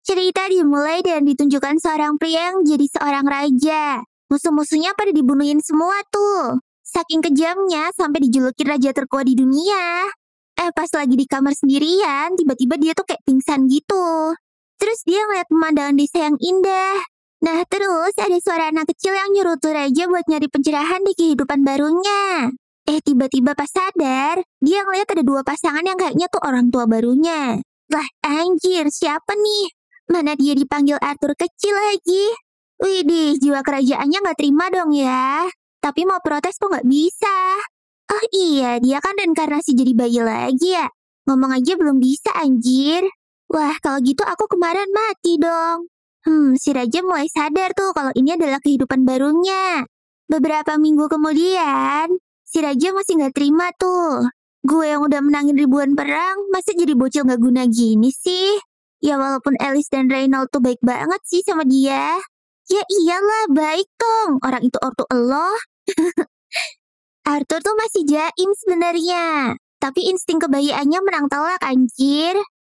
Cerita dimulai dan ditunjukkan seorang pria yang jadi seorang raja. Musuh-musuhnya pada dibunuhin semua tuh. Saking kejamnya sampai dijuluki raja terkuat di dunia. Pas lagi di kamar sendirian, tiba-tiba dia tuh kayak pingsan gitu. Terus dia ngeliat pemandangan desa yang indah. Nah terus ada suara anak kecil yang nyuruh tuh raja buat nyari pencerahan di kehidupan barunya. Tiba-tiba pas sadar, dia ngeliat ada dua pasangan yang kayaknya tuh orang tua barunya. Lah anjir, siapa nih? Mana dia dipanggil Arthur kecil lagi? Widih, jiwa kerajaannya nggak terima dong ya. Tapi mau protes tuh nggak bisa. Oh iya, dia kan reinkarnasi jadi bayi lagi ya. Ngomong aja belum bisa anjir. Wah, kalau gitu aku kemarin mati dong. Si Raja mulai sadar tuh kalau ini adalah kehidupan barunya. Beberapa minggu kemudian, si Raja masih nggak terima tuh. Gue yang udah menangin ribuan perang, masa jadi bocil nggak guna gini sih? Ya walaupun Alice dan Reynald tuh baik banget sih sama dia. Ya iyalah, baik dong. Orang itu ortu Allah. Arthur tuh masih jaim sebenarnya. Tapi insting kebayiannya menang telak anjir.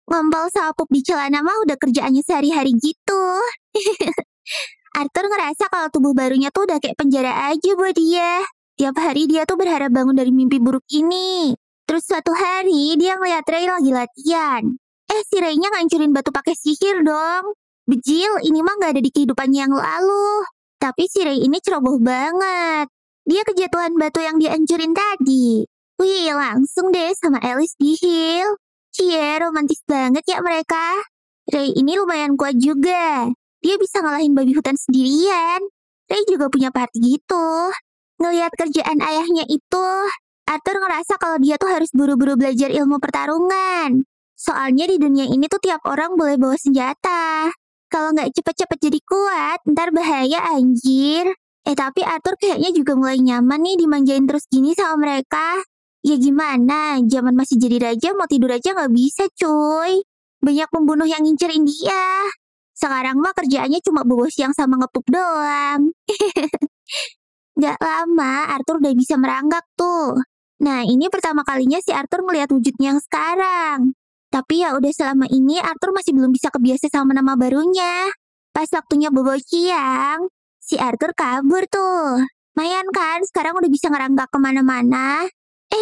Ngompol sama pup di celana mah udah kerjaannya sehari-hari gitu. Arthur ngerasa kalau tubuh barunya tuh udah kayak penjara aja buat dia. Tiap hari dia tuh berharap bangun dari mimpi buruk ini. Terus suatu hari dia ngeliat Ray lagi latihan. Si Ray-nya ngancurin batu pakai sihir dong. Bejil, ini mah gak ada di kehidupannya yang lalu. Tapi si Ray ini ceroboh banget. Dia kejatuhan batu yang dihancurin tadi. Wih, langsung deh sama Alice di heal. Cie, romantis banget ya mereka. Ray ini lumayan kuat juga. Dia bisa ngalahin babi hutan sendirian. Ray juga punya party gitu. Ngelihat kerjaan ayahnya itu, Arthur ngerasa kalau dia tuh harus buru-buru belajar ilmu pertarungan. Soalnya di dunia ini tuh tiap orang boleh bawa senjata. Kalau nggak cepet-cepet jadi kuat, ntar bahaya anjir. Tapi Arthur kayaknya juga mulai nyaman nih dimanjain terus gini sama mereka. Ya gimana, zaman masih jadi raja mau tidur aja nggak bisa cuy. Banyak pembunuh yang ngincerin dia. Sekarang mah kerjaannya cuma bobo siang sama ngepup doang. Gak lama Arthur udah bisa meranggak tuh. Nah ini pertama kalinya si Arthur ngeliat wujudnya yang sekarang. Tapi ya udah selama ini Arthur masih belum bisa kebiasa sama nama barunya. Pas waktunya bobo siang, si Arthur kabur tuh. Mayan kan, sekarang udah bisa ngeranggak kemana-mana.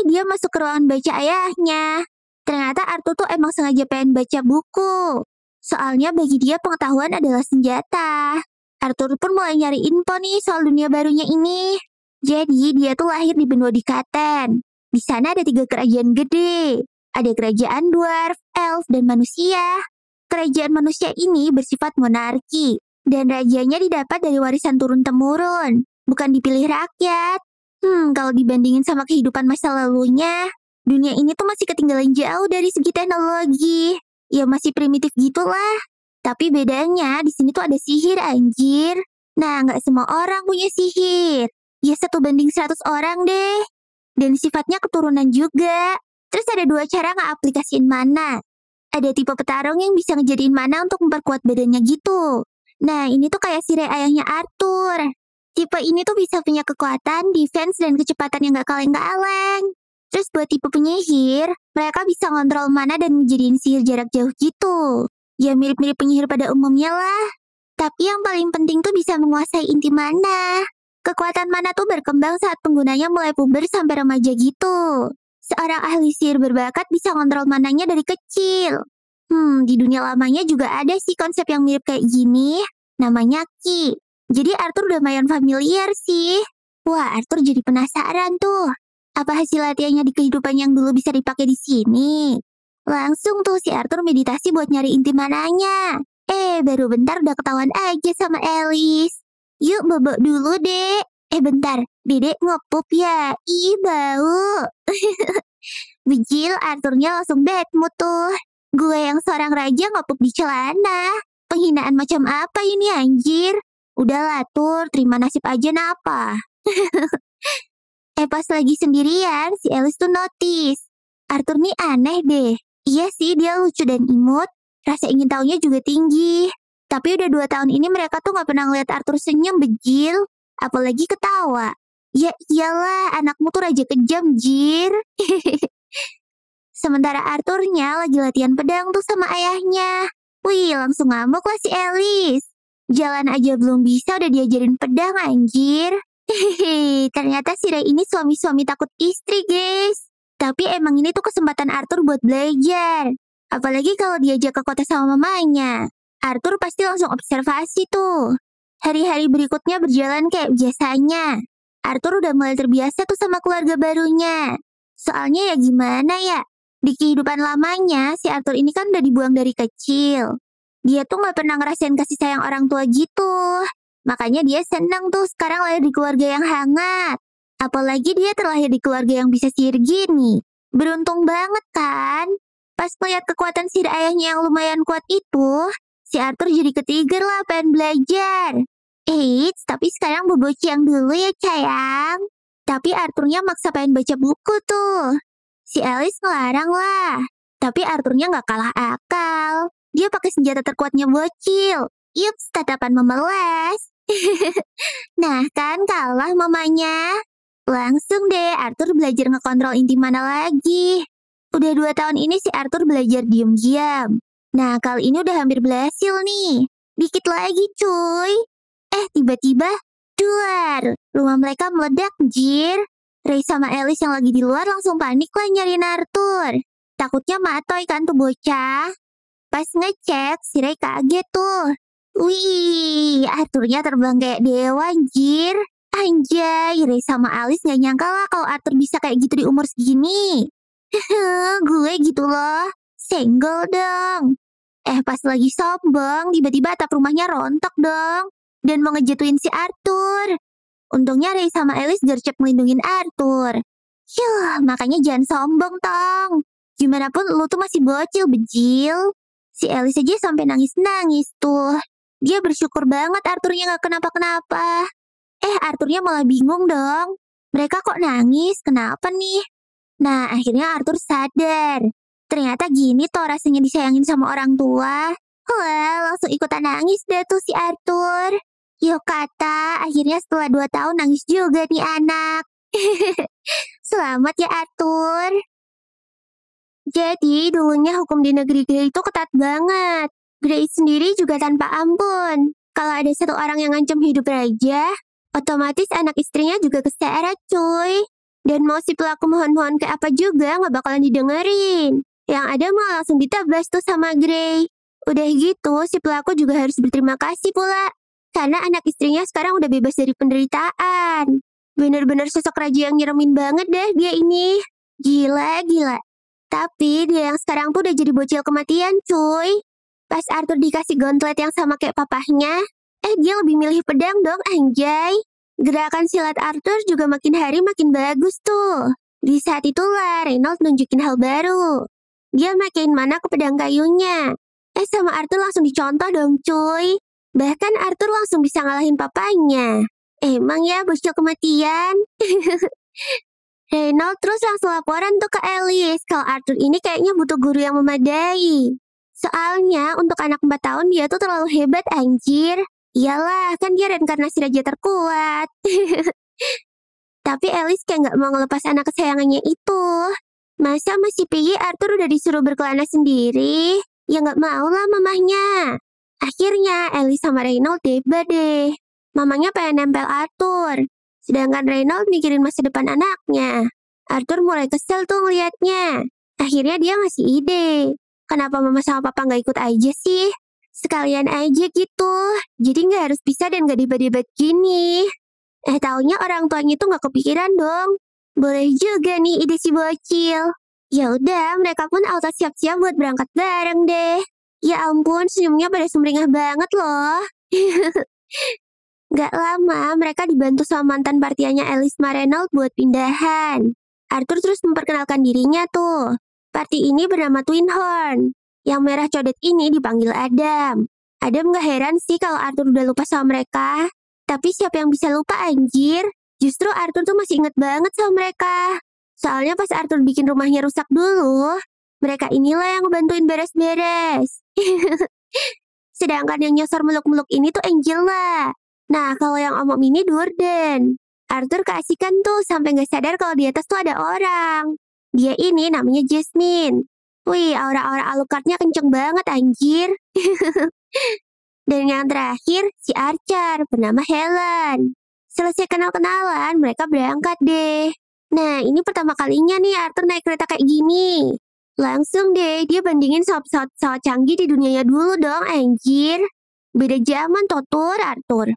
Dia masuk ke ruangan baca ayahnya. Ternyata Arthur tuh emang sengaja pengen baca buku. Soalnya bagi dia pengetahuan adalah senjata. Arthur pun mulai nyari info nih soal dunia barunya ini. Jadi dia tuh lahir di benua Dikaten. Di sana ada 3 kerajaan gede. Ada kerajaan dwarf, elf, dan manusia. Kerajaan manusia ini bersifat monarki. Dan rajanya didapat dari warisan turun-temurun. Bukan dipilih rakyat. Kalau dibandingin sama kehidupan masa lalunya, dunia ini tuh masih ketinggalan jauh dari segi teknologi. Ya masih primitif gitulah. Tapi bedanya di sini tuh ada sihir anjir. Nah, nggak semua orang punya sihir. Ya 1:100 orang deh. Dan sifatnya keturunan juga. Terus ada 2 cara nge-aplikasiin mana. Ada tipe petarung yang bisa ngejadiin mana untuk memperkuat badannya gitu. Nah, ini tuh kayak si Ray ayahnya Arthur. Tipe ini tuh bisa punya kekuatan, defense, dan kecepatan yang gak kaleng-kaleng. Terus buat tipe penyihir, mereka bisa ngontrol mana dan ngejadiin sihir jarak jauh gitu. Ya mirip-mirip penyihir pada umumnya lah. Tapi yang paling penting tuh bisa menguasai inti mana. Kekuatan mana tuh berkembang saat penggunanya mulai puber sampai remaja gitu. Seorang ahli sihir berbakat bisa ngontrol mananya dari kecil. Di dunia lamanya juga ada sih konsep yang mirip kayak gini. Namanya Ki. Jadi Arthur udah lumayan familiar sih. Wah, Arthur jadi penasaran tuh. Apa hasil latihannya di kehidupan yang dulu bisa dipakai di sini? Langsung tuh si Arthur meditasi buat nyari inti mananya. Baru bentar udah ketahuan aja sama Alice. Yuk bobok dulu, Dek. Bentar, Dedek ngepup ya. Ih, bau. Bejil, Arthurnya langsung bad mood tuh. Gue yang seorang raja ngepup di celana. Penghinaan macam apa ini anjir? Udahlah Tur, terima nasib aja napa. Pas lagi sendirian, si Alice tuh notice. Arthur nih aneh deh. Iya sih, dia lucu dan imut. Rasa ingin tahunya juga tinggi. Tapi udah 2 tahun ini mereka tuh gak pernah ngeliat Arthur senyum bejil. Apalagi ketawa. Ya iyalah, anakmu tuh raja kejam, jir. Sementara Arthurnya lagi latihan pedang tuh sama ayahnya. Wih, langsung ngamuk lah si Alice. Jalan aja belum bisa udah diajarin pedang anjir. Hehehe, ternyata si Ray ini suami-suami takut istri, guys. Tapi emang ini tuh kesempatan Arthur buat belajar. Apalagi kalau diajak ke kota sama mamanya. Arthur pasti langsung observasi tuh. Hari-hari berikutnya berjalan kayak biasanya. Arthur udah mulai terbiasa tuh sama keluarga barunya. Soalnya ya gimana ya, di kehidupan lamanya si Arthur ini kan udah dibuang dari kecil. Dia tuh gak pernah ngerasain kasih sayang orang tua gitu. Makanya dia senang tuh sekarang lahir di keluarga yang hangat. Apalagi dia terlahir di keluarga yang bisa sihir gini. Beruntung banget kan? Pas melihat kekuatan sihir ayahnya yang lumayan kuat itu, si Arthur jadi ketrigger lah pengen belajar. Eits, tapi sekarang boboci yang dulu ya sayang. Tapi Arthurnya maksa pengen baca buku tuh. Si Alice ngelarang lah. Tapi Arthurnya gak kalah akal. Dia pakai senjata terkuatnya bocil. Yups, tatapan memelas. Nah kan kalah mamanya. Langsung deh Arthur belajar ngekontrol inti mana lagi. Udah 2 tahun ini si Arthur belajar diam-diam. Nah kali ini udah hampir berhasil nih. Dikit lagi cuy. Tiba-tiba duar. Rumah mereka meledak jir. Ray sama Alice yang lagi di luar langsung panik lah nyariin Arthur. Takutnya matoy kan tuh bocah. Pas ngecek, si Ray kaget tuh. Wih, Arthurnya terbang kayak dewa, anjir. Anjay, Ray sama Alice gak nyangka lah kalau Arthur bisa kayak gitu di umur segini. Gue gitu loh. Senggol dong. Pas lagi sombong, tiba-tiba atap rumahnya rontok dong. Dan mau ngejatuhin si Arthur. Untungnya Ray sama Alice gercep melindungin Arthur. Makanya jangan sombong, tong. Gimana pun lu tuh masih bocil, bejil. Si Alice aja sampai nangis-nangis tuh. Dia bersyukur banget Arthurnya gak kenapa-kenapa. Arthurnya malah bingung dong. Mereka kok nangis? Kenapa nih? Nah, akhirnya Arthur sadar. Ternyata gini toh rasanya disayangin sama orang tua. Wah, langsung ikutan nangis deh tuh si Arthur. Yo kata, akhirnya setelah 2 tahun nangis juga nih anak. Selamat ya Arthur. Jadi, dulunya hukum di negeri Grey itu ketat banget. Grey sendiri juga tanpa ampun. Kalau ada satu orang yang ngancam hidup raja, otomatis anak istrinya juga keseret cuy. Dan mau si pelaku mohon-mohon kayak apa juga nggak bakalan didengerin. Yang ada malah langsung ditabas tuh sama Grey. Udah gitu, si pelaku juga harus berterima kasih pula. Karena anak istrinya sekarang udah bebas dari penderitaan. Bener-bener sosok raja yang nyeremin banget deh dia ini. Gila, gila. Tapi dia yang sekarang tuh udah jadi bocil kematian cuy. Pas Arthur dikasih gauntlet yang sama kayak papahnya, dia lebih milih pedang dong anjay. Gerakan silat Arthur juga makin hari makin bagus tuh. Di saat itulah Reynolds nunjukin hal baru. Dia makin mana ke pedang kayunya. Sama Arthur langsung dicontoh dong cuy. Bahkan Arthur langsung bisa ngalahin papanya. Emang ya bocil kematian. Reynolds terus langsung laporan tuh ke Alice kalau Arthur ini kayaknya butuh guru yang memadai. Soalnya untuk anak 4 tahun dia tuh terlalu hebat anjir. Iyalah, kan dia reinkarnasi raja terkuat. Tapi Alice kayak gak mau ngelepas anak kesayangannya itu. Masa masih Piggy Arthur udah disuruh berkelana sendiri? Ya gak mau lah mamahnya. Akhirnya Alice sama Reynolds debat deh. Mamanya pengen nempel Arthur. Sedangkan Reynolds mikirin masa depan anaknya. Arthur mulai kesel tuh ngeliatnya. Akhirnya dia ngasih ide. Kenapa mama sama papa gak ikut aja sih? Sekalian aja gitu. Jadi gak harus pisah dan gak debat-debat gini. Taunya orang tuanya tuh gak kepikiran dong. Boleh juga nih ide si bocil. Ya udah, mereka pun auto siap-siap buat berangkat bareng deh. Ya ampun, senyumnya pada sumringah banget loh. Gak lama, mereka dibantu sama mantan partiannya Alice Reynolds buat pindahan. Arthur terus memperkenalkan dirinya tuh. Party ini bernama Twin Horn. Yang merah codet ini dipanggil Adam. Adam gak heran sih kalau Arthur udah lupa sama mereka. Tapi siapa yang bisa lupa anjir? Justru Arthur tuh masih inget banget sama mereka. Soalnya pas Arthur bikin rumahnya rusak dulu, mereka inilah yang ngebantuin beres-beres. Sedangkan yang nyosor muluk-muluk ini tuh Angela. Nah, kalau yang om-om ini Durden. Arthur keasikan tuh sampai gak sadar kalau di atas tuh ada orang. Dia ini namanya Jasmine. Wih, aura-aura Alucardnya kenceng banget anjir. Dan yang terakhir, si Archer bernama Helen. Selesai kenal-kenalan, mereka berangkat deh. Nah, ini pertama kalinya nih Arthur naik kereta kayak gini. Langsung deh, dia bandingin sama pesawat-pesawat canggih di dunianya dulu dong, anjir. Beda zaman, Totur, Arthur.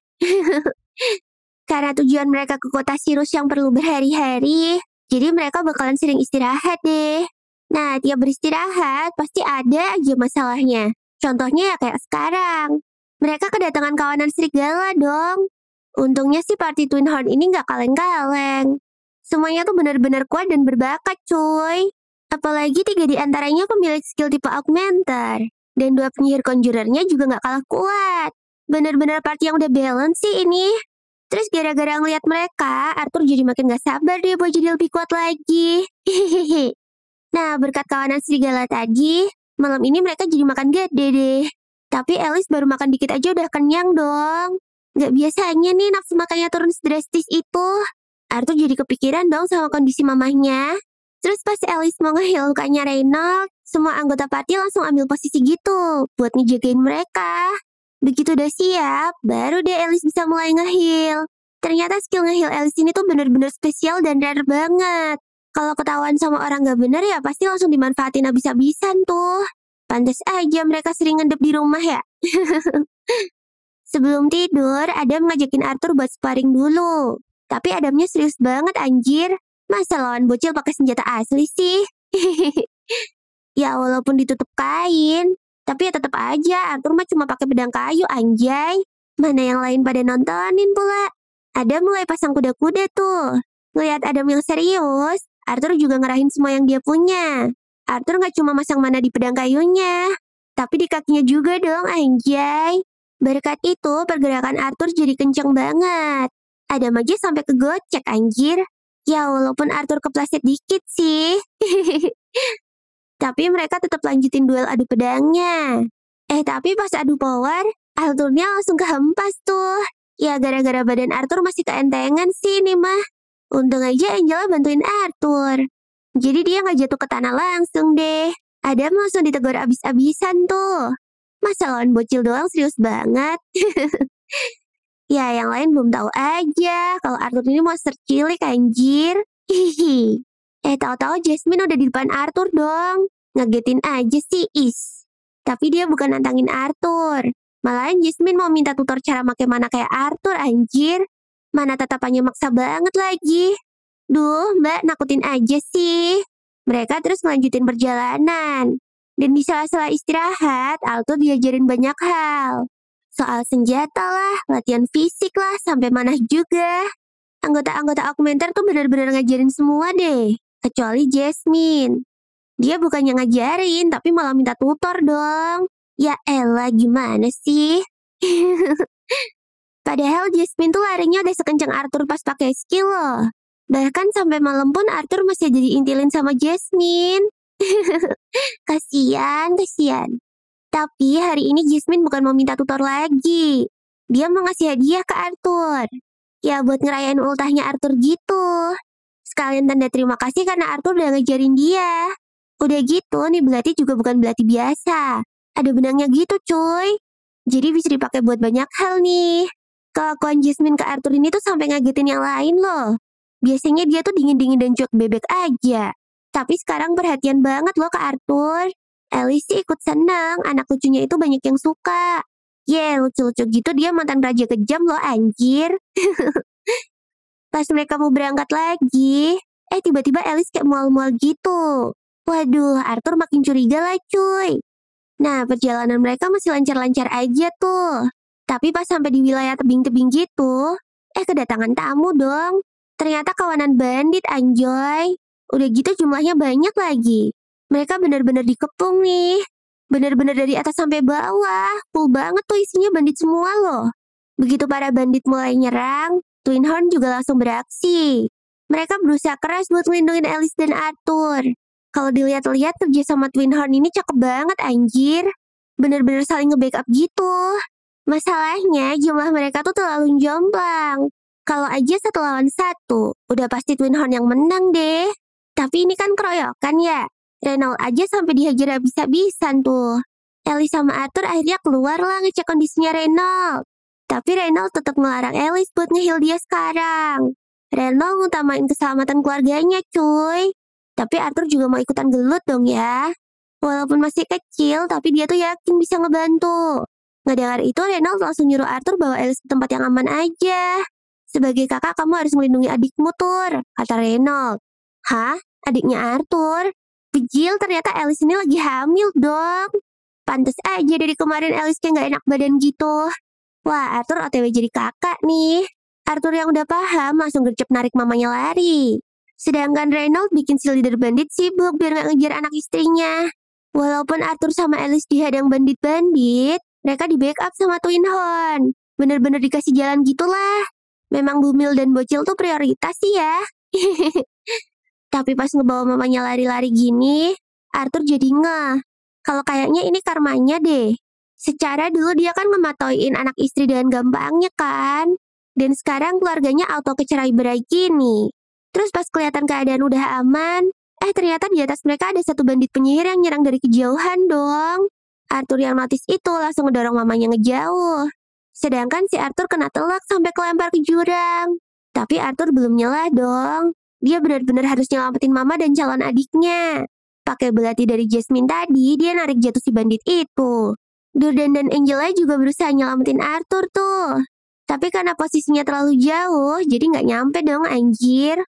Karena tujuan mereka ke kota Sirius yang perlu berhari-hari, jadi mereka bakalan sering istirahat deh. Nah, tiap beristirahat, pasti ada aja masalahnya. Contohnya ya kayak sekarang. Mereka kedatangan kawanan serigala dong. Untungnya sih party Twin Horn ini nggak kaleng-kaleng. Semuanya tuh benar-benar kuat dan berbakat, cuy. Apalagi 3 di antaranya pemilik skill tipe augmenter. Dan 2 penyihir conjurernya juga nggak kalah kuat. Benar-benar party yang udah balance sih ini. Terus gara-gara ngeliat mereka, Arthur jadi makin gak sabar deh buat jadi lebih kuat lagi. Hehehe. Nah, berkat kawanan serigala tadi, malam ini mereka jadi makan gede deh. Tapi Alice baru makan dikit aja udah kenyang dong. Gak biasanya nih nafsu makannya turun sedrastis itu. Arthur jadi kepikiran dong sama kondisi mamahnya. Terus pas Alice mau nge-heal lukanya Reynolds, semua anggota party langsung ambil posisi gitu buat ngejagain mereka. Begitu udah siap, baru deh Alice bisa mulai nge-heal. Ternyata skill nge-heal Alice ini tuh bener-bener spesial dan rare banget. Kalau ketahuan sama orang gak bener ya pasti langsung dimanfaatin habis-habisan tuh. Pantes aja mereka sering ngendep di rumah ya. Sebelum tidur, Adam ngajakin Arthur buat sparring dulu. Tapi Adamnya serius banget anjir. Masa lawan bocil pakai senjata asli sih? Ya walaupun ditutup kain, tapi ya tetap aja Arthur mah cuma pakai pedang kayu anjay. Mana yang lain pada nontonin pula. Adam mulai pasang kuda-kuda tuh. Ngeliat Adam yang serius, Arthur juga ngerahin semua yang dia punya. Arthur gak cuma masang mana di pedang kayunya, tapi di kakinya juga dong anjay. Berkat itu pergerakan Arthur jadi kenceng banget. Adam aja sampai kegocek anjir. Ya walaupun Arthur kepleset dikit sih. Tapi mereka tetap lanjutin duel adu pedangnya. Tapi pas adu power, Arthurnya langsung kehempas tuh. Ya gara-gara badan Arthur masih keentengan sih nih mah. Untung aja Angela bantuin Arthur. Jadi dia gak jatuh ke tanah langsung deh. Adam langsung ditegur abis-abisan tuh. Masa lawan bocil doang serius banget. Ya yang lain belum tahu aja kalau Arthur ini monster cilik anjir. Hihi. Tahu-tahu Jasmine udah di depan Arthur dong. Ngagetin aja sih Is. Tapi dia bukan nantangin Arthur. Malahan Jasmine mau minta tutor cara make mana kayak Arthur anjir. Mana tatapannya maksa banget lagi. Duh mbak nakutin aja sih. Mereka terus melanjutin perjalanan. Dan di sela-sela istirahat, Arthur diajarin banyak hal. Soal senjata lah, latihan fisik lah, sampai manah juga. Anggota-anggota augmenter tuh benar-benar ngajarin semua deh. Kecuali Jasmine. Dia bukannya ngajarin, tapi malah minta tutor dong. Ya elah, gimana sih? Padahal Jasmine tuh larinya udah sekencang Arthur pas pakai skill loh. Bahkan sampai malam pun Arthur masih jadi intilin sama Jasmine. Kasian. Tapi hari ini Jasmine bukan mau minta tutor lagi. Dia mau ngasih hadiah ke Arthur. Ya buat ngerayain ultahnya Arthur gitu. Sekalian tanda terima kasih karena Arthur udah ngajarin dia. Udah gitu nih belati juga bukan belati biasa. Ada benangnya gitu cuy. Jadi bisa dipakai buat banyak hal nih. Kelakuan Jasmine ke Arthur ini tuh sampai ngagetin yang lain loh. Biasanya dia tuh dingin-dingin dan cuek bebek aja. Tapi sekarang perhatian banget loh ke Arthur. Alice sih ikut senang, anak lucunya itu banyak yang suka. Lucu-lucu gitu dia mantan raja kejam loh anjir. Pas mereka mau berangkat lagi, tiba-tiba Alice kayak mual-mual gitu. Waduh, Arthur makin curiga lah cuy. Nah, perjalanan mereka masih lancar-lancar aja tuh. Tapi pas sampai di wilayah tebing-tebing gitu, kedatangan tamu dong. Ternyata kawanan bandit anjoy. Udah gitu jumlahnya banyak lagi. Mereka benar-benar dikepung nih. Benar-benar dari atas sampai bawah. Full banget tuh isinya bandit semua loh. Begitu para bandit mulai nyerang, Twin Horn juga langsung beraksi. Mereka berusaha keras buat melindungi Alice dan Arthur. Kalau dilihat-lihat kerja sama Twin Horn ini cakep banget anjir. Benar-benar saling nge-backup gitu. Masalahnya jumlah mereka tuh terlalu jomplang. Kalau aja 1 lawan 1, udah pasti Twin Horn yang menang deh. Tapi ini kan keroyokan ya. Reynold aja sampai dihajar habis-habisan tuh. Alice sama Arthur akhirnya keluar lah ngecek kondisinya Reynold. Tapi Reynold tetap ngelarang Alice buat ngehil dia sekarang. Reynold ngutamain keselamatan keluarganya cuy. Tapi Arthur juga mau ikutan gelut dong ya. Walaupun masih kecil, tapi dia tuh yakin bisa ngebantu. Ngedengar itu, Reynold langsung nyuruh Arthur bawa Alice ke tempat yang aman aja. Sebagai kakak, kamu harus melindungi adikmu, Tur, kata Reynold. Hah? Adiknya Arthur? Bejil, ternyata Alice ini lagi hamil dong. Pantes aja dari kemarin Alice kayak gak enak badan gitu. Wah, Arthur OTW jadi kakak nih. Arthur yang udah paham langsung gercep narik mamanya lari. Sedangkan Reynold bikin si leader bandit sibuk biar gak ngejar anak istrinya. Walaupun Arthur sama Alice dihadang bandit-bandit, mereka di backup sama Twin Horn. Bener-bener dikasih jalan gitulah. Memang Bumil dan Bocil tuh prioritas sih ya. Tapi pas ngebawa mamanya lari-lari gini, Arthur jadi ngeh. Kalau kayaknya ini karmanya deh. Secara dulu dia kan ngematoin anak istri dengan gampangnya kan. Dan sekarang keluarganya auto kecerai berai gini. Terus pas kelihatan keadaan udah aman, ternyata di atas mereka ada satu bandit penyihir yang nyerang dari kejauhan dong. Arthur yang notice itu langsung ngedorong mamanya ngejauh. Sedangkan si Arthur kena telak sampai kelempar ke jurang. Tapi Arthur belum nyela dong. Dia benar-benar harus nyelamatin mama dan calon adiknya. Pakai belati dari Jasmine tadi, dia narik jatuh si bandit itu. Durden dan Angela juga berusaha nyelamatin Arthur tuh. Tapi karena posisinya terlalu jauh, jadi nggak nyampe dong anjir.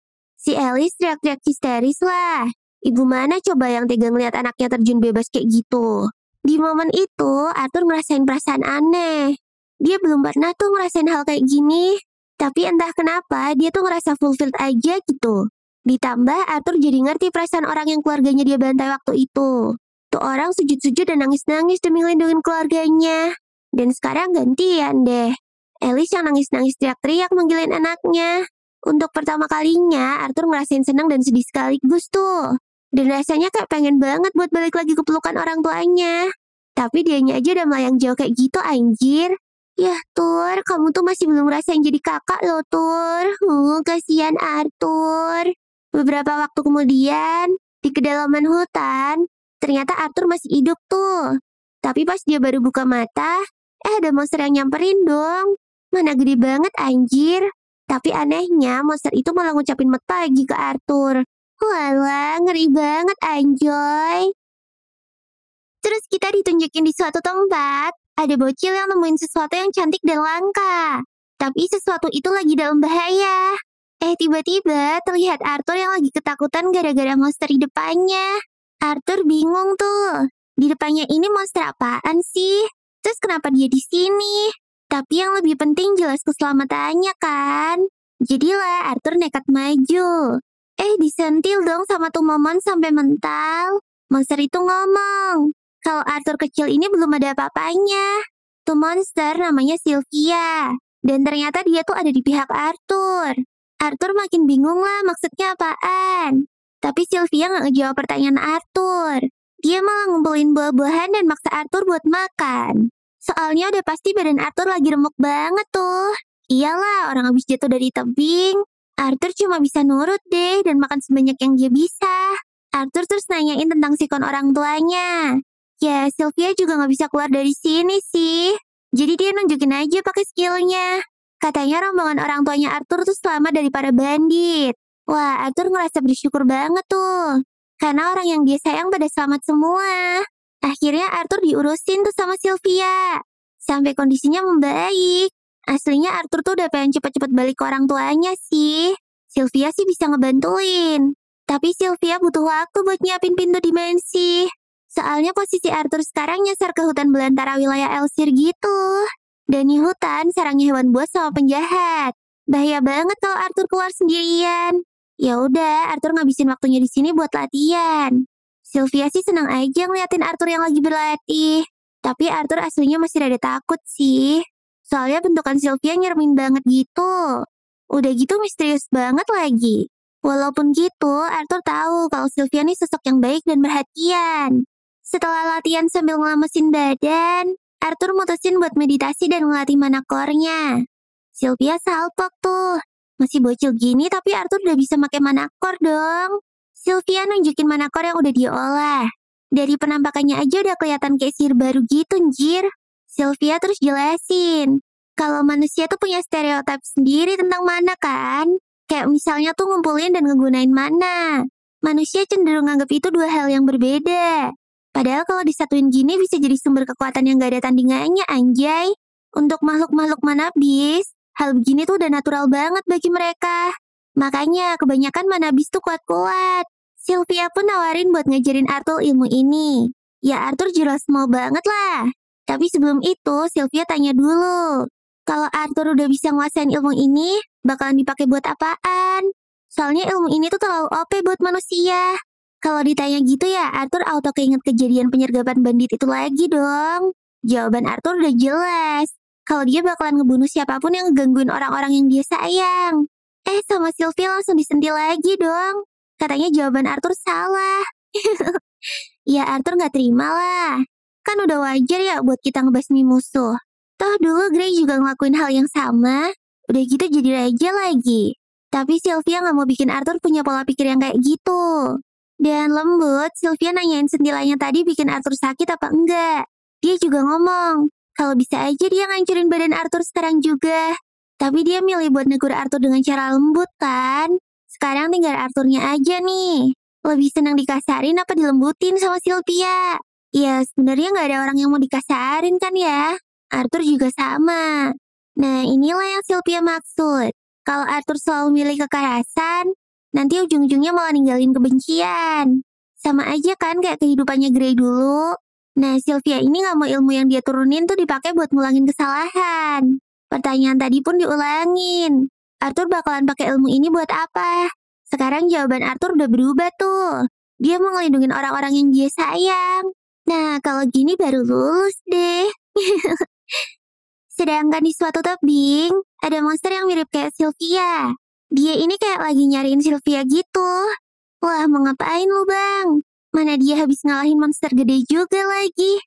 Si Alice teriak-teriak histeris lah. Ibu mana coba yang tega ngeliat anaknya terjun bebas kayak gitu. Di momen itu, Arthur ngerasain perasaan aneh. Dia belum pernah tuh ngerasain hal kayak gini. Tapi entah kenapa, dia tuh ngerasa fulfilled aja gitu. Ditambah, Arthur jadi ngerti perasaan orang yang keluarganya dia bantai waktu itu. Tuh orang sujud-sujud dan nangis-nangis demi ngelindungin keluarganya. Dan sekarang gantian deh. Alice yang nangis-nangis teriak-teriak manggilin anaknya. Untuk pertama kalinya, Arthur ngerasain senang dan sedih sekaligus tuh. Dan rasanya kayak pengen banget buat balik lagi ke pelukan orang tuanya. Tapi dianya aja udah melayang jauh kayak gitu anjir. Yah Tur, kamu tuh masih belum ngerasain jadi kakak loh Tur. Kasihan Arthur. Beberapa waktu kemudian, di kedalaman hutan, ternyata Arthur masih hidup tuh. Tapi pas dia baru buka mata, ada monster yang nyamperin dong. Mana gede banget anjir. Tapi anehnya monster itu malah ngucapin met lagi ke Arthur. Walah, ngeri banget anjoy. Terus kita ditunjukin di suatu tempat, ada bocil yang nemuin sesuatu yang cantik dan langka. Tapi sesuatu itu lagi dalam bahaya. Tiba-tiba terlihat Arthur yang lagi ketakutan gara-gara monster di depannya. Arthur bingung tuh. Di depannya ini monster apaan sih? Terus kenapa dia di sini? Tapi yang lebih penting jelas keselamatannya kan? Jadilah Arthur nekat maju. Disentil dong sama tuh momon sampai mental. Monster itu ngomong, kalau Arthur kecil ini belum ada apa-apanya. Tuh monster namanya Sylvia. Dan ternyata dia tuh ada di pihak Arthur. Arthur makin bingung lah maksudnya apaan. Tapi Sylvia nggak ngejawab pertanyaan Arthur. Dia malah ngumpulin buah-buahan dan maksa Arthur buat makan. Soalnya udah pasti badan Arthur lagi remuk banget tuh. Iyalah, orang habis jatuh dari tebing. Arthur cuma bisa nurut deh dan makan sebanyak yang dia bisa. Arthur terus nanyain tentang sikon orang tuanya. Ya, Sylvia juga nggak bisa keluar dari sini sih. Jadi dia nunjukin aja pakai skillnya. Katanya rombongan orang tuanya Arthur tuh selamat dari para bandit. Wah, Arthur ngerasa bersyukur banget tuh. Karena orang yang dia sayang pada selamat semua. Akhirnya Arthur diurusin tuh sama Sylvia. Sampai kondisinya membaik. Aslinya Arthur tuh udah pengen cepet-cepet balik ke orang tuanya sih. Sylvia sih bisa ngebantuin. Tapi Sylvia butuh waktu buat nyiapin pintu dimensi. Soalnya posisi Arthur sekarang nyasar ke hutan belantara wilayah Elsir gitu. Dan di hutan sarangnya hewan buas sama penjahat. Bahaya banget kalau Arthur keluar sendirian. Ya udah, Arthur ngabisin waktunya di sini buat latihan. Sylvia sih senang aja ngeliatin Arthur yang lagi berlatih. Tapi Arthur aslinya masih rada takut sih. Soalnya bentukan Sylvia nyeremin banget gitu. Udah gitu misterius banget lagi. Walaupun gitu, Arthur tahu kalau Sylvia nih sosok yang baik dan perhatian. Setelah latihan sambil ngelamesin badan, Arthur mutusin buat meditasi dan ngelatih manakornya. Sylvia salpok tuh. Masih bocil gini tapi Arthur udah bisa pakai manakor dong. Sylvia nunjukin manakor yang udah dia olah. Dari penampakannya aja udah kelihatan kayak sihir baru gitu, anjir. Sylvia terus jelasin, kalau manusia tuh punya stereotip sendiri tentang mana kan? Kayak misalnya tuh ngumpulin dan ngegunain mana. Manusia cenderung nganggap itu dua hal yang berbeda. Padahal kalau disatuin gini bisa jadi sumber kekuatan yang gak ada tandingannya, anjay. Untuk makhluk-makhluk manabis, hal begini tuh udah natural banget bagi mereka. Makanya kebanyakan manabis tuh kuat-kuat. Sylvia pun nawarin buat ngajarin Arthur ilmu ini. Ya Arthur jelas mau banget lah. Tapi sebelum itu Sylvia tanya dulu. Kalau Arthur udah bisa nguasain ilmu ini, bakalan dipakai buat apaan? Soalnya ilmu ini tuh terlalu OP buat manusia. Kalau ditanya gitu ya, Arthur auto keinget kejadian penyergapan bandit itu lagi dong. Jawaban Arthur udah jelas. Kalau dia bakalan ngebunuh siapapun yang ngegangguin orang-orang yang dia sayang. Sama Sylvia langsung disentil lagi dong. Katanya jawaban Arthur salah. Ya Arthur gak terima lah. Kan udah wajar ya buat kita ngebasmi musuh. Toh dulu Grey juga ngelakuin hal yang sama. Udah gitu jadi raja lagi. Tapi Sylvia gak mau bikin Arthur punya pola pikir yang kayak gitu. Dan lembut, Sylvia nanyain sentilannya tadi bikin Arthur sakit apa enggak. Dia juga ngomong, kalau bisa aja dia ngancurin badan Arthur sekarang juga. Tapi dia milih buat negur Arthur dengan cara lembut kan. Sekarang tinggal Arthurnya aja nih. Lebih senang dikasarin apa dilembutin sama Sylvia? Ya sebenarnya nggak ada orang yang mau dikasarin kan ya. Arthur juga sama. Nah inilah yang Sylvia maksud. Kalau Arthur selalu milih kekerasan, nanti ujung-ujungnya malah ninggalin kebencian. Sama aja kan kayak kehidupannya Grey dulu. Nah Sylvia ini nggak mau ilmu yang dia turunin tuh dipakai buat ngulangin kesalahan. Pertanyaan tadi pun diulangin. Arthur bakalan pakai ilmu ini buat apa? Sekarang jawaban Arthur udah berubah tuh. Dia mau ngelindungin orang-orang yang dia sayang. Nah, kalau gini baru lulus deh. Sedangkan di suatu tebing, ada monster yang mirip kayak Sylvia. Dia ini kayak lagi nyariin Sylvia gitu. Wah, mau ngapain lu bang? Mana dia habis ngalahin monster gede juga lagi.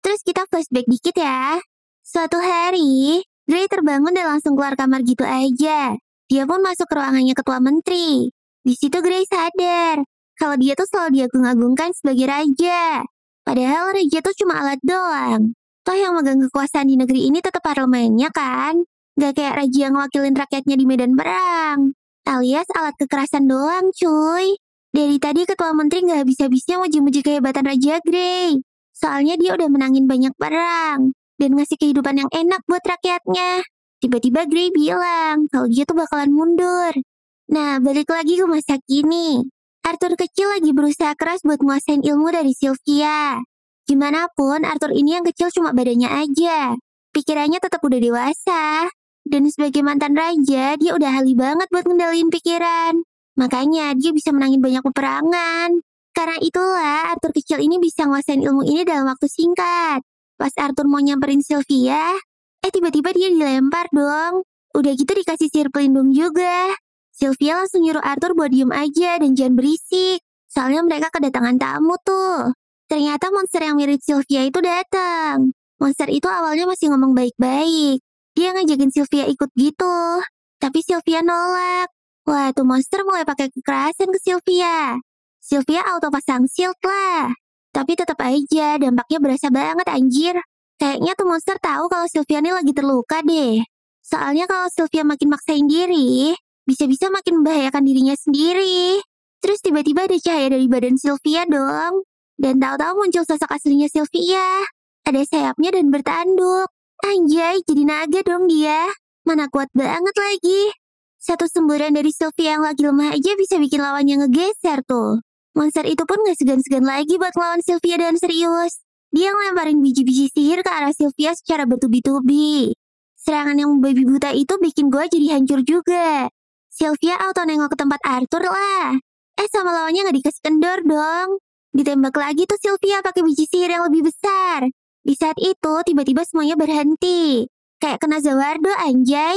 Terus kita flashback dikit ya. Suatu hari, Grey terbangun dan langsung keluar kamar gitu aja. Dia pun masuk ke ruangannya ketua menteri. Di situ Grey sadar kalau dia tuh selalu diagung-agungkan sebagai raja. Padahal raja tuh cuma alat doang. Toh yang megang kekuasaan di negeri ini tetap parlemennya kan? Gak kayak raja yang ngewakilin rakyatnya di medan perang. Alias alat kekerasan doang cuy. Dari tadi ketua menteri gak habis-habisnya muji-muji kehebatan Raja Grey. Soalnya dia udah menangin banyak perang. Dan ngasih kehidupan yang enak buat rakyatnya. Tiba-tiba Grey bilang kalau dia tuh bakalan mundur. Nah, balik lagi ke masa kini. Arthur kecil lagi berusaha keras buat nguasain ilmu dari Sylvia. Gimana pun, Arthur ini yang kecil cuma badannya aja. Pikirannya tetap udah dewasa. Dan sebagai mantan raja, dia udah ahli banget buat ngendaliin pikiran. Makanya dia bisa menangin banyak peperangan. Karena itulah Arthur kecil ini bisa nguasain ilmu ini dalam waktu singkat. Pas Arthur mau nyamperin Sylvia, tiba-tiba dia dilempar dong. Udah gitu dikasih sihir pelindung juga. Sylvia langsung nyuruh Arthur buat diem aja dan jangan berisik. Soalnya mereka kedatangan tamu tuh. Ternyata monster yang mirip Sylvia itu datang. Monster itu awalnya masih ngomong baik-baik. Dia ngajakin Sylvia ikut gitu. Tapi Sylvia nolak. Wah, tuh monster mulai pakai kekerasan ke Sylvia. Sylvia auto pasang shield lah. Tapi tetap aja dampaknya berasa banget anjir. Kayaknya tuh monster tahu kalau Sylvia ini lagi terluka deh. Soalnya kalau Sylvia makin maksain diri, bisa-bisa makin membahayakan dirinya sendiri. Terus tiba-tiba ada cahaya dari badan Sylvia dong. Dan tahu-tahu muncul sosok aslinya Sylvia. Ada sayapnya dan bertanduk. Anjay, jadi naga dong dia. Mana kuat banget lagi. Satu semburan dari Sylvia yang lagi lemah aja bisa bikin lawannya ngegeser tuh. Monster itu pun gak segan-segan lagi buat ngelawan Sylvia dan serius. Dia ngelemparin biji-biji sihir ke arah Sylvia secara bertubi-tubi. Serangan yang babi buta itu bikin gue jadi hancur juga. Sylvia auto nengok ke tempat Arthur lah. Sama lawannya gak dikasih kendor dong. Ditembak lagi tuh Sylvia pakai biji sihir yang lebih besar. Di saat itu tiba-tiba semuanya berhenti. Kayak kena Zawardo anjay.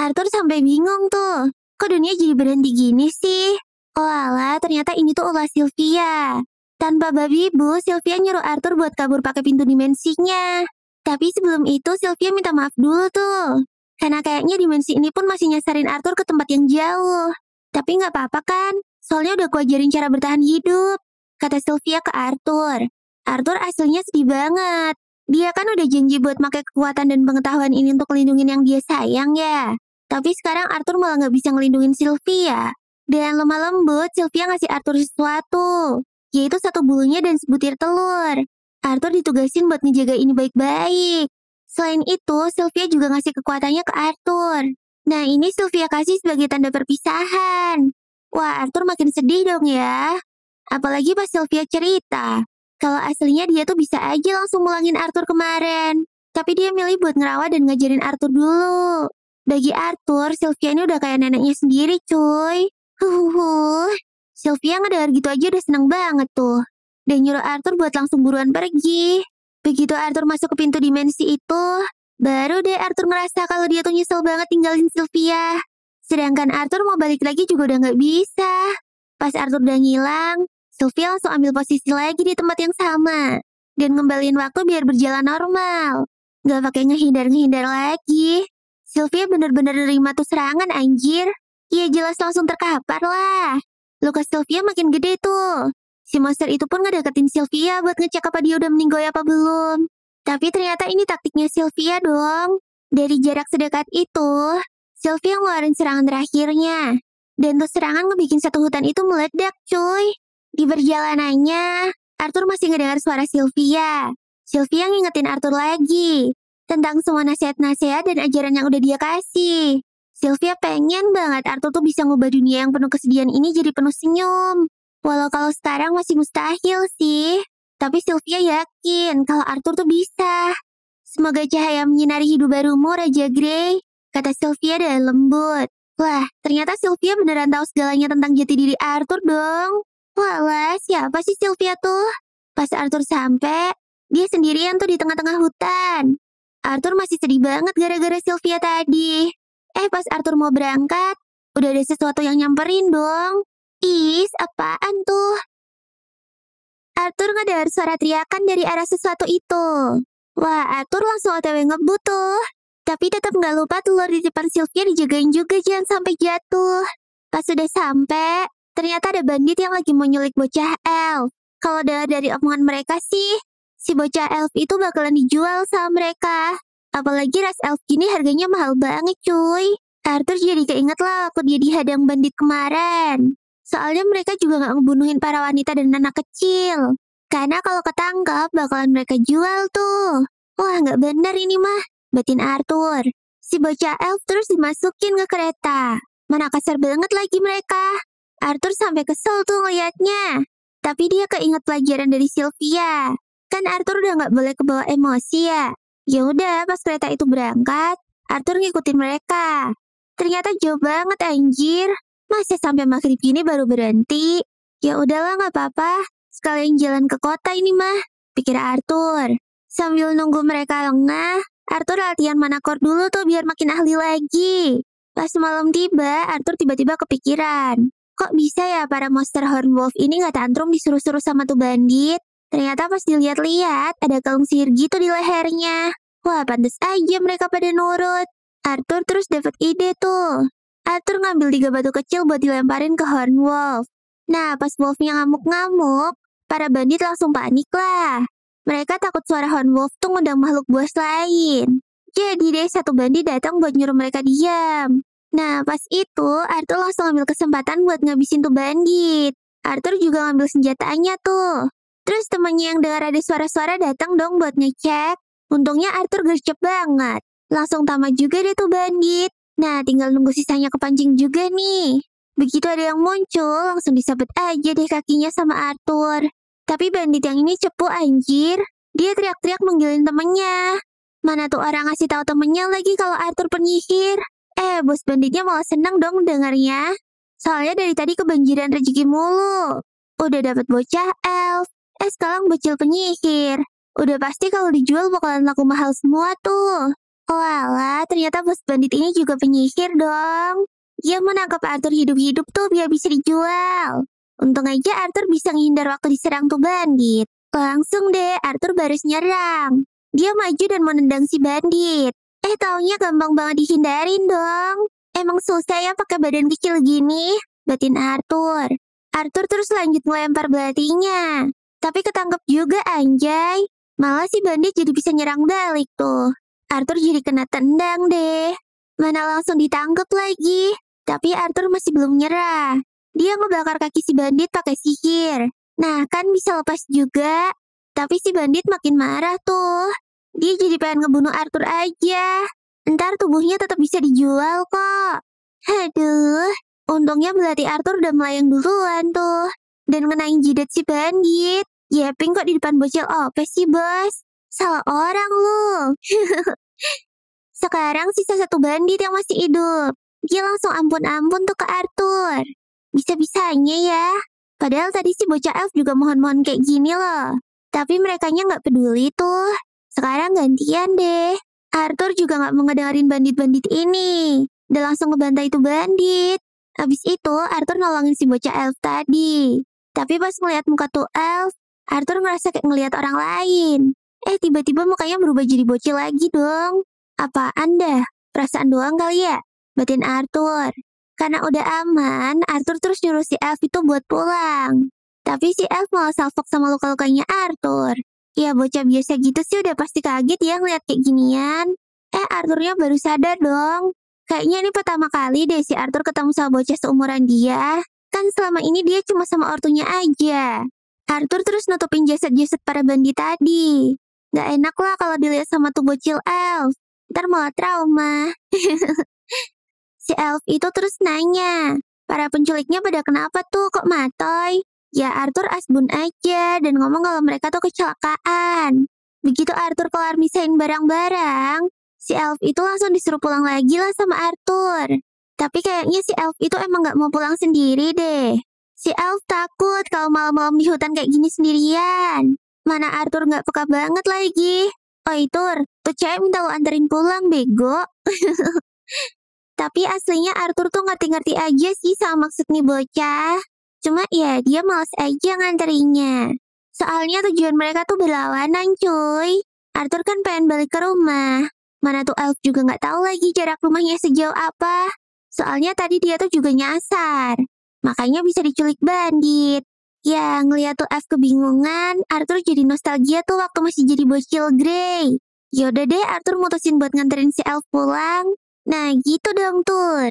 Arthur sampai bingung tuh. Kok dunia jadi berhenti gini sih? Oh alah, ternyata ini tuh ulah Sylvia. Tanpa babi bu, Sylvia nyuruh Arthur buat kabur pakai pintu dimensinya. Tapi sebelum itu Sylvia minta maaf dulu tuh. Karena kayaknya dimensi ini pun masih nyasarin Arthur ke tempat yang jauh. Tapi nggak apa-apa kan? Soalnya udah kuajarin cara bertahan hidup, kata Sylvia ke Arthur. Arthur aslinya sedih banget. Dia kan udah janji buat pakai kekuatan dan pengetahuan ini untuk ngelindungin yang dia sayang ya. Tapi sekarang Arthur malah nggak bisa ngelindungin Sylvia. Dengan lemah lembut, Sylvia ngasih Arthur sesuatu, yaitu satu bulunya dan sebutir telur. Arthur ditugasin buat ngejaga ini baik-baik. Selain itu, Sylvia juga ngasih kekuatannya ke Arthur. Nah, ini Sylvia kasih sebagai tanda perpisahan. Wah, Arthur makin sedih dong ya. Apalagi pas Sylvia cerita, kalau aslinya dia tuh bisa aja langsung mulangin Arthur kemarin. Tapi dia milih buat ngerawat dan ngajarin Arthur dulu. Bagi Arthur, Sylvia ini udah kayak neneknya sendiri, cuy. Sylvia ngedengar gitu aja udah seneng banget tuh. Dan nyuruh Arthur buat langsung buruan pergi. Begitu Arthur masuk ke pintu dimensi itu, baru deh Arthur ngerasa kalau dia tuh nyesel banget tinggalin Sylvia. Sedangkan Arthur mau balik lagi juga udah nggak bisa. Pas Arthur udah ngilang, Sylvia langsung ambil posisi lagi di tempat yang sama. Dan ngembaliin waktu biar berjalan normal. Nggak pakai ngehindar-ngehindar lagi. Sylvia bener-bener nerima tuh serangan anjir. Iya jelas langsung terkapar lah. Luka Sylvia makin gede tuh. Si monster itu pun ngedeketin Sylvia buat ngecek apa dia udah meninggoy apa belum. Tapi ternyata ini taktiknya Sylvia dong. Dari jarak sedekat itu, Sylvia ngeluarin serangan terakhirnya. Dan tuh serangan ngebikin satu hutan itu meledak cuy. Di perjalanannya, Arthur masih ngedengar suara Sylvia. Sylvia ngingetin Arthur lagi tentang semua nasihat-nasihat dan ajaran yang udah dia kasih. Sylvia pengen banget Arthur tuh bisa ngubah dunia yang penuh kesedihan ini jadi penuh senyum. Walau kalau sekarang masih mustahil sih. Tapi Sylvia yakin kalau Arthur tuh bisa. Semoga cahaya menyinari hidup barumu, Raja Grey, kata Sylvia dengan lembut. Wah, ternyata Sylvia beneran tahu segalanya tentang jati diri Arthur dong. Walah, siapa sih Sylvia tuh? Pas Arthur sampai, dia sendirian tuh di tengah-tengah hutan. Arthur masih sedih banget gara-gara Sylvia tadi. Pas Arthur mau berangkat, udah ada sesuatu yang nyamperin dong. Apaan tuh? Arthur ngedengar suara teriakan dari arah sesuatu itu. Wah, Arthur langsung OTW ngebut tuh. Tapi tetap nggak lupa telur di depan Sylvia dijagain juga jangan sampai jatuh. Pas sudah sampai, ternyata ada bandit yang lagi mau nyulik bocah elf. Kalau dengar dari omongan mereka sih, si bocah elf itu bakalan dijual sama mereka. Apalagi ras elf gini harganya mahal banget cuy. Arthur jadi keinget lah waktu dia dihadang bandit kemarin. Soalnya mereka juga gak ngebunuhin para wanita dan anak kecil. Karena kalau ketangkap bakalan mereka jual tuh. Wah gak benar ini mah, batin Arthur. Si bocah elf terus dimasukin ke kereta. Mana kasar banget lagi mereka. Arthur sampai kesel tuh ngeliatnya. Tapi dia keinget pelajaran dari Sylvia. Kan Arthur udah gak boleh kebawa emosi ya. Ya udah pas kereta itu berangkat, Arthur ngikutin mereka. Ternyata jauh banget anjir. Masa sampai maghrib gini baru berhenti? Ya udahlah nggak apa-apa. Sekalian jalan ke kota ini mah, pikir Arthur. Sambil nunggu mereka lengah, Arthur latihan manakor dulu tuh biar makin ahli lagi. Pas malam tiba, Arthur tiba-tiba kepikiran. Kok bisa ya para monster Hornwolf ini nggak tantrum disuruh-suruh sama tuh bandit? Ternyata pas dilihat-lihat, ada kalung sihir gitu di lehernya. Wah, pantes aja mereka pada nurut. Arthur terus dapat ide tuh. Arthur ngambil 3 batu kecil buat dilemparin ke Hornwolf. Nah, pas wolfnya ngamuk-ngamuk, para bandit langsung panik lah. Mereka takut suara Hornwolf tuh ngundang makhluk buas lain. Jadi deh satu bandit datang buat nyuruh mereka diam. Nah, pas itu Arthur langsung ambil kesempatan buat ngabisin tuh bandit. Arthur juga ngambil senjatanya tuh. Terus temannya yang dengar ada suara-suara datang dong buat ngecek. Untungnya Arthur gercep banget. Langsung tamat juga deh tuh bandit. Nah, tinggal nunggu sisanya kepancing juga nih. Begitu ada yang muncul, langsung disabet aja deh kakinya sama Arthur. Tapi bandit yang ini cepu anjir. Dia teriak-teriak manggilin temennya. Mana tuh orang ngasih tahu temennya lagi kalau Arthur penyihir. Bos banditnya malah seneng dong dengarnya. Soalnya dari tadi kebanjiran rezeki mulu. Udah dapat bocah elf. Sekarang bocil penyihir. Udah pasti kalau dijual bakalan laku mahal semua tuh. Walah, ternyata bos bandit ini juga penyihir dong. Dia menangkap Arthur hidup-hidup tuh biar bisa dijual. Untung aja Arthur bisa menghindar waktu diserang tuh bandit. Langsung deh Arthur baris nyerang. Dia maju dan menendang si bandit. Taunya gampang banget dihindarin dong. Emang susah ya pakai badan kecil gini? batin Arthur. Arthur terus lanjut ngelempar belatinya. Tapi ketangkep juga anjay. Malah si bandit jadi bisa nyerang balik tuh. Arthur jadi kena tendang deh. Mana langsung ditangkep lagi. Tapi Arthur masih belum nyerah. Dia ngebakar kaki si bandit pakai sihir. Nah kan bisa lepas juga. Tapi si bandit makin marah tuh. Dia jadi pengen ngebunuh Arthur aja. Ntar tubuhnya tetap bisa dijual kok. Aduh, untungnya belati Arthur udah melayang duluan tuh. Dan ngenain jidat si bandit. Yeping kok di depan bocil OP sih bos? Salah orang lu. Sekarang sisa satu bandit yang masih hidup. Dia langsung ampun-ampun tuh ke Arthur. Bisa-bisanya ya. Padahal tadi si bocah elf juga mohon-mohon kayak gini loh. Tapi merekanya nggak peduli tuh. Sekarang gantian deh. Arthur juga nggak mau ngedengerin bandit-bandit ini. Dia langsung ngebantai tuh bandit. Abis itu Arthur nolongin si bocah elf tadi. Tapi pas ngeliat muka tuh elf, Arthur ngerasa kayak ngeliat orang lain. Tiba-tiba mukanya berubah jadi bocil lagi dong. Apaan dah? Perasaan doang kali ya? Batin Arthur. Karena udah aman, Arthur terus nyuruh si elf itu buat pulang. Tapi si elf malah salfok sama luka-lukanya Arthur. Ya bocah biasa gitu sih udah pasti kaget ya ngeliat kayak ginian. Arthurnya baru sadar dong. Kayaknya ini pertama kali deh si Arthur ketemu sama bocah seumuran dia. Kan selama ini dia cuma sama ortunya aja. Arthur terus nutupin jasad-jasad para bandit tadi. Gak enak lah kalau dilihat sama tuh bocil elf. Ntar malah trauma. Si elf itu terus nanya, para penculiknya pada kenapa tuh kok matoy? Ya Arthur asbun aja dan ngomong kalau mereka tuh kecelakaan. Begitu Arthur kelar misahin barang-barang, si elf itu langsung disuruh pulang lagi lah sama Arthur. Tapi kayaknya si elf itu emang gak mau pulang sendiri deh. Si elf takut kalau malam-malam di hutan kayak gini sendirian. Mana Arthur gak peka banget lagi. Oi Tur, tuh cewek minta lo anterin pulang bego. Tapi aslinya Arthur tuh ngerti-ngerti aja sih sama maksud nih bocah. Cuma ya dia males aja nganterinnya. Soalnya tujuan mereka tuh berlawanan cuy. Arthur kan pengen balik ke rumah. Mana tuh elf juga gak tahu lagi jarak rumahnya sejauh apa. Soalnya tadi dia tuh juga nyasar. Makanya bisa diculik bandit. Ya ngeliat tuh elf kebingungan, Arthur jadi nostalgia tuh waktu masih jadi bocil Grey. Yaudah deh Arthur mutusin buat nganterin si elf pulang. Nah gitu dong Tur.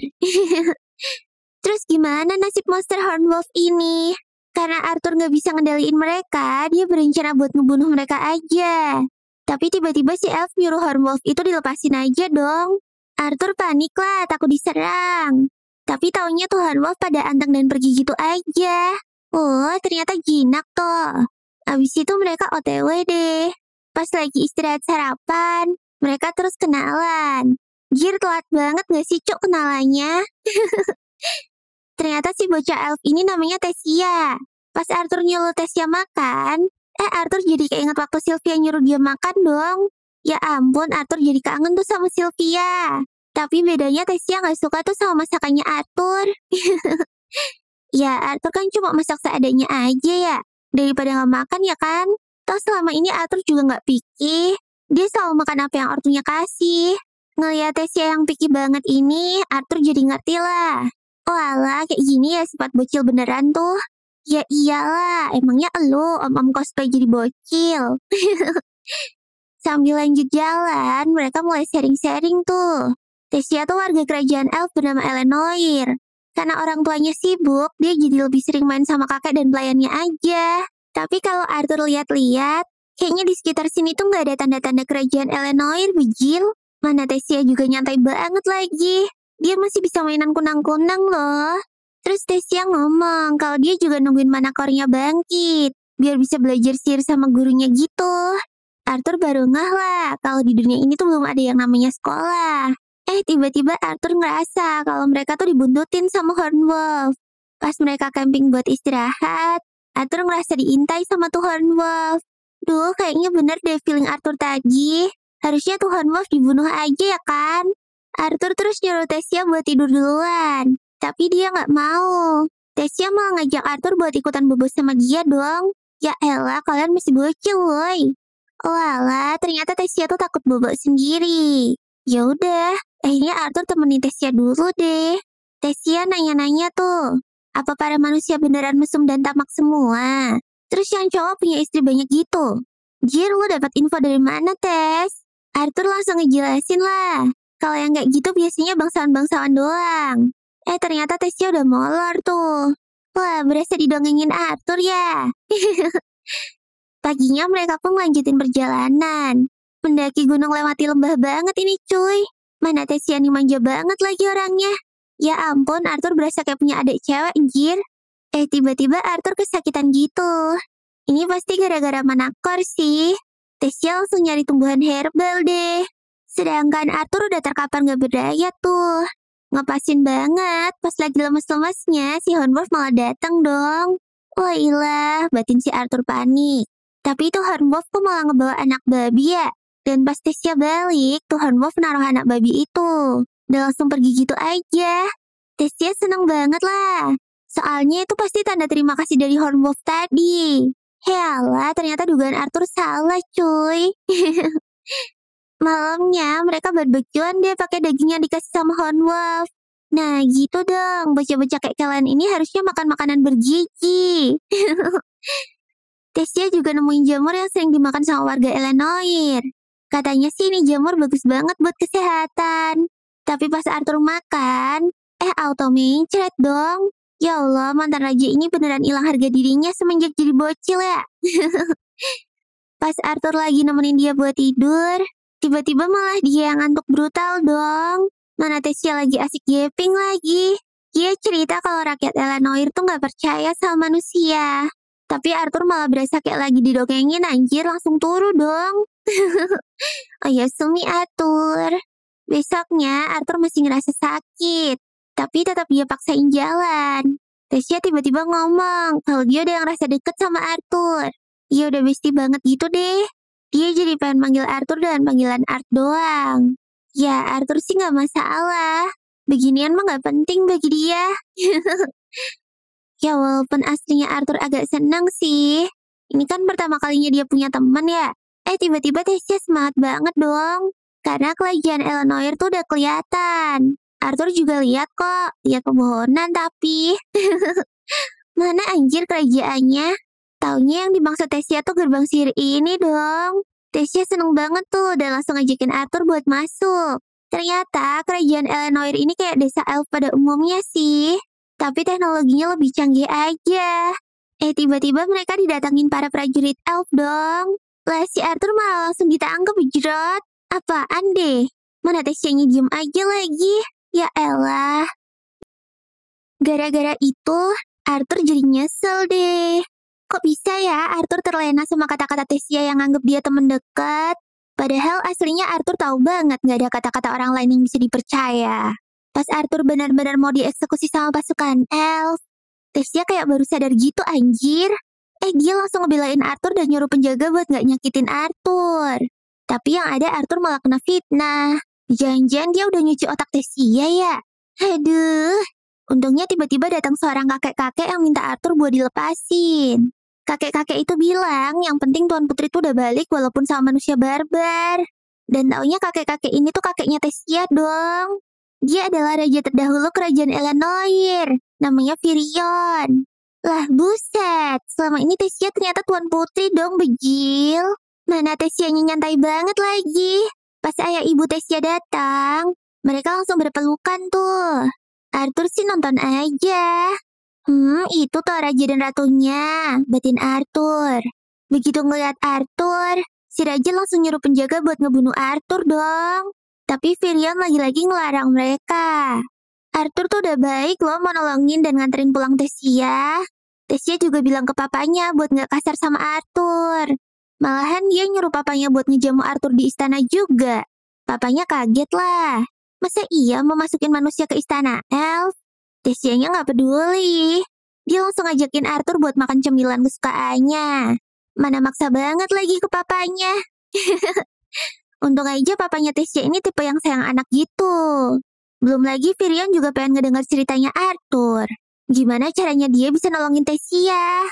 Terus gimana nasib monster Hornwolf ini? Karena Arthur nggak bisa ngendaliin mereka, dia berencana buat ngebunuh mereka aja. Tapi tiba-tiba si elf nyuruh Hornwolf itu dilepasin aja dong. Arthur panik lah, takut diserang. Tapi taunya tuh Hornwolf pada anteng dan pergi gitu aja. Oh, ternyata jinak toh. Abis itu mereka OTW deh. Pas lagi istirahat sarapan, mereka terus kenalan. Jir, telat banget gak sih Cuk kenalannya? Ternyata si bocah elf ini namanya Tessia. Pas Arthur nyuruh Tessia makan, Arthur jadi keinget waktu Sylvia nyuruh dia makan dong. Ya ampun, Arthur jadi kangen tuh sama Sylvia. Tapi bedanya Tessia gak suka tuh sama masakannya Arthur. Ya, Arthur kan cuma masak seadanya aja ya. Daripada gak makan ya kan? Toh selama ini Arthur juga gak picky. Dia selalu makan apa yang ortunya kasih. Ngeliat Tessia yang picky banget ini, Arthur jadi ngerti lah. Oh alah, kayak gini ya sifat bocil beneran tuh. Ya iyalah, emangnya elu om-om cosplay jadi bocil. Sambil lanjut jalan, mereka mulai sharing-sharing tuh. Tessia tuh warga kerajaan elf bernama Eleanor. Karena orang tuanya sibuk, dia jadi lebih sering main sama kakek dan pelayannya aja. Tapi kalau Arthur lihat-lihat, kayaknya di sekitar sini tuh nggak ada tanda-tanda kerajaan Eleanor, bejil. Mana Tessia juga nyantai banget lagi. Dia masih bisa mainan kunang-kunang loh. Terus Tessia ngomong kalau dia juga nungguin manakornya bangkit. Biar bisa belajar sihir sama gurunya gitu. Arthur baru ngeh lah kalau di dunia ini tuh belum ada yang namanya sekolah. Tiba-tiba Arthur ngerasa kalau mereka tuh dibuntutin sama Hornwolf. Pas mereka camping buat istirahat, Arthur ngerasa diintai sama tuh Hornwolf. Duh, kayaknya bener deh feeling Arthur tadi. Harusnya tuh Hornwolf dibunuh aja ya kan? Arthur terus nyuruh Tessia buat tidur duluan. Tapi dia nggak mau. Tessia malah ngajak Arthur buat ikutan bobo sama dia dong. Ya elah, kalian masih bocil woy. Oh alah, ternyata Tessia tuh takut bobo sendiri. Ya udah, akhirnya Arthur temenin Tessia dulu deh. Tessia nanya-nanya tuh. Apa para manusia beneran mesum dan tamak semua? Terus yang cowok punya istri banyak gitu. Jir, lu dapat info dari mana, Tes? Arthur langsung ngejelasin lah. Kalau yang kayak gitu biasanya bangsawan-bangsawan doang. Ternyata Tesnya udah molor tuh. Wah, berasa didongengin Arthur ya. Paginya mereka pun lanjutin perjalanan. Mendaki gunung lewati lembah banget ini cuy. Mana Tessia nih manja banget lagi orangnya. Ya ampun, Arthur berasa kayak punya adik cewek, anjir. Tiba-tiba Arthur kesakitan gitu. Ini pasti gara-gara manakor sih. Tessia langsung nyari tumbuhan herbal deh. Sedangkan Arthur udah terkapar gak berdaya tuh. Ngepasin banget, pas lagi lemes-lemesnya si Hornwolf malah datang dong. Wah ilah, batin si Arthur panik. Tapi itu Hornwolf kok malah ngebawa anak babi ya? Dan pas Tessia balik, tuh Hornwolf naruh anak babi itu. Dan langsung pergi gitu aja. Tessia seneng banget lah. Soalnya itu pasti tanda terima kasih dari Hornwolf tadi. Healah, ternyata dugaan Arthur salah cuy. Malamnya mereka barbekyuan deh pakai daging yang dikasih sama Hornwolf. Nah gitu dong, bocah-bocah kayak kalian ini harusnya makan makanan bergizi. Tessia juga nemuin jamur yang sering dimakan sama warga Elenoir. Katanya sih ini jamur bagus banget buat kesehatan. Tapi pas Arthur makan, auto mencret dong. Ya Allah, mantan raja ini beneran hilang harga dirinya semenjak jadi bocil ya. Pas Arthur lagi nemenin dia buat tidur, tiba-tiba malah dia yang ngantuk brutal dong. Mana Tessia lagi asik gaping lagi. Dia cerita kalau rakyat Elenoir tuh gak percaya sama manusia. Tapi Arthur malah berasa kayak lagi didongengin anjir, langsung turu dong. Oh ya Sumi atur. Besoknya Arthur masih ngerasa sakit. Tapi tetap dia paksain jalan. Tessia tiba-tiba ngomong kalau dia udah ngerasa deket sama Arthur. Dia udah bestie banget gitu deh. Dia jadi pengen manggil Arthur dengan panggilan Art doang. Ya Arthur sih gak masalah. Beginian mah gak penting bagi dia. Ya walaupun aslinya Arthur agak senang sih. Ini kan pertama kalinya dia punya teman ya. Tiba-tiba Tessia semangat banget dong. Karena kerajaan Elenoir tuh udah kelihatan. Arthur juga lihat kok. Lihat pepohonan tapi. Mana anjir kerajaannya? Taunya yang dimaksud Tessia tuh gerbang sihir ini dong. Tessia seneng banget tuh dan langsung ngajakin Arthur buat masuk. Ternyata kerajaan Elenoir ini kayak desa elf pada umumnya sih. Tapi teknologinya lebih canggih aja. Tiba-tiba mereka didatangin para prajurit elf dong. Lah si Arthur malah langsung ditangkap jerot. Apaan deh? Mana Tessia-nya diem aja lagi? Ya elah. Gara-gara itu, Arthur jadi nyesel deh. Kok bisa ya Arthur terlena sama kata-kata Tessia yang anggap dia temen dekat? Padahal aslinya Arthur tahu banget gak ada kata-kata orang lain yang bisa dipercaya. Pas Arthur benar-benar mau dieksekusi sama pasukan elf, Tessia kayak baru sadar gitu anjir. Dia langsung ngebelain Arthur dan nyuruh penjaga buat gak nyakitin Arthur. Tapi yang ada Arthur malah kena fitnah. Jangan-jangan dia udah nyuci otak Tessia ya? Aduh. Untungnya tiba-tiba datang seorang kakek-kakek yang minta Arthur buat dilepasin. Kakek-kakek itu bilang yang penting Tuan Putri tuh udah balik walaupun sama manusia barbar. Dan taunya kakek-kakek ini tuh kakeknya Tessia dong. Dia adalah raja terdahulu kerajaan Elenoir. Namanya Virion. Lah buset, selama ini Tessia ternyata Tuan Putri dong bejil. Mana Tessia-nya nyantai banget lagi. Pas ayah ibu Tessia datang, mereka langsung berpelukan tuh. Arthur sih nonton aja. Itu tuh raja dan ratunya, batin Arthur. Begitu ngeliat Arthur, si raja langsung nyuruh penjaga buat ngebunuh Arthur dong. Tapi Virion lagi-lagi ngelarang mereka. Arthur tuh udah baik loh mau nolongin dan nganterin pulang Tessia. Tessia juga bilang ke papanya buat gak kasar sama Arthur. Malahan dia nyuruh papanya buat ngejamu Arthur di istana juga. Papanya kaget lah. Masa iya mau masukin manusia ke istana elf? Tessia-nya gak peduli. Dia langsung ngajakin Arthur buat makan cemilan kesukaannya. Mana maksa banget lagi ke papanya. Untung aja papanya Tessia ini tipe yang sayang anak gitu. Belum lagi Virion juga pengen ngedengar ceritanya Arthur. Gimana caranya dia bisa nolongin Tessia?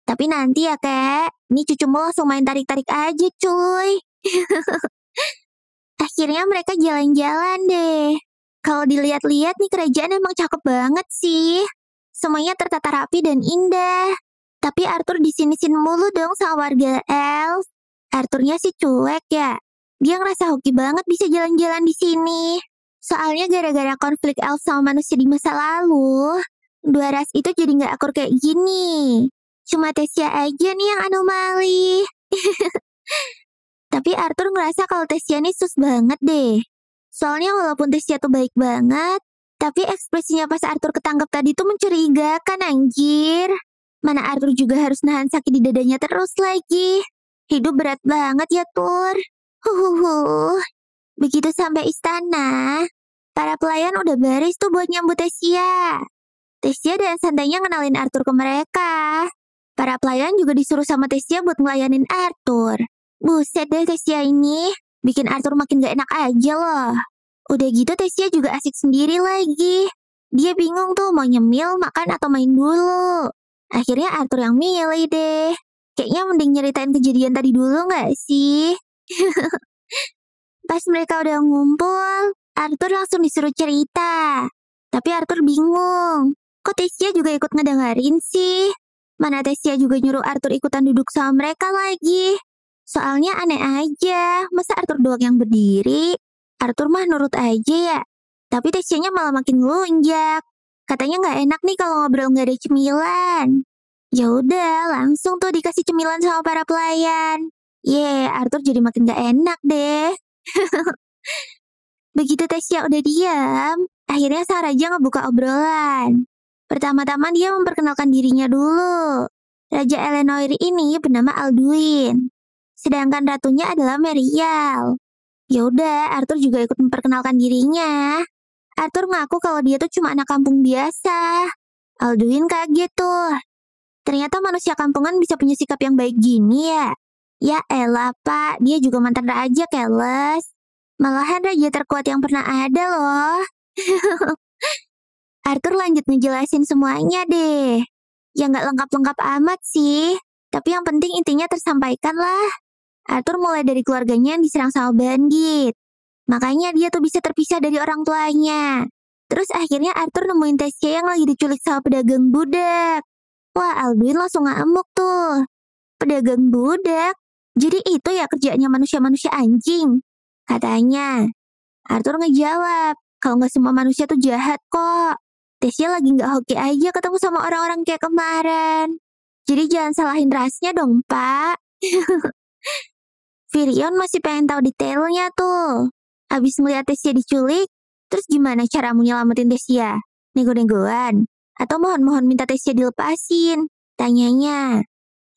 Tapi nanti ya kek, ini cucumu langsung main tarik-tarik aja cuy. Akhirnya mereka jalan-jalan deh. Kalau dilihat-lihat nih kerajaan emang cakep banget sih. Semuanya tertata rapi dan indah. Tapi Arthur disini-sini mulu dong sama warga elf. Arthurnya sih cuek ya. Dia ngerasa hoki banget bisa jalan-jalan di sini. Soalnya gara-gara konflik elf sama manusia di masa lalu, dua ras itu jadi nggak akur kayak gini. Cuma Tessia aja nih yang anomali. Tapi Arthur ngerasa kalau Tessia nih sus banget deh. Soalnya walaupun Tessia tuh baik banget, tapi ekspresinya pas Arthur ketangkep tadi tuh mencurigakan anjir. Mana Arthur juga harus nahan sakit di dadanya terus lagi. Hidup berat banget ya, Tur. Huhuhu. Begitu sampai istana, para pelayan udah baris tuh buat nyambut Tessia. Tessia dan santainya ngenalin Arthur ke mereka. Para pelayan juga disuruh sama Tessia buat ngelayanin Arthur. Buset deh Tessia ini, bikin Arthur makin gak enak aja loh. Udah gitu Tessia juga asik sendiri lagi. Dia bingung tuh mau nyemil, makan, atau main dulu. Akhirnya Arthur yang milih deh. Kayaknya mending nyeritain kejadian tadi dulu gak sih? Pas mereka udah ngumpul, Arthur langsung disuruh cerita. Tapi Arthur bingung. Kok Tessia juga ikut ngedengerin sih? Mana Tessia juga nyuruh Arthur ikutan duduk sama mereka lagi. Soalnya aneh aja, masa Arthur doang yang berdiri? Arthur mah nurut aja ya. Tapi Tessia-nya malah makin ngelunjak. Katanya nggak enak nih kalau ngobrol nggak ada cemilan. Ya udah, langsung tuh dikasih cemilan sama para pelayan. Arthur jadi makin nggak enak deh. Begitu Tessia udah diam, akhirnya sang raja ngebuka obrolan. Pertama-tama dia memperkenalkan dirinya dulu. Raja Elenoir ini bernama Alduin. Sedangkan ratunya adalah Merial. Ya udah, Arthur juga ikut memperkenalkan dirinya. Arthur ngaku kalau dia tuh cuma anak kampung biasa. Alduin kaget tuh. Ternyata manusia kampungan bisa punya sikap yang baik gini ya. Ya elah pak, dia juga mantan raja keles. Malahan raja terkuat yang pernah ada loh. Arthur lanjut ngejelasin semuanya deh. Ya nggak lengkap-lengkap amat sih. Tapi yang penting intinya tersampaikan lah. Arthur mulai dari keluarganya yang diserang sama bandit. Makanya dia tuh bisa terpisah dari orang tuanya. Terus akhirnya Arthur nemuin Tessia yang lagi diculik sama pedagang budak. Wah, Alduin langsung ngamuk tuh. Pedagang budak? Jadi itu ya kerjaannya manusia-manusia anjing? Katanya. Arthur ngejawab, kalau nggak semua manusia tuh jahat kok. Tessia lagi nggak hoki aja ketemu sama orang-orang kayak kemarin. Jadi jangan salahin rasnya dong, Pak. Virion masih pengen tahu detailnya tuh. Abis ngeliat Tessia diculik, terus gimana caramu nyelamatin Tessia? Nego-negoan? Atau mohon-mohon minta Tessia dilepasin? Tanyanya.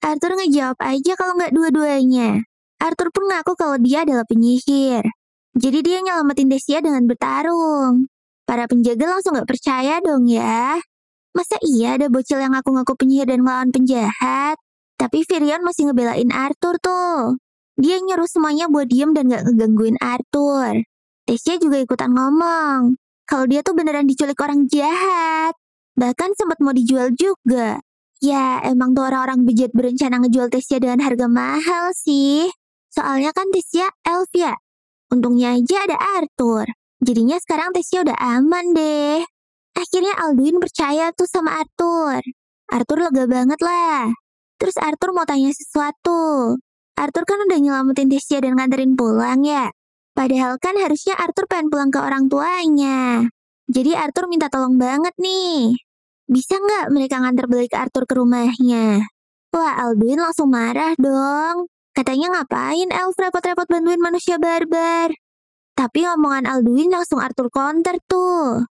Arthur ngejawab aja kalau nggak dua-duanya. Arthur pun ngaku kalau dia adalah penyihir. Jadi dia nyelamatin Tessia dengan bertarung. Para penjaga langsung nggak percaya dong ya. Masa iya ada bocil yang ngaku-ngaku penyihir dan ngelawan penjahat? Tapi Virion masih ngebelain Arthur tuh. Dia nyuruh semuanya buat diem dan gak ngegangguin Arthur. Tessia juga ikutan ngomong. Kalau dia tuh beneran diculik orang jahat. Bahkan sempat mau dijual juga. Ya, emang tuh orang-orang bejat berencana ngejual Tessia dengan harga mahal sih. Soalnya kan Tessia elf ya. Untungnya aja ada Arthur. Jadinya sekarang Tessia udah aman deh. Akhirnya Alduin percaya tuh sama Arthur. Arthur lega banget lah. Terus Arthur mau tanya sesuatu. Arthur kan udah nyelamatin Tessia dan nganterin pulang ya. Padahal kan harusnya Arthur pengen pulang ke orang tuanya. Jadi Arthur minta tolong banget nih. Bisa nggak mereka nganter balik Arthur ke rumahnya? Wah, Alduin langsung marah dong. Katanya ngapain elf repot-repot bantuin manusia barbar. Tapi ngomongan Alduin langsung Arthur counter tuh.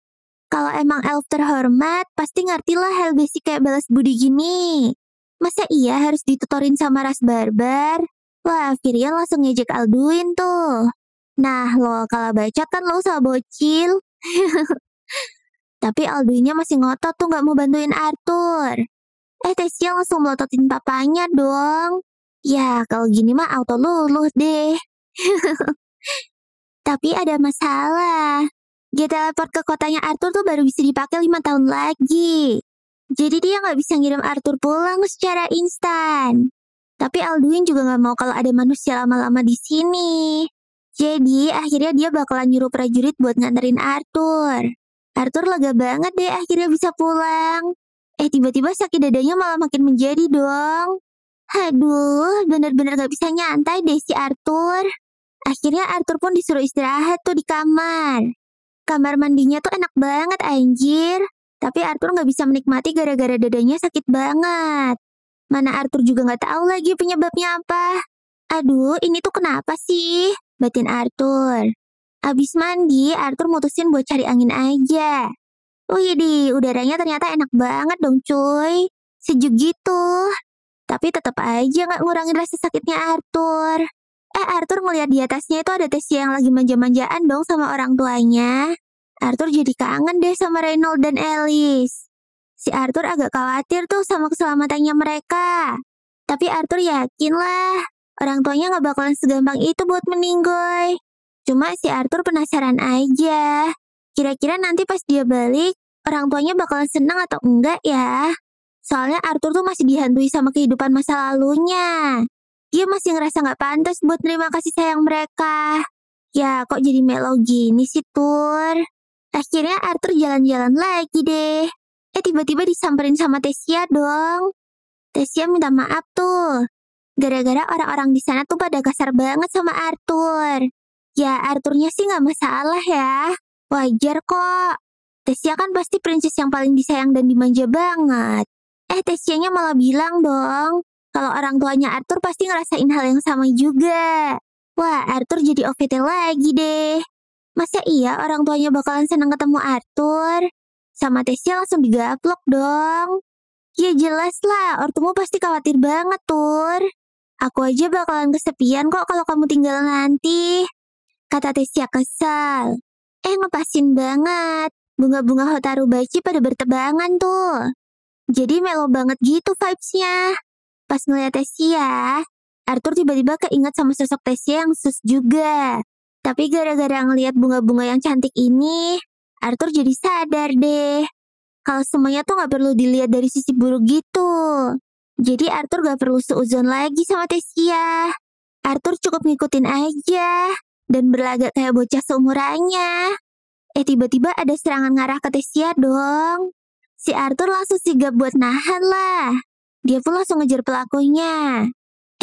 Kalau emang elf terhormat, pasti ngertilah hal basic kayak balas budi gini. Masa iya harus ditutorin sama ras barbar? Wah, Virion langsung ngejek Alduin tuh. Nah lo, kalau bacot kan lo sama bocil. Tapi Alduinnya masih ngotot tuh gak mau bantuin Arthur. Tessia langsung melototin papanya dong. Ya, kalau gini mah auto luluh deh. Tapi ada masalah. Dia teleport ke kotanya Arthur tuh baru bisa dipakai 5 tahun lagi. Jadi dia nggak bisa ngirim Arthur pulang secara instan. Tapi Alduin juga nggak mau kalau ada manusia lama-lama di sini. Jadi akhirnya dia bakalan nyuruh prajurit buat nganterin Arthur. Arthur lega banget deh akhirnya bisa pulang. Tiba-tiba sakit dadanya malah makin menjadi dong. Aduh, bener-bener gak bisa nyantai deh si Arthur. Akhirnya Arthur pun disuruh istirahat tuh di kamar. Kamar mandinya tuh enak banget anjir. Tapi Arthur gak bisa menikmati gara-gara dadanya sakit banget. Mana Arthur juga gak tahu lagi penyebabnya apa. Aduh, ini tuh kenapa sih? Batin Arthur. Abis mandi, Arthur mutusin buat cari angin aja. Widih, udaranya ternyata enak banget dong cuy. Sejuk gitu. Tapi tetap aja gak ngurangin rasa sakitnya Arthur. Arthur ngeliat di atasnya itu ada Tessia yang lagi manja-manjaan dong sama orang tuanya. Arthur jadi kangen deh sama Reynold dan Alice. Si Arthur agak khawatir tuh sama keselamatannya mereka. Tapi Arthur yakin lah, orang tuanya gak bakalan segampang itu buat meninggoy. Cuma si Arthur penasaran aja. Kira-kira nanti pas dia balik, orang tuanya bakalan senang atau enggak ya? Soalnya Arthur tuh masih dihantui sama kehidupan masa lalunya. Dia masih ngerasa gak pantas buat nerima kasih sayang mereka. Ya, kok jadi melo gini sih, Tur? Akhirnya Arthur jalan-jalan lagi deh. Tiba-tiba disamperin sama Tessia dong. Tessia minta maaf tuh. Gara-gara orang-orang di sana tuh pada kasar banget sama Arthur. Ya, Arthurnya sih gak masalah ya. Wajar kok. Tessia kan pasti princess yang paling disayang dan dimanja banget. Tessianya malah bilang dong, kalau orang tuanya Arthur pasti ngerasain hal yang sama juga. Wah, Arthur jadi OVT lagi deh. Masa iya orang tuanya bakalan senang ketemu Arthur? Sama Tessia langsung digaplok dong. Ya jelas lah, ortumu pasti khawatir banget, Tur. Aku aja bakalan kesepian kok kalau kamu tinggal nanti. Kata Tessia kesal. Ngepasin banget. Bunga-bunga Hotarubachi pada bertebangan tuh. Jadi melo banget gitu vibes-nya. Pas ngeliat Tessia, Arthur tiba-tiba keinget sama sosok Tessia yang sus juga. Tapi gara-gara ngeliat bunga-bunga yang cantik ini, Arthur jadi sadar deh. Kalau semuanya tuh gak perlu dilihat dari sisi buruk gitu. Jadi Arthur gak perlu seuzon lagi sama Tessia. Arthur cukup ngikutin aja. Dan berlagak kayak bocah seumurannya. Tiba-tiba ada serangan ngarah ke Tessia dong. Si Arthur langsung sigap buat nahan lah. Dia pun langsung ngejar pelakunya.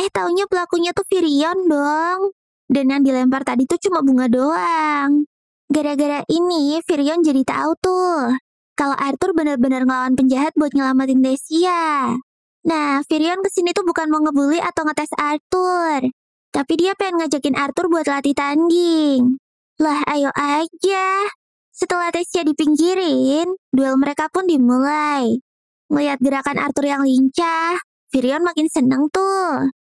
Taunya pelakunya tuh Virion dong. Dan yang dilempar tadi tuh cuma bunga doang. Gara-gara ini Virion jadi tahu tuh kalau Arthur benar-benar ngelawan penjahat buat nyelamatin Tessia. Nah, Virion kesini tuh bukan mau ngebully atau ngetes Arthur. Tapi dia pengen ngajakin Arthur buat latih tanding. Lah, ayo aja. Setelah Tessia dipinggirin, duel mereka pun dimulai. Ngeliat gerakan Arthur yang lincah, Virion makin seneng tuh.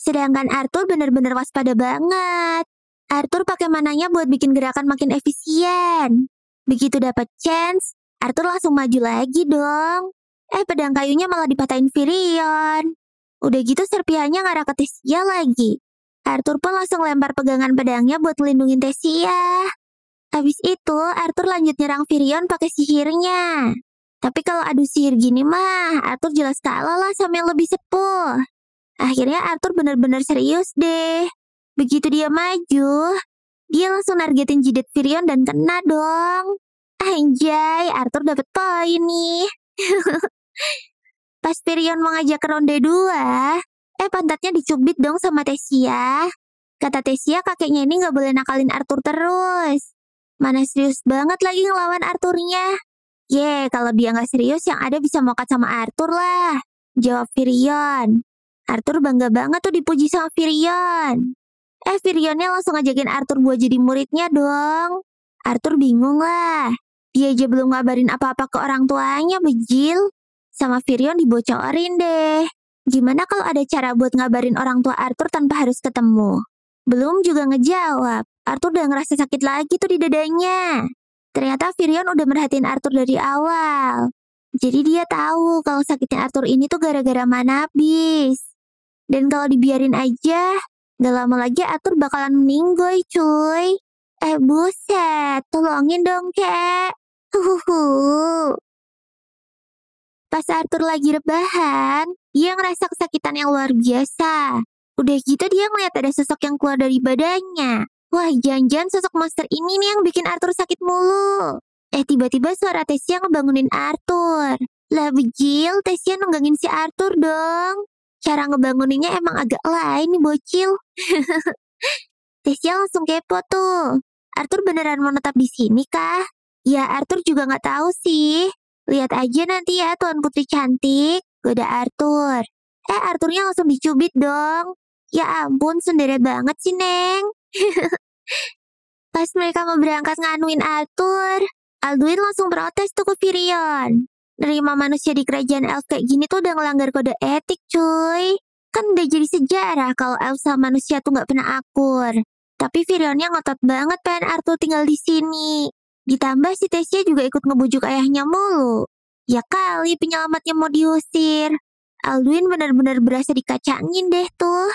Sedangkan Arthur bener-bener waspada banget. Arthur pakai mananya buat bikin gerakan makin efisien. Begitu dapat chance, Arthur langsung maju lagi dong. Pedang kayunya malah dipatahin Virion. Udah gitu serpihannya ngarah ke Tessia lagi. Arthur pun langsung lempar pegangan pedangnya buat melindungi Tessia. Habis itu, Arthur lanjut nyerang Virion pakai sihirnya. Tapi kalau adu sihir gini mah, Arthur jelas kalah lah sama yang lebih sepuh. Akhirnya Arthur bener-bener serius deh. Begitu dia maju, dia langsung nargetin jidat Virion dan kena dong. Anjay, Arthur dapet poin nih. Pas Virion mau ngajak ke ronde 2, pantatnya dicubit dong sama Tessia. Kata Tessia kakeknya ini gak boleh nakalin Arthur terus. Mana serius banget lagi ngelawan Arthurnya. Kalau dia gak serius yang ada bisa mokat sama Arthur lah. Jawab Virion. Arthur bangga banget tuh dipuji sama Virion. Virionnya langsung ngajakin Arthur buat jadi muridnya dong. Arthur bingung lah. Dia aja belum ngabarin apa-apa ke orang tuanya, bejil. Sama Virion dibocorin deh. Gimana kalau ada cara buat ngabarin orang tua Arthur tanpa harus ketemu? Belum juga ngejawab. Arthur udah ngerasa sakit lagi tuh di dadanya. Ternyata Virion udah merhatiin Arthur dari awal. Jadi dia tahu kalau sakitnya Arthur ini tuh gara-gara manabis. Dan kalau dibiarin aja, gak lama lagi Arthur bakalan meninggoy cuy. Buset, tolongin dong kek. Huhuhu. Pas Arthur lagi rebahan, dia ngerasa kesakitan yang luar biasa. Udah gitu dia ngeliat ada sosok yang keluar dari badannya. Wah, jangan-jangan sosok monster ini nih yang bikin Arthur sakit mulu. Tiba-tiba suara Tessia ngebangunin Arthur. Lah bejil, Tessia nunggangin si Arthur dong. Cara ngebanguninnya emang agak lain nih bocil. Tessia langsung kepo tuh. Arthur beneran mau tetap di sini kah? Ya Arthur juga nggak tahu sih. Lihat aja nanti ya Tuan Putri cantik. Goda Arthur. Arthurnya langsung dicubit dong. Ya ampun, sendiri banget sih Neng. Pas mereka mau berangkat nganuin Arthur, Alduin langsung protes tuh ke Virion. Nerima manusia di kerajaan elf kayak gini tuh udah ngelanggar kode etik cuy. Kan udah jadi sejarah kalau elf sama manusia tuh nggak pernah akur. Tapi Virionnya ngotot banget pengen Arthur tinggal di sini. Ditambah si Tessia juga ikut ngebujuk ayahnya mulu. Ya kali penyelamatnya mau diusir. Alduin benar-benar berasa dikacangin deh tuh.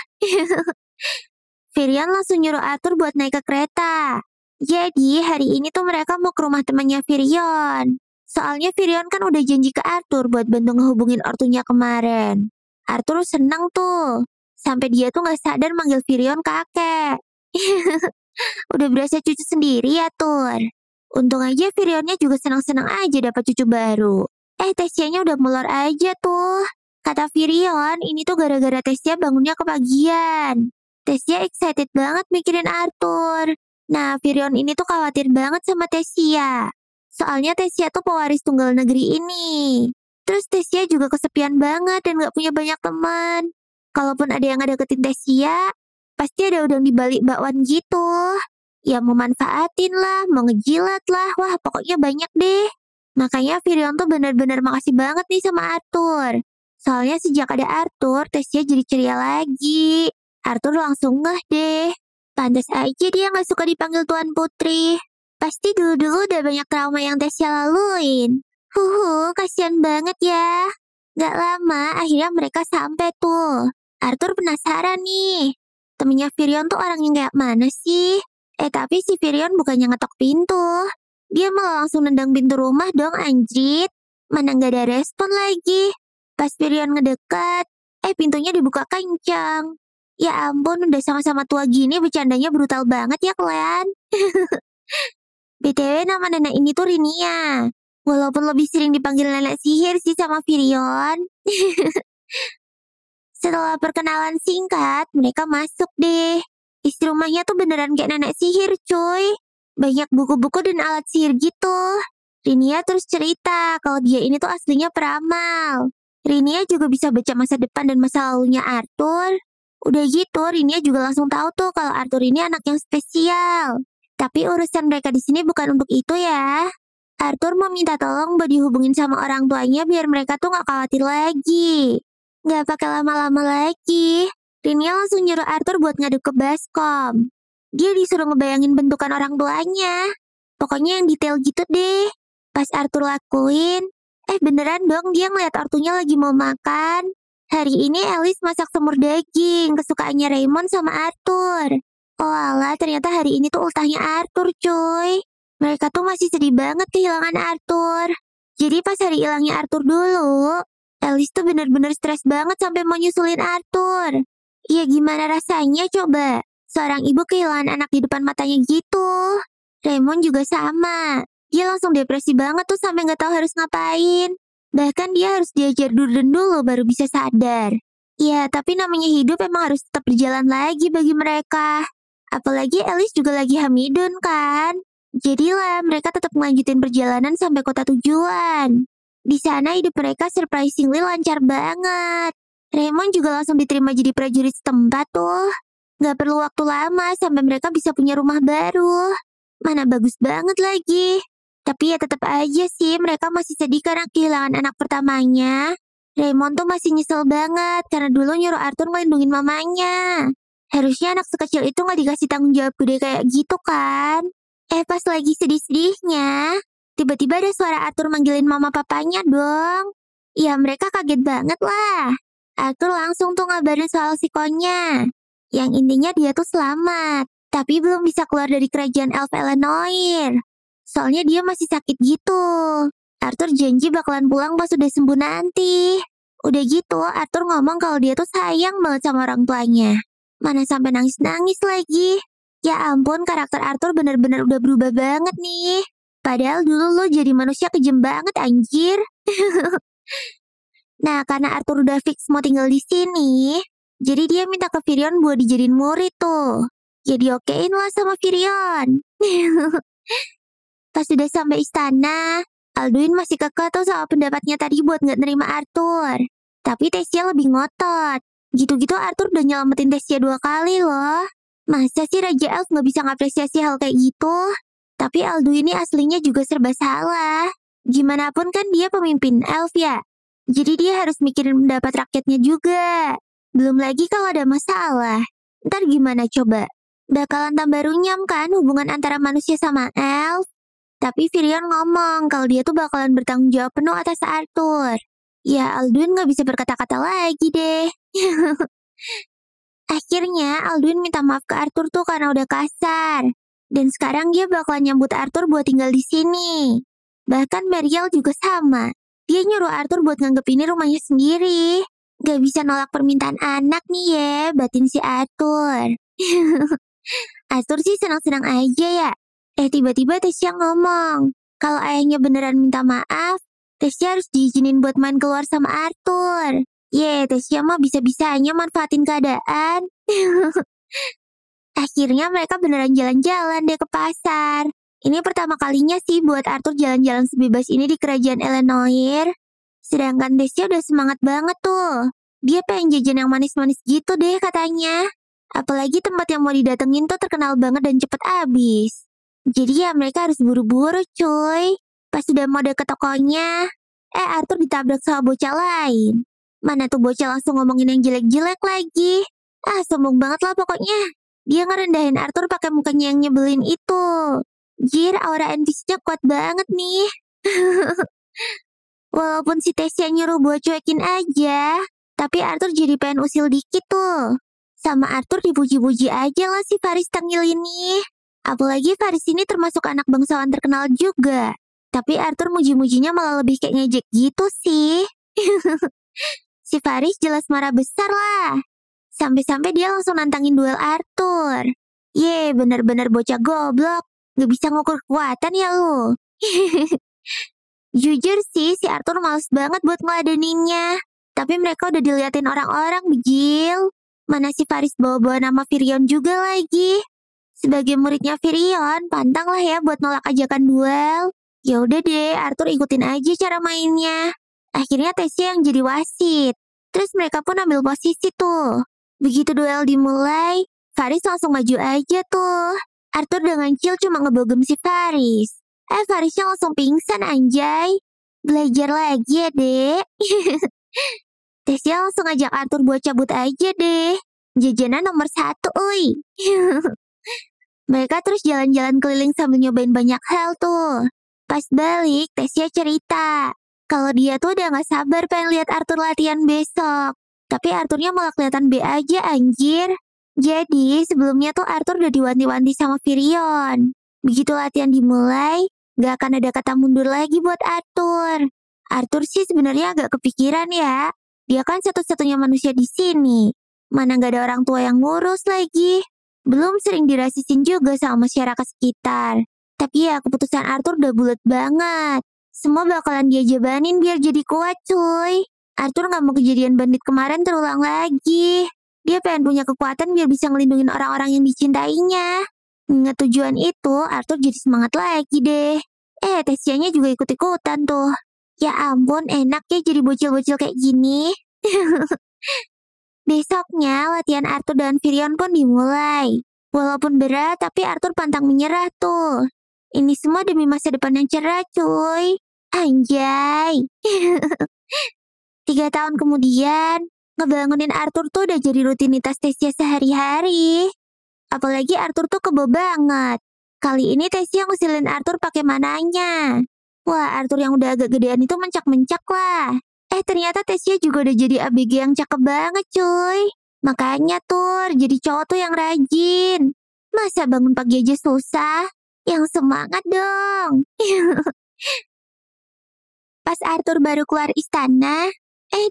Virion langsung nyuruh Arthur buat naik ke kereta. Jadi hari ini tuh mereka mau ke rumah temannya Virion. Soalnya Virion kan udah janji ke Arthur buat bantu ngehubungin ortunya kemarin. Arthur seneng tuh. Sampai dia tuh gak sadar manggil Virion kakek. Udah berasa cucu sendiri ya Tur. Untung aja Virionnya juga senang-senang aja dapat cucu baru. Tessia-nya udah molor aja tuh. Kata Virion, ini tuh gara-gara Tessia bangunnya kepagian. Tessia excited banget mikirin Arthur. Nah, Virion ini tuh khawatir banget sama Tessia. Soalnya Tessia tuh pewaris tunggal negeri ini. Terus Tessia juga kesepian banget dan gak punya banyak teman. Kalaupun ada yang ngedeketin Tessia, pasti ada udang di balik bakwan gitu. Ya mau manfaatin lah, mau ngejilat lah, wah pokoknya banyak deh. Makanya Virion tuh bener-bener makasih banget nih sama Arthur. Soalnya sejak ada Arthur, Tessia jadi ceria lagi. Arthur langsung ngeh deh. Pantas aja dia gak suka dipanggil Tuan Putri. Pasti dulu-dulu udah banyak trauma yang Tessia laluin. Kasihan banget ya. Gak lama, akhirnya mereka sampai tuh. Arthur penasaran nih. Temennya Virion tuh orang yang kayak mana sih? Tapi si Virion bukannya ngetok pintu. Dia malah langsung nendang pintu rumah dong anjrit. Mana gak ada respon lagi. Pas Virion ngedekat, pintunya dibuka kencang. Ya ampun, udah sama-sama tua gini bercandanya brutal banget ya kalian. BTW nama nenek ini tuh Rinia. Walaupun lebih sering dipanggil nenek sihir sih sama Virion. Setelah perkenalan singkat, mereka masuk deh. Isi rumahnya tuh beneran kayak nenek sihir cuy. Banyak buku-buku dan alat sihir gitu. Rinia terus cerita kalau dia ini tuh aslinya peramal. Rinia juga bisa baca masa depan dan masa lalunya Arthur. Udah gitu, Rinia juga langsung tahu tuh kalau Arthur ini anak yang spesial. Tapi urusan mereka di sini bukan untuk itu ya. Arthur mau minta tolong buat dihubungin sama orang tuanya biar mereka tuh gak khawatir lagi. Gak pakai lama-lama lagi. Rinia langsung nyuruh Arthur buat ngadu ke Baskom. Dia disuruh ngebayangin bentukan orang tuanya. Pokoknya yang detail gitu deh. Pas Arthur lakuin, beneran dong dia ngeliat ortunya lagi mau makan. Hari ini Alice masak semur daging, kesukaannya Raymond sama Arthur. Oh alah, ternyata hari ini tuh ultahnya Arthur cuy. Mereka tuh masih sedih banget kehilangan Arthur. Jadi pas hari hilangnya Arthur dulu, Alice tuh bener-bener stres banget sampai mau nyusulin Arthur. Iya gimana rasanya coba? Seorang ibu kehilangan anak di depan matanya gitu. Raymond juga sama. Dia langsung depresi banget tuh sampai gak tahu harus ngapain. Bahkan dia harus diajar durden dulu baru bisa sadar. Ya, tapi namanya hidup emang harus tetap berjalan lagi bagi mereka. Apalagi Alice juga lagi hamidun kan. Jadilah mereka tetap melanjutin perjalanan sampai kota tujuan. Di sana hidup mereka surprisingly lancar banget. Raymond juga langsung diterima jadi prajurit setempat tuh. Gak perlu waktu lama sampai mereka bisa punya rumah baru. Mana bagus banget lagi. Tapi ya tetap aja sih mereka masih sedih karena kehilangan anak pertamanya. Raymond tuh masih nyesel banget karena dulu nyuruh Arthur ngelindungin mamanya. Harusnya anak sekecil itu gak dikasih tanggung jawab gede kayak gitu kan. Pas lagi sedih-sedihnya, tiba-tiba ada suara Arthur manggilin mama papanya dong. Ya mereka kaget banget lah. Arthur langsung tuh ngabarin soal si Konya. Yang intinya dia tuh selamat, tapi belum bisa keluar dari kerajaan Elf Eleanor. Soalnya dia masih sakit gitu. Arthur janji bakalan pulang pas udah sembuh nanti. Udah gitu, Arthur ngomong kalau dia tuh sayang banget sama orang tuanya. Mana sampai nangis-nangis lagi. Ya ampun, karakter Arthur bener-bener udah berubah banget nih. Padahal dulu lo jadi manusia kejam banget anjir. Nah, karena Arthur udah fix mau tinggal di sini, jadi dia minta ke Virion buat dijadiin murid tuh. Ya diokein lah sama Virion. Pas udah sampai istana, Alduin masih kekeh tuh sama pendapatnya tadi buat nggak nerima Arthur. Tapi Tessia lebih ngotot. Gitu-gitu Arthur udah nyelamatin Tessia 2 kali loh. Masa sih Raja Elf nggak bisa ngapresiasi hal kayak gitu? Tapi Alduin ini aslinya juga serba salah. Gimana pun kan dia pemimpin elf ya. Jadi dia harus mikirin pendapat rakyatnya juga. Belum lagi kalau ada masalah. Ntar gimana coba? Bakalan tambah runyam kan hubungan antara manusia sama elf? Tapi Virion ngomong kalau dia tuh bakalan bertanggung jawab penuh atas Arthur. Ya Alduin nggak bisa berkata-kata lagi deh. Akhirnya Alduin minta maaf ke Arthur tuh karena udah kasar. Dan sekarang dia bakalan nyambut Arthur buat tinggal di sini. Bahkan Meriel juga sama. Dia nyuruh Arthur buat nganggep ini rumahnya sendiri. Gak bisa nolak permintaan anak nih ya, batin si Arthur. Arthur sih senang-senang aja ya. Tiba-tiba Tessia ngomong, kalau ayahnya beneran minta maaf, Tessia harus diizinin buat main keluar sama Arthur. Tessia mah bisa-bisanya manfaatin keadaan. Akhirnya mereka beneran jalan-jalan deh ke pasar. Ini pertama kalinya sih buat Arthur jalan-jalan sebebas ini di kerajaan Elenoir. Sedangkan Tessia udah semangat banget tuh. Dia pengen jajan yang manis-manis gitu deh katanya. Apalagi tempat yang mau didatengin tuh terkenal banget dan cepet habis. Jadi ya mereka harus buru-buru cuy. Pas udah mau deket tokonya, Arthur ditabrak sama bocah lain. Mana tuh bocah langsung ngomongin yang jelek-jelek lagi. Sombong banget lah pokoknya. Dia ngerendahin Arthur pakai mukanya yang nyebelin itu. Jir, aura NPC-nya kuat banget nih. Walaupun si Tessia nyuruh buat cuekin aja, tapi Arthur jadi pengen usil dikit tuh. Sama Arthur dipuji-puji aja lah si Faris Tengil ini. Apalagi Faris ini termasuk anak bangsawan terkenal juga. Tapi Arthur muji-mujinya malah lebih kayak ngejek gitu sih. Si Faris jelas marah besar lah. Sampai-sampai dia langsung nantangin duel Arthur. Bener-bener bocah goblok. Gak bisa ngukur kekuatan ya lu. Jujur sih, si Arthur males banget buat ngeladeninnya. Tapi mereka udah diliatin orang-orang, Begil. Mana si Faris bawa-bawa nama Virion juga lagi. Sebagai muridnya Virion, pantang lah ya buat nolak ajakan duel. Ya udah deh, Arthur ikutin aja cara mainnya. Akhirnya Tessia yang jadi wasit. Terus mereka pun ambil posisi tuh. Begitu duel dimulai, Faris langsung maju aja tuh. Arthur dengan chill cuma ngebogem si Faris. Farisnya langsung pingsan anjay. Belajar lagi ya, Dek. Tessia langsung ngajak Arthur buat cabut aja deh. Jajanan nomor 1, uy. Mereka terus jalan-jalan keliling sambil nyobain banyak hal tuh. Pas balik, Tessia cerita. Kalau dia tuh udah gak sabar pengen lihat Arthur latihan besok. Tapi Arthurnya malah kelihatan B aja anjir. Jadi sebelumnya tuh Arthur udah diwanti-wanti sama Virion. Begitu latihan dimulai, gak akan ada kata mundur lagi buat Arthur. Arthur sih sebenarnya agak kepikiran ya. Dia kan satu-satunya manusia di sini. Mana gak ada orang tua yang ngurus lagi. Belum sering dirasisin juga sama masyarakat sekitar. Tapi ya keputusan Arthur udah bulat banget. Semua bakalan dia jabanin biar jadi kuat cuy. Arthur gak mau kejadian bandit kemarin terulang lagi. Dia pengen punya kekuatan biar bisa ngelindungin orang-orang yang dicintainya. Ingat tujuan itu, Arthur jadi semangat lagi deh. Tessia-nya juga ikut-ikutan tuh. Ya ampun, enak ya jadi bocil-bocil kayak gini. Besoknya, latihan Arthur dan Virion pun dimulai. Walaupun berat, tapi Arthur pantang menyerah tuh. Ini semua demi masa depan yang cerah, cuy. Anjay. 3 tahun kemudian, ngebangunin Arthur tuh udah jadi rutinitas Tessia sehari-hari. Apalagi Arthur tuh kebo banget. Kali ini Tessia ngusilin Arthur pakai mananya. Wah, Arthur yang udah agak gedean itu mencak-mencak lah. Ternyata Tessia juga udah jadi ABG yang cakep banget cuy. Makanya tuh, jadi cowok tuh yang rajin. Masa bangun pagi aja susah? Yang semangat dong. Pas Arthur baru keluar istana,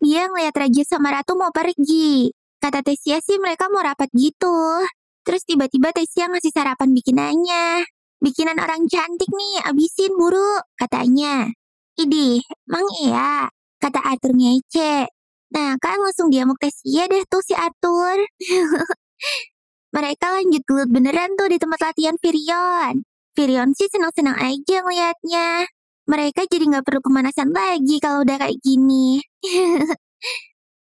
dia ngeliat Raja sama Ratu mau pergi. Kata Tessia sih mereka mau rapat gitu. Terus tiba-tiba Tessia ngasih sarapan bikinannya. Bikinan orang cantik nih, abisin buru, katanya. Idih, emang iya? kata Arthur ngece. Nah kan langsung diamuk Tessia deh tuh si Arthur. Mereka lanjut gelut beneran tuh di tempat latihan Virion. Virion sih senang-senang aja ngeliatnya. Mereka jadi nggak perlu pemanasan lagi kalau udah kayak gini.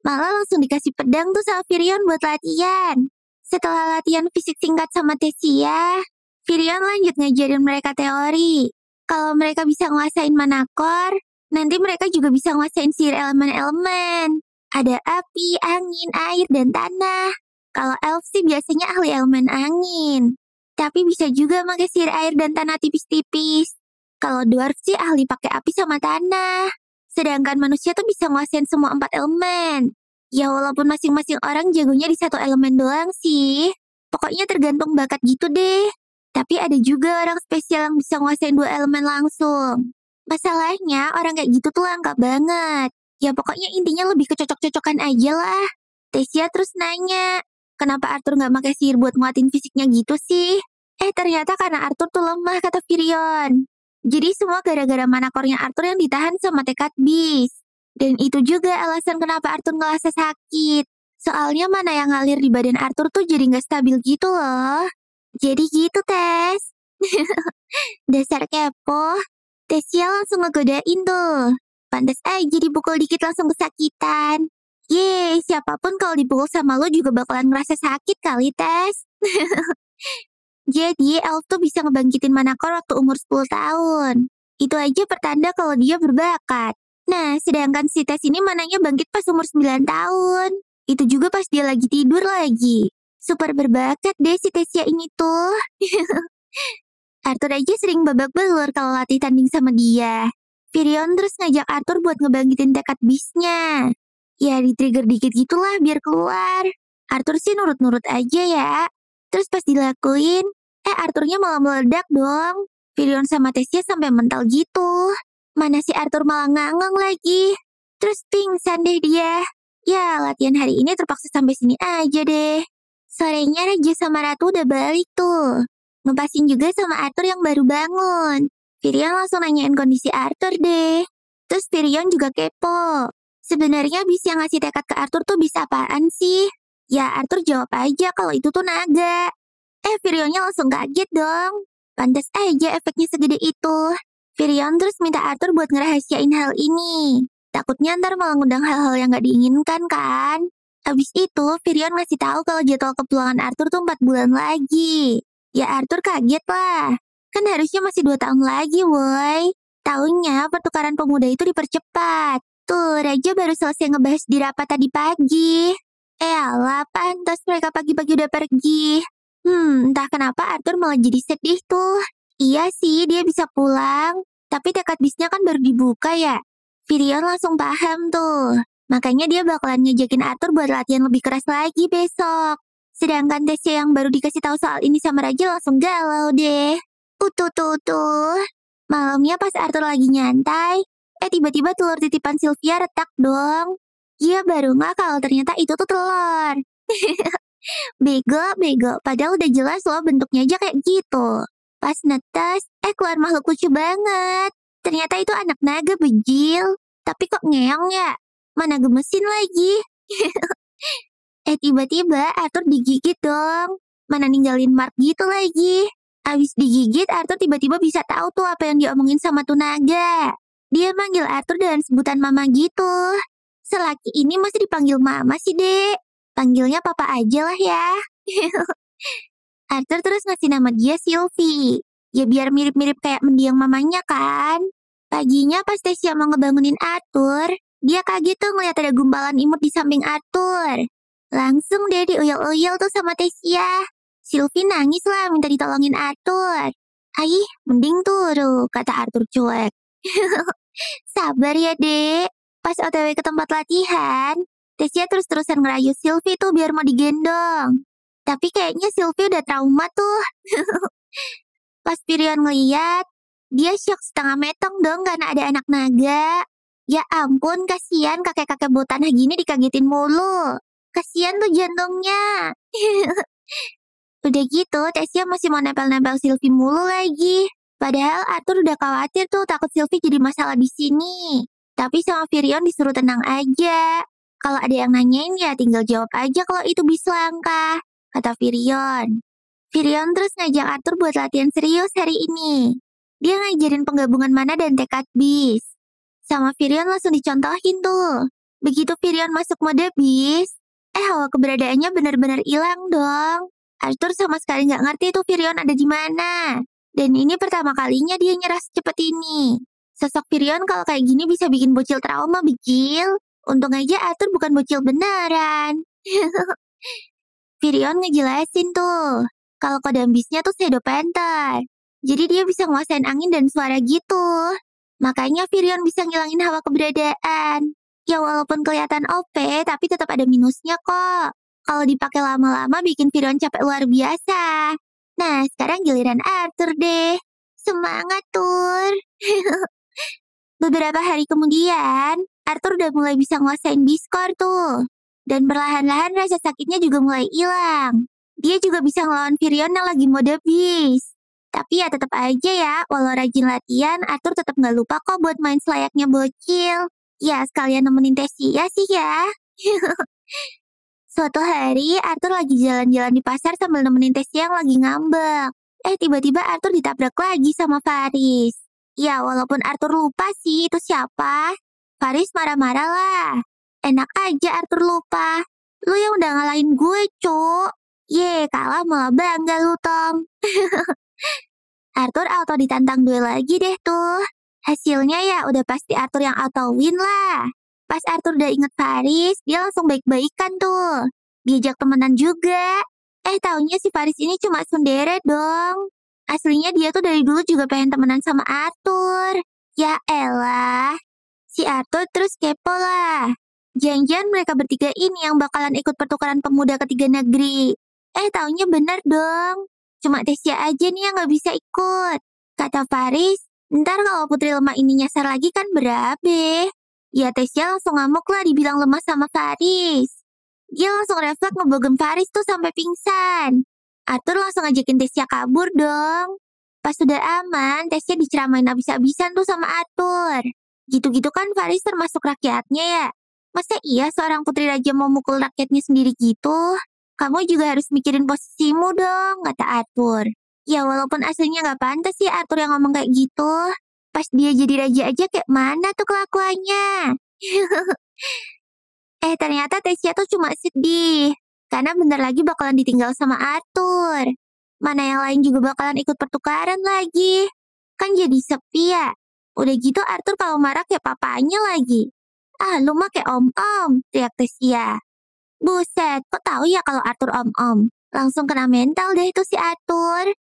Malah langsung dikasih pedang tuh sama Virion buat latihan. Setelah latihan fisik singkat sama Tessia, Virion lanjut ngajarin mereka teori. Kalau mereka bisa nguasain manakor, nanti mereka juga bisa nguasain sihir elemen-elemen. Ada api, angin, air, dan tanah. Kalau elf sih biasanya ahli elemen angin. Tapi bisa juga pakai sihir air dan tanah tipis-tipis. Kalau dwarf sih ahli pakai api sama tanah. Sedangkan manusia tuh bisa nguasain semua 4 elemen. Ya walaupun masing-masing orang jagonya di satu elemen doang sih. Pokoknya tergantung bakat gitu deh. Tapi ada juga orang spesial yang bisa nguasain 2 elemen langsung. Masalahnya orang kayak gitu tuh langka banget. Ya pokoknya intinya lebih kecocok-cocokan aja lah. Tessia terus nanya, kenapa Arthur nggak pakai sihir buat nguatin fisiknya gitu sih? Ternyata karena Arthur tuh lemah, kata Virion. Jadi semua gara-gara manakornya Arthur yang ditahan sama tekad bis. Dan itu juga alasan kenapa Arthur ngerasa sakit. Soalnya mana yang ngalir di badan Arthur tuh jadi nggak stabil gitu loh. Jadi gitu, Tes. Dasar kepo. Tessia langsung ngegodain tuh. Pantes aja dipukul dikit langsung kesakitan. Yeay, siapapun kalau dipukul sama lo juga bakalan ngerasa sakit kali, Tes. Jadi, elf tuh bisa ngebangkitin manakor waktu umur 10 tahun. Itu aja pertanda kalau dia berbakat. Nah, sedangkan si Tes ini mananya bangkit pas umur 9 tahun. Itu juga pas dia lagi tidur lagi. Super berbakat deh si Tessia ini tuh. Arthur aja sering babak belur kalau latih tanding sama dia. Virion terus ngajak Arthur buat ngebangkitin tekad bisnya. Ya di-trigger dikit gitulah biar keluar. Arthur sih nurut-nurut aja ya. Terus pas dilakuin, Arthurnya malah meledak dong. Virion sama Tessia sampai mental gitu. Mana si Arthur malah ngangeng lagi. Terus pingsan deh dia. Ya latihan hari ini terpaksa sampai sini aja deh. Sorenya Raja sama Ratu udah balik tuh. Ngepasin juga sama Arthur yang baru bangun. Virion langsung nanyain kondisi Arthur deh. Terus Virion juga kepo. Sebenarnya bis yang ngasih tekad ke Arthur tuh bisa apaan sih? Ya Arthur jawab aja kalau itu tuh naga. Virionnya langsung kaget dong. Pantas aja efeknya segede itu. Virion terus minta Arthur buat ngerahasiain hal ini. Takutnya ntar malah ngundang hal-hal yang gak diinginkan kan? Abis itu, Virion ngasih tahu kalau jadwal kepulangan Arthur tuh 4 bulan lagi. Ya Arthur kaget lah. Kan harusnya masih 2 tahun lagi, woi. Taunya pertukaran pemuda itu dipercepat. Tuh, Raja baru selesai ngebahas di rapat tadi pagi. Alah, pantas mereka pagi-pagi udah pergi. Entah kenapa Arthur malah jadi sedih tuh. Iya sih, dia bisa pulang. Tapi tekad bisnya kan baru dibuka ya. Virion langsung paham tuh. Makanya dia bakalan ngejakin Arthur buat latihan lebih keras lagi besok. Sedangkan Tessia yang baru dikasih tahu soal ini sama Raja langsung galau deh. Tuh. Malamnya pas Arthur lagi nyantai, tiba-tiba telur titipan Sylvia retak dong. Dia baru nggak kalau ternyata itu tuh telur. Bego. Padahal udah jelas loh bentuknya aja kayak gitu. Pas netes, keluar makhluk lucu banget. Ternyata itu anak naga bejil. Tapi kok ngeong ya? Mana gemesin lagi? Tiba-tiba Arthur digigit dong. Mana ninggalin mark gitu lagi. Abis digigit, Arthur tiba-tiba bisa tahu tuh apa yang diomongin sama tuh naga. Dia manggil Arthur dengan sebutan mama gitu. Selaki ini masih dipanggil mama sih, Dek. Panggilnya papa aja lah ya. Arthur terus ngasih nama dia Sylvie. Ya biar mirip-mirip kayak mendiang mamanya kan. Paginya pas Tessia mau ngebangunin Arthur, dia kaget tuh ngeliat ada gumpalan imut di samping Arthur. Langsung deh diuyel-uyel tuh sama Tessia. Sylvie nangis lah minta ditolongin Arthur. Aih, mending turu, kata Arthur cuek. Sabar ya, Dek. Pas OTW ke tempat latihan, Tessia terus-terusan ngerayu Sylvie tuh biar mau digendong. Tapi kayaknya Sylvie udah trauma tuh. Pas Virion ngeliat, dia syok setengah metong dong karena ada anak naga. Ya ampun, kasihan kakek-kakek botanah gini dikagetin mulu. Kasihan tuh jantungnya. Udah gitu, Tessia masih mau nempel-nempel Sylvie mulu lagi. Padahal Arthur udah khawatir tuh takut Sylvie jadi masalah di sini. Tapi sama Firion disuruh tenang aja. Kalau ada yang nanyain ya tinggal jawab aja kalau itu bis langkah, kata Firion. Firion terus ngajak Arthur buat latihan serius hari ini. Dia ngajarin penggabungan mana dan tekad bis. Sama Firion langsung dicontohin tuh. Begitu Firion masuk mode bis, hawa keberadaannya benar-benar hilang dong. Arthur sama sekali nggak ngerti tuh Firion ada di mana. Dan ini pertama kalinya dia nyerah secepat ini. Sosok Firion kalau kayak gini bisa bikin bocil trauma, Bigil. Untung aja Arthur bukan bocil beneran. Firion ngejelasin tuh, kalau kode ambisnya tuh Shadow Panther. Jadi dia bisa nguasain angin dan suara gitu. Makanya Firion bisa ngilangin hawa keberadaan. Ya walaupun kelihatan OP, tapi tetap ada minusnya kok. Kalau dipakai lama-lama bikin Firion capek luar biasa. Nah, sekarang giliran Arthur deh. Semangat, Tur. Beberapa hari kemudian, Arthur udah mulai bisa nguasain Biscore tuh. Dan perlahan-lahan rasa sakitnya juga mulai hilang. Dia juga bisa ngelawan Firion yang lagi mode bis. Tapi ya tetap aja ya, walau rajin latihan, Arthur tetap nggak lupa kok buat main selayaknya bocil. Ya, sekalian nemenin Tessia sih ya. Suatu hari, Arthur lagi jalan-jalan di pasar sambil nemenin Tessia yang lagi ngambek. Tiba-tiba Arthur ditabrak lagi sama Faris. Ya, walaupun Arthur lupa sih itu siapa. Faris marah-marah lah. Enak aja Arthur lupa. Lu yang udah ngalahin gue, Cuk. Ye, kalah malah bangga lu, Tom. Arthur auto ditantang duel lagi deh tuh. Hasilnya ya udah pasti Arthur yang auto win lah. Pas Arthur udah inget Faris, dia langsung baik-baikan tuh. Diajak temenan juga. Taunya si Faris ini cuma sundere dong. Aslinya dia tuh dari dulu juga pengen temenan sama Arthur. Ya elah. Si Arthur terus kepo lah. Jangan-jangan mereka bertiga ini yang bakalan ikut pertukaran pemuda ketiga negeri. Taunya bener dong. Cuma Tessia aja nih yang gak bisa ikut. Kata Faris, ntar kalau putri lemah ini nyasar lagi kan berabe. Ya Tessia langsung ngamuk lah dibilang lemah sama Faris. Dia langsung refleks ngebogem Faris tuh sampai pingsan. Arthur langsung ngajakin Tessia kabur dong. Pas sudah aman, Tessia diceramain abis-abisan tuh sama Arthur. Gitu-gitu kan Faris termasuk rakyatnya ya. Masa iya seorang putri raja mau mukul rakyatnya sendiri gitu? Kamu juga harus mikirin posisimu dong, kata Arthur. Ya walaupun aslinya gak pantas sih Arthur yang ngomong kayak gitu. Pas dia jadi raja aja kayak mana tuh kelakuannya. Ternyata Tessia tuh cuma sedih. Karena bentar lagi bakalan ditinggal sama Arthur. Mana yang lain juga bakalan ikut pertukaran lagi. Kan jadi sepi ya. Udah gitu Arthur kalau marah kayak papanya lagi. Lu mah kayak om-om, teriak Tessia. Buset, kok tahu ya kalau Arthur om-om? Langsung kena mental deh tuh si Arthur.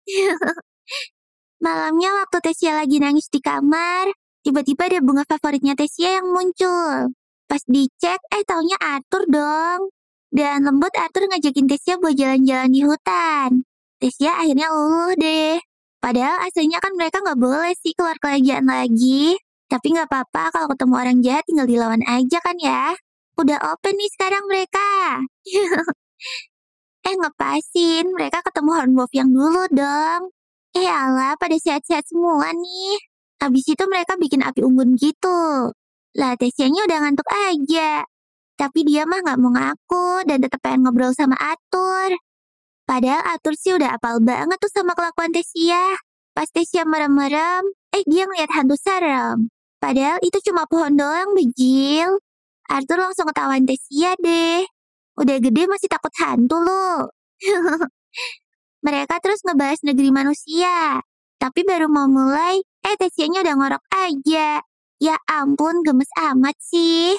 Malamnya waktu Tessia lagi nangis di kamar, tiba-tiba ada bunga favoritnya Tessia yang muncul. Pas dicek, taunya Arthur dong. Dan lembut Arthur ngajakin Tessia buat jalan-jalan di hutan. Tessia akhirnya luluh deh. Padahal aslinya kan mereka nggak boleh sih keluar kerajaan lagi. Tapi nggak apa-apa kalau ketemu orang jahat tinggal dilawan aja kan ya. Udah open nih sekarang mereka. Ngepasin, mereka ketemu Hornwolf yang dulu dong. Alah, pada sehat-sehat semua nih. Habis itu mereka bikin api unggun gitu. Lah, Tessia-nya udah ngantuk aja. Tapi dia mah nggak mau ngaku dan tetap pengen ngobrol sama Arthur. Padahal Arthur sih udah apal banget tuh sama kelakuan Tessia. Pas Tessia merem-merem, dia ngeliat hantu serem. Padahal itu cuma pohon doang, Bejil. Arthur langsung ketawain Tessia deh. Udah gede masih takut hantu lo. Mereka terus ngebahas negeri manusia. Tapi baru mau mulai, Tessia-nya udah ngorok aja. Ya ampun, gemes amat sih.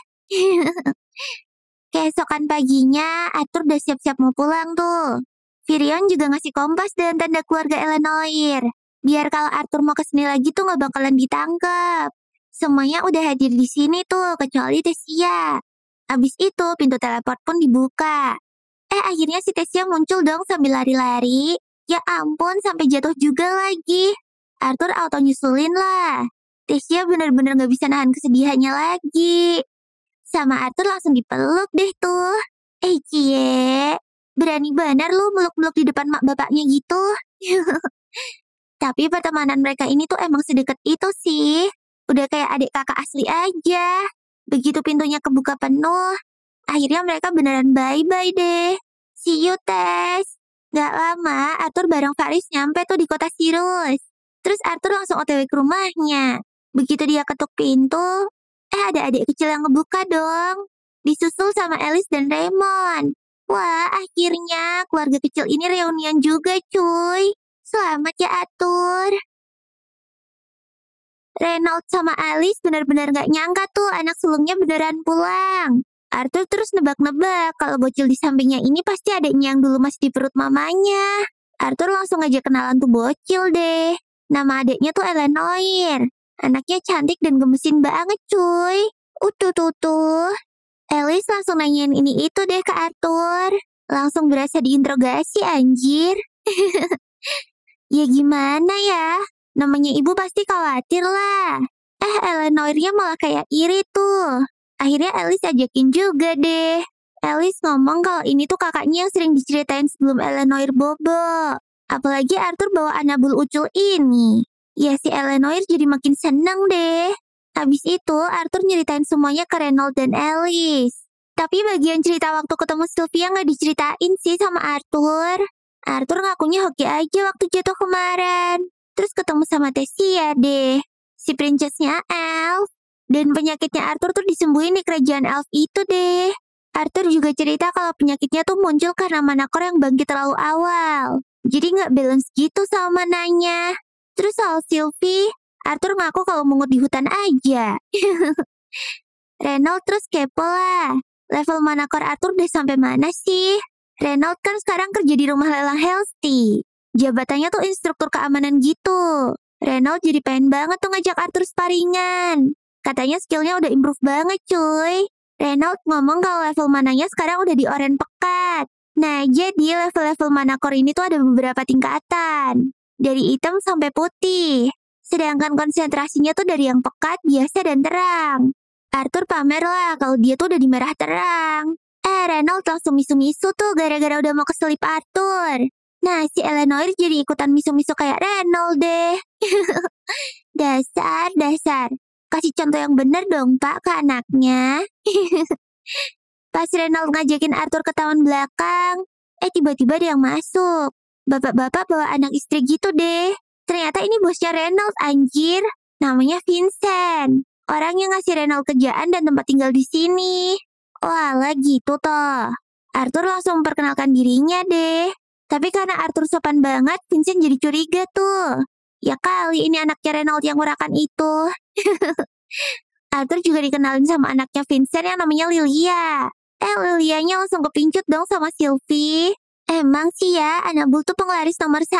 Keesokan paginya, Arthur udah siap-siap mau pulang tuh. Firion juga ngasih kompas dan tanda keluarga Elenoir. Biar kalau Arthur mau kesini lagi tuh gak bakalan ditangkap. Semuanya udah hadir di sini tuh, kecuali Tessia. Abis itu, pintu teleport pun dibuka. Akhirnya si Tessia muncul dong sambil lari-lari. Ya ampun, sampai jatuh juga lagi. Arthur auto nyusulin lah. Tessia bener-bener gak bisa nahan kesedihannya lagi. Sama Arthur langsung dipeluk deh tuh. Cie, berani benar lu meluk-meluk di depan mak bapaknya gitu. Tapi pertemanan mereka ini tuh emang sedekat itu sih. Udah kayak adik kakak asli aja. Begitu pintunya kebuka penuh, akhirnya mereka beneran bye-bye deh. See you, Tess. Gak lama, Arthur bareng Faris nyampe tuh di kota Sirius. Terus Arthur langsung OTW ke rumahnya. Begitu dia ketuk pintu, ada adik kecil yang ngebuka dong. Disusul sama Alice dan Raymond. Wah, akhirnya keluarga kecil ini reunian juga, cuy. Selamat ya, Arthur. Reynolds sama Alice benar-benar gak nyangka tuh anak sulungnya beneran pulang. Arthur terus nebak-nebak kalau bocil di sampingnya ini pasti adiknya yang dulu masih di perut mamanya. Arthur langsung aja kenalan tuh bocil deh. Nama adiknya tuh Eleanor. Anaknya cantik dan gemesin banget cuy. Tuh. Alice langsung nanyain ini itu deh ke Arthur. Langsung berasa diinterogasi anjir. Ya gimana ya? Namanya ibu pasti khawatir lah. Eleanornya malah kayak iri tuh. Akhirnya Alice ajakin juga deh. Alice ngomong kalau ini tuh kakaknya yang sering diceritain sebelum Eleanor bobo. Apalagi Arthur bawa Anabul ucul ini. Ya si Eleanor jadi makin seneng deh. Habis itu Arthur nyeritain semuanya ke Reynolds dan Alice. Tapi bagian cerita waktu ketemu Sylvia nggak diceritain sih sama Arthur. Arthur ngakunya hoki aja waktu jatuh kemarin. Terus ketemu sama Tessia deh. Si princessnya Elf. Dan penyakitnya Arthur tuh disembuhin di kerajaan Elf itu deh. Arthur juga cerita kalau penyakitnya tuh muncul karena manakor yang bangkit terlalu awal. Jadi nggak balance gitu sama mananya. Terus soal Sylvie, Arthur ngaku kalau mungut di hutan aja. Reynolds terus kepo lah. Level manakor Arthur udah sampai mana sih? Reynolds kan sekarang kerja di rumah lelang Healthy. Jabatannya tuh instruktur keamanan gitu. Reynolds jadi pengen banget tuh ngajak Arthur sparingan. Katanya skillnya udah improve banget cuy. Reynolds ngomong kalau level mananya sekarang udah di oren pekat. Nah jadi level-level manakor ini tuh ada beberapa tingkatan. Dari hitam sampai putih. Sedangkan konsentrasinya tuh dari yang pekat, biasa, dan terang. Arthur pamer lah kalau dia tuh udah di merah terang. Reynolds langsung misu-misu tuh gara-gara udah mau keselip Arthur. Nah, si Eleanor jadi ikutan misu-misu kayak Reynolds deh. Dasar. Kasih contoh yang bener dong, Pak, ke anaknya. Pas Reynolds ngajakin Arthur ke taman belakang, tiba-tiba ada yang masuk. Bapak-bapak bawa anak istri gitu deh. Ternyata ini bosnya Reynolds, anjir. Namanya Vincent. Orang yang ngasih Reynolds kerjaan dan tempat tinggal di sini. Walah gitu toh. Arthur langsung memperkenalkan dirinya deh. Tapi karena Arthur sopan banget, Vincent jadi curiga tuh. Ya kali ini anaknya Reynolds yang urakan itu. Arthur juga dikenalin sama anaknya Vincent yang namanya Lilia. Lilianya langsung kepincut dong sama Sylvie. Emang sih ya, Anabul tuh penglaris nomor 1.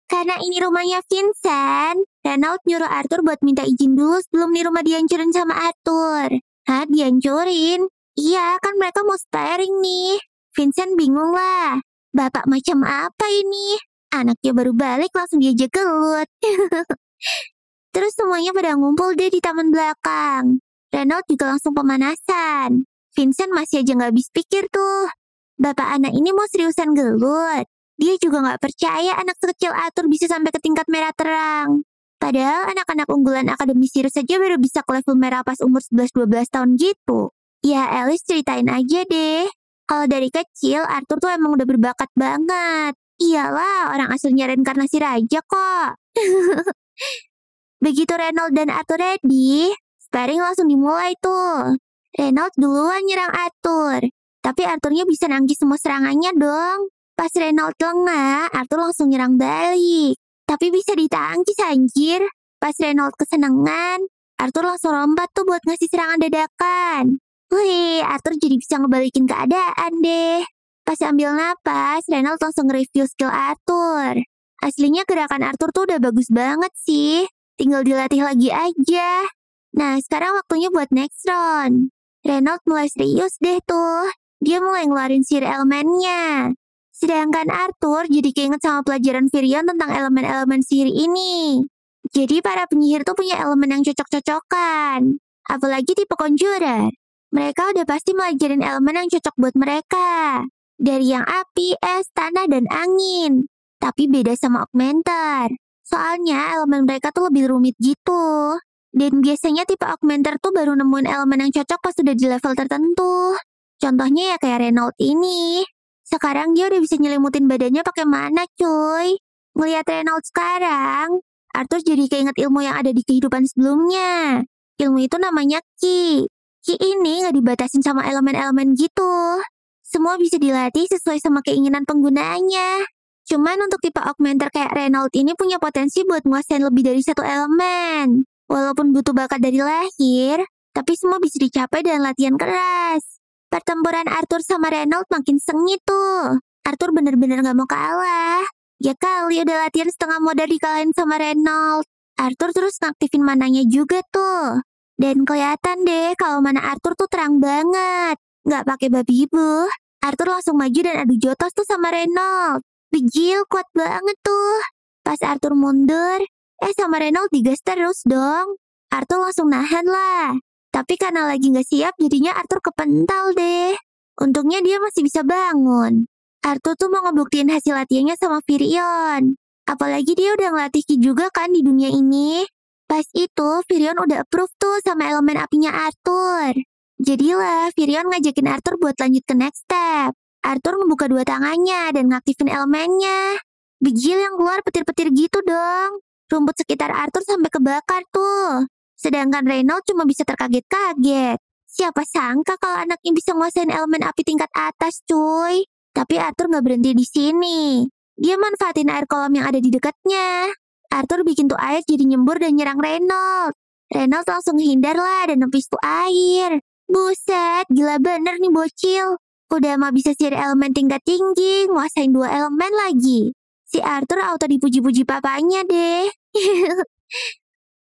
Karena ini rumahnya Vincent, Reynolds nyuruh Arthur buat minta izin dulu sebelum nih rumah dihancurin sama Arthur. Hah, dihancurin? Iya, kan mereka mau sparing nih. Vincent bingung lah. Bapak macam apa ini? Anaknya baru balik langsung diajak gelut. Terus semuanya pada ngumpul deh di taman belakang. Reynolds juga langsung pemanasan. Vincent masih aja nggak habis pikir tuh. Bapak anak ini mau seriusan gelut. Dia juga nggak percaya anak sekecil Arthur bisa sampai ke tingkat merah terang. Padahal anak-anak unggulan Akademi Sirius saja baru bisa ke level merah pas umur 11-12 tahun gitu. Ya Alice ceritain aja deh. Kalau dari kecil, Arthur tuh emang udah berbakat banget. Iyalah, orang aslinya reinkarnasi raja kok. Begitu Reynolds dan Arthur ready, sparring langsung dimulai tuh. Reynolds duluan nyerang Arthur. Tapi Arthurnya bisa nangkis semua serangannya dong. Pas Reynolds lengah, Arthur langsung nyerang balik. Tapi bisa ditangkis anjir. Pas Reynolds kesenangan, Arthur langsung lompat tuh buat ngasih serangan dadakan. Wih, Arthur jadi bisa ngebalikin keadaan deh. Pas ambil napas, Reynolds langsung nge-review skill Arthur. Aslinya gerakan Arthur tuh udah bagus banget sih. Tinggal dilatih lagi aja. Nah, sekarang waktunya buat next round. Reynolds mulai serius deh tuh. Dia mulai ngeluarin sihir elemennya. Sedangkan Arthur jadi keinget sama pelajaran Virion tentang elemen-elemen sihir ini. Jadi para penyihir tuh punya elemen yang cocok-cocokan. Apalagi tipe conjurer. Mereka udah pasti melajarin elemen yang cocok buat mereka. Dari yang api, es, tanah, dan angin. Tapi beda sama augmenter. Soalnya elemen mereka tuh lebih rumit gitu. Dan biasanya tipe augmenter tuh baru nemuin elemen yang cocok pas udah di level tertentu. Contohnya ya kayak Renault ini. Sekarang dia udah bisa nyelimutin badannya pakai mana, cuy. Ngeliat Renault sekarang, Arthur jadi keinget ilmu yang ada di kehidupan sebelumnya. Ilmu itu namanya Ki. Ki ini nggak dibatasin sama elemen-elemen gitu. Semua bisa dilatih sesuai sama keinginan penggunaannya. Cuman untuk tipe augmenter kayak Renault ini punya potensi buat nguasain lebih dari satu elemen. Walaupun butuh bakat dari lahir, tapi semua bisa dicapai dengan latihan keras. Pertempuran Arthur sama Renault makin sengit tuh. Arthur bener-bener gak mau kalah. Ya kali udah latihan setengah modal dikalahin sama Renault. Arthur terus ngaktifin mananya juga tuh. Dan kelihatan deh kalau mana Arthur tuh terang banget. Gak pakai babi ibu. Arthur langsung maju dan adu jotos tuh sama Renault. Bigil kuat banget tuh. Pas Arthur mundur, sama Renault digas terus dong. Arthur langsung nahan lah. Tapi karena lagi gak siap, jadinya Arthur kepental deh. Untungnya dia masih bisa bangun. Arthur tuh mau ngebuktiin hasil latihannya sama Virion. Apalagi dia udah ngelatih Ki juga kan di dunia ini. Pas itu, Virion udah approve tuh sama elemen apinya Arthur. Jadilah Virion ngajakin Arthur buat lanjut ke next step. Arthur ngebuka dua tangannya dan ngaktifin elemennya. Bigil yang keluar petir-petir gitu dong. Rumput sekitar Arthur sampai kebakar tuh. Sedangkan Renault cuma bisa terkaget-kaget. Siapa sangka kalau anaknya bisa nguasain elemen api tingkat atas, cuy. Tapi Arthur nggak berhenti di sini. Dia manfaatin air kolam yang ada di dekatnya. Arthur bikin tuh air jadi nyembur dan nyerang Renault. Renault langsung hindar lah dan nempis tuh air. Buset, gila bener nih bocil. Udah mah bisa sihir elemen tingkat tinggi, nguasain dua elemen lagi. Si Arthur auto dipuji-puji papanya deh.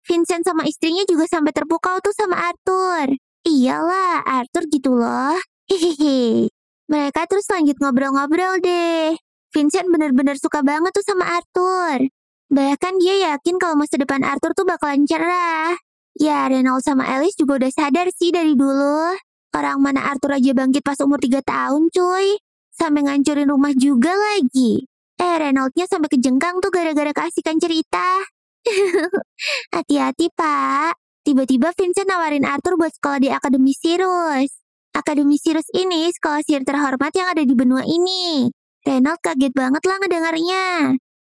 Vincent sama istrinya juga sampai terpukau tuh sama Arthur. Iyalah, Arthur gitu loh. Hehehe. Mereka terus lanjut ngobrol-ngobrol deh. Vincent bener-bener suka banget tuh sama Arthur. Bahkan dia yakin kalau masa depan Arthur tuh bakalan cerah. Ya, Renault sama Alice juga udah sadar sih dari dulu. Orang mana Arthur aja bangkit pas umur 3 tahun cuy. Sampai ngancurin rumah juga lagi. Renault-nya sampai kejengkang tuh gara-gara keasikan cerita. Hati-hati, Pak. Tiba-tiba Vincent nawarin Arthur buat sekolah di Akademi Sirius. Akademi Sirius ini sekolah sihir terhormat yang ada di benua ini. Renault kaget banget lah ngedengarnya.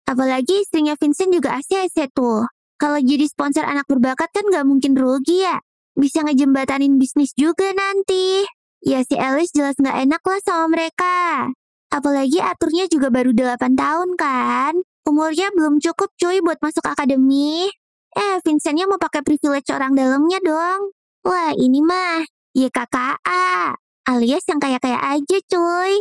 Apalagi istrinya Vincent juga ACC tuh. Kalau jadi sponsor anak berbakat kan gak mungkin rugi ya. Bisa ngejembatanin bisnis juga nanti. Ya si Alice jelas gak enak lah sama mereka. Apalagi Arthurnya juga baru 8 tahun kan. Umurnya belum cukup cuy buat masuk akademi. Vincentnya mau pakai privilege orang dalamnya dong. Wah ini mah YKKA. Alias yang kaya-kaya aja cuy.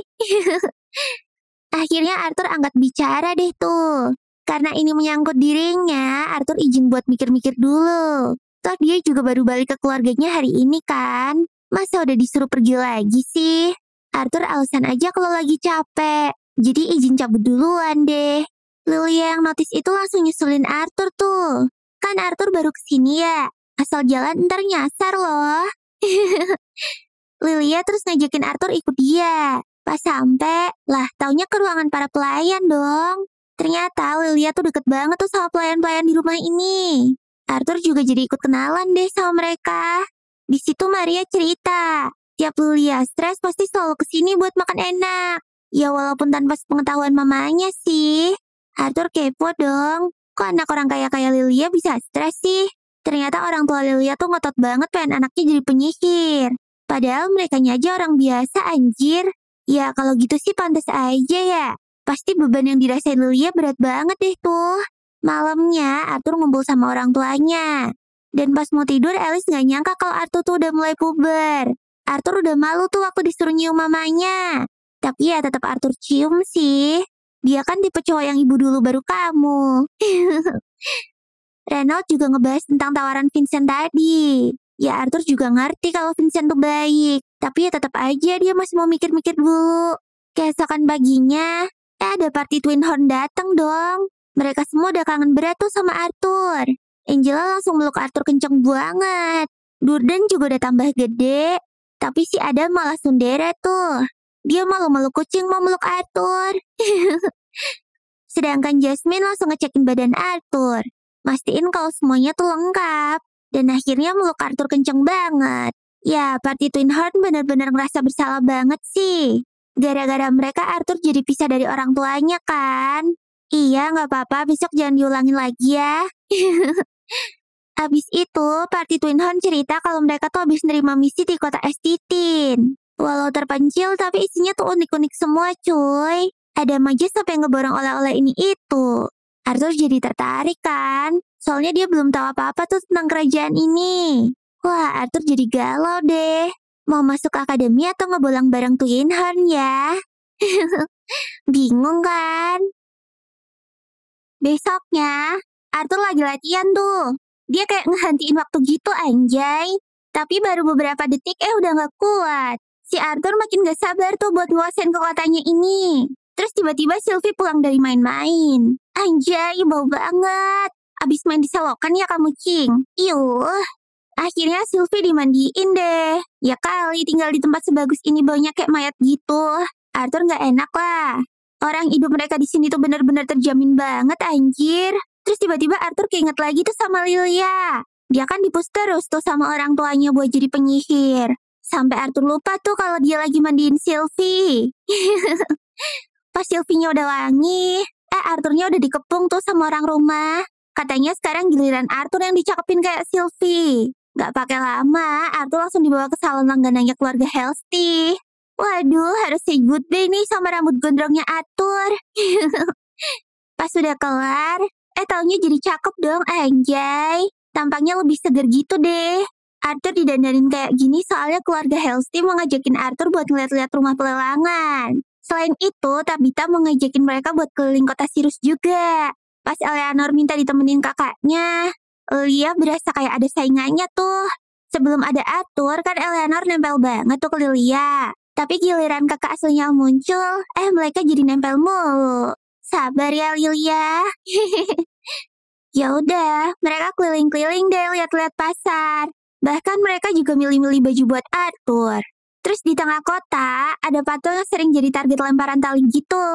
Akhirnya Arthur angkat bicara deh tuh. Karena ini menyangkut dirinya, Arthur izin buat mikir-mikir dulu. Toh dia juga baru balik ke keluarganya hari ini kan. Masa udah disuruh pergi lagi sih? Arthur alasan aja kalau lagi capek. Jadi izin cabut duluan deh. Lilia yang notice itu langsung nyusulin Arthur tuh. Kan Arthur baru kesini ya. Asal jalan ntar nyasar loh. Lilia terus ngajakin Arthur ikut dia. Pas sampai, lah taunya ke ruangan para pelayan dong. Ternyata Lilia tuh deket banget tuh sama pelayan-pelayan di rumah ini. Arthur juga jadi ikut kenalan deh sama mereka. Di situ Maria cerita, tiap Lilia stres pasti selalu kesini buat makan enak. Ya walaupun tanpa sepengetahuan mamanya sih. Arthur kepo dong, kok anak orang kaya-kaya Lilia bisa stres sih? Ternyata orang tua Lilia tuh ngotot banget pengen anaknya jadi penyihir. Padahal mereka aja orang biasa anjir. Ya kalau gitu sih pantas aja ya. Pasti beban yang dirasain Lilia berat banget deh tuh. Malamnya Arthur ngumpul sama orang tuanya. Dan pas mau tidur Alice gak nyangka kalau Arthur tuh udah mulai puber. Arthur udah malu tuh waktu disuruh nyium mamanya. Tapi ya tetap Arthur cium sih. Dia kan tipe cowok yang ibu dulu baru kamu. Renault juga ngebahas tentang tawaran Vincent tadi. Ya Arthur juga ngerti kalau Vincent tuh baik. Tapi ya tetap aja dia masih mau mikir-mikir dulu. Keesokan paginya, ada party Twin Horn dateng dong. Mereka semua udah kangen berat tuh sama Arthur. Angela langsung meluk Arthur kenceng banget. Durden juga udah tambah gede. Tapi si Adam malah sundere tuh. Dia malu-malu kucing mau meluk Arthur. Sedangkan Jasmine langsung ngecekin badan Arthur. Mastiin kalau semuanya tuh lengkap. Dan akhirnya meluk Arthur kenceng banget. Ya, Party Twin Horn bener-bener ngerasa bersalah banget sih. Gara-gara mereka Arthur jadi pisah dari orang tuanya kan. Iya, nggak apa-apa, besok jangan diulangin lagi ya. Habis itu, Party Twin Horn cerita kalau mereka tuh habis nerima misi di kota Estitin. Walau terpencil, tapi isinya tuh unik-unik semua cuy. Ada Maja sampai ngeborong oleh-oleh ini itu. Arthur jadi tertarik kan, soalnya dia belum tahu apa-apa tuh tentang kerajaan ini. Wah, Arthur jadi galau deh. Mau masuk akademi atau ngebolang bareng Twin Horn ya? Bingung kan? Besoknya, Arthur lagi latihan tuh. Dia kayak ngehentiin waktu gitu anjay. Tapi baru beberapa detik udah gak kuat. Si Arthur makin gak sabar tuh buat nguasain kekuatannya ini. Terus tiba-tiba Sylvie pulang dari main-main. Anjay, bau banget. Abis main di selokan ya kamu, Cing? Iuh. Akhirnya Sylvie dimandiin deh. Ya kali tinggal di tempat sebagus ini baunya kayak mayat gitu. Arthur gak enak lah. Orang hidup mereka di sini tuh bener-bener terjamin banget anjir. Terus tiba-tiba Arthur keinget lagi tuh sama Lilia. Dia kan dipus terus tuh sama orang tuanya buat jadi penyihir. Sampai Arthur lupa tuh kalau dia lagi mandiin Sylvie. Pas Sylvie-nya udah wangi, Arthurnya udah dikepung tuh sama orang rumah. Katanya sekarang giliran Arthur yang dicakepin kayak Sylvie. Gak pakai lama, Arthur langsung dibawa ke salon langganannya keluarga Halsey. Waduh, harus say goodbye nih sama rambut gondrongnya Arthur. Pas udah kelar, taunya jadi cakep dong anjay. Tampaknya lebih seger gitu deh. Arthur didandanin kayak gini soalnya keluarga Halsey mau ngajakin Arthur buat ngeliat-liat rumah pelelangan. Selain itu, Tabitha mau ngajakin mereka buat keliling kota Sirus juga. Pas Eleanor minta ditemenin kakaknya, Lia berasa kayak ada saingannya tuh. Sebelum ada Arthur, kan Eleanor nempel banget tuh ke Lilia. Tapi giliran kakak aslinya muncul, mereka jadi nempel mulu. Sabar ya Lilia. Ya udah, mereka keliling-keliling deh lihat-lihat pasar. Bahkan mereka juga milih-milih baju buat Arthur. Terus di tengah kota, ada patung yang sering jadi target lemparan tali gitu.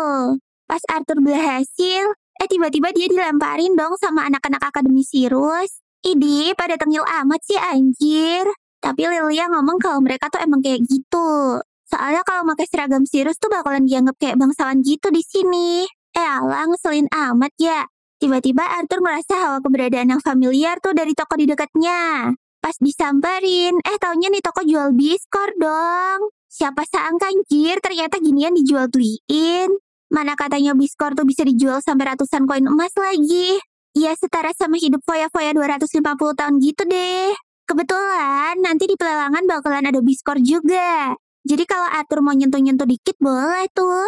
Pas Arthur berhasil, tiba-tiba dia dilemparin dong sama anak-anak Akademi Sirus. Idih, pada tengil amat sih anjir. Tapi Lilia ngomong kalau mereka tuh emang kayak gitu. Soalnya kalau pakai seragam Sirus tuh bakalan dianggap kayak bangsawan gitu di sini. Alah, ngeselin amat ya. Tiba-tiba Arthur merasa hawa keberadaan yang familiar tuh dari toko di dekatnya. Pas disamperin, taunya nih toko jual biskor dong. Siapa sangka anjir, ternyata ginian dijual beliin. Mana katanya biskor tuh bisa dijual sampai ratusan koin emas lagi. Ya setara sama hidup foya-foya 250 tahun gitu deh. Kebetulan nanti di pelelangan bakalan ada biskor juga. Jadi kalau Arthur mau nyentuh-nyentuh dikit boleh tuh.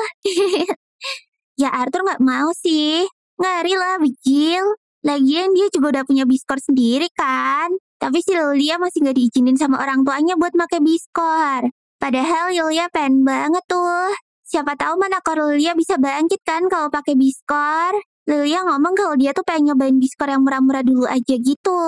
Ya Arthur gak mau sih. Ngeri lah bijil. Lagian dia juga udah punya biskor sendiri kan. Tapi si Lilia masih gak diizinin sama orang tuanya buat pakai biskor. Padahal Lilia pengen banget tuh. Siapa tahu mana kalau Lilia bisa bangkit kan kalau pakai biskor. Lilia ngomong kalau dia tuh pengen nyobain biskor yang murah-murah dulu aja gitu.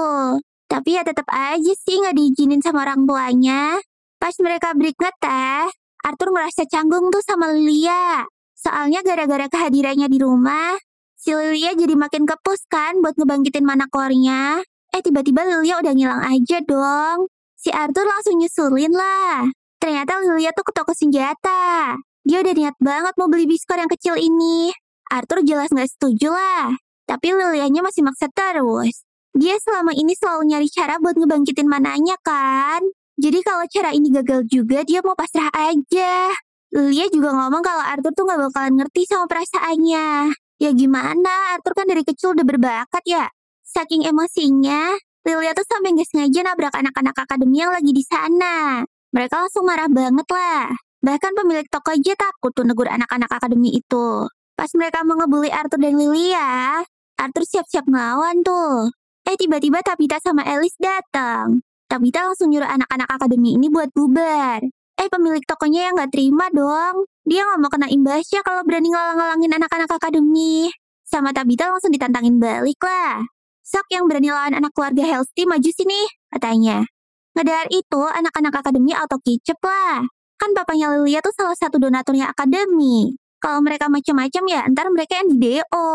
Tapi ya tetap aja sih gak diizinin sama orang tuanya. Pas mereka break ngeteh, Arthur ngerasa canggung tuh sama Lilia. Soalnya gara-gara kehadirannya di rumah, si Lilia jadi makin kepus kan buat ngebangkitin manakornya. Tiba-tiba Lilia udah ngilang aja dong. Si Arthur langsung nyusulin lah. Ternyata Lilia tuh ke toko senjata. Dia udah niat banget mau beli biskor yang kecil ini. Arthur jelas gak setuju lah. Tapi Lilianya masih maksa terus. Dia selama ini selalu nyari cara buat ngebangkitin mananya kan. Jadi kalau cara ini gagal juga, dia mau pasrah aja. Lilia juga ngomong kalau Arthur tuh gak bakalan ngerti sama perasaannya. Ya gimana, Arthur kan dari kecil udah berbakat ya. Saking emosinya, Lilia tuh sampai gak sengaja nabrak anak-anak akademi yang lagi di sana. Mereka langsung marah banget lah. Bahkan pemilik toko aja takut tuh negur anak-anak akademi itu. Pas mereka mau ngebully Arthur dan Lilia, Arthur siap-siap ngelawan tuh. Tiba-tiba Tabitha sama Alice datang. Tabitha langsung nyuruh anak-anak akademi ini buat bubar. Pemilik tokonya yang gak terima dong. Dia gak mau kena imbasnya kalau berani ngalang-ngalangin anak-anak akademi. Sama Tabitha langsung ditantangin balik lah. Sok yang berani lawan anak keluarga Halsey maju sini, katanya. Ngedar itu, anak-anak akademi auto kicep lah. Kan papanya Lilia tuh salah satu donaturnya akademi. Kalau mereka macam-macam ya ntar mereka yang di DO.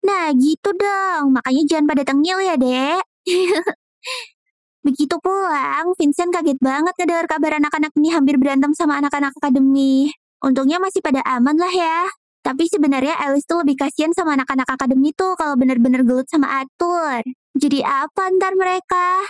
Nah gitu dong, makanya jangan pada tengil ya dek. Begitu pulang, Vincent kaget banget ngedengar kabar anak-anak ini hampir berantem sama anak-anak akademi. Untungnya masih pada aman lah ya. Tapi sebenarnya Alice tuh lebih kasihan sama anak-anak akademi tuh kalau bener-bener gelut sama Arthur. Jadi apa ntar mereka?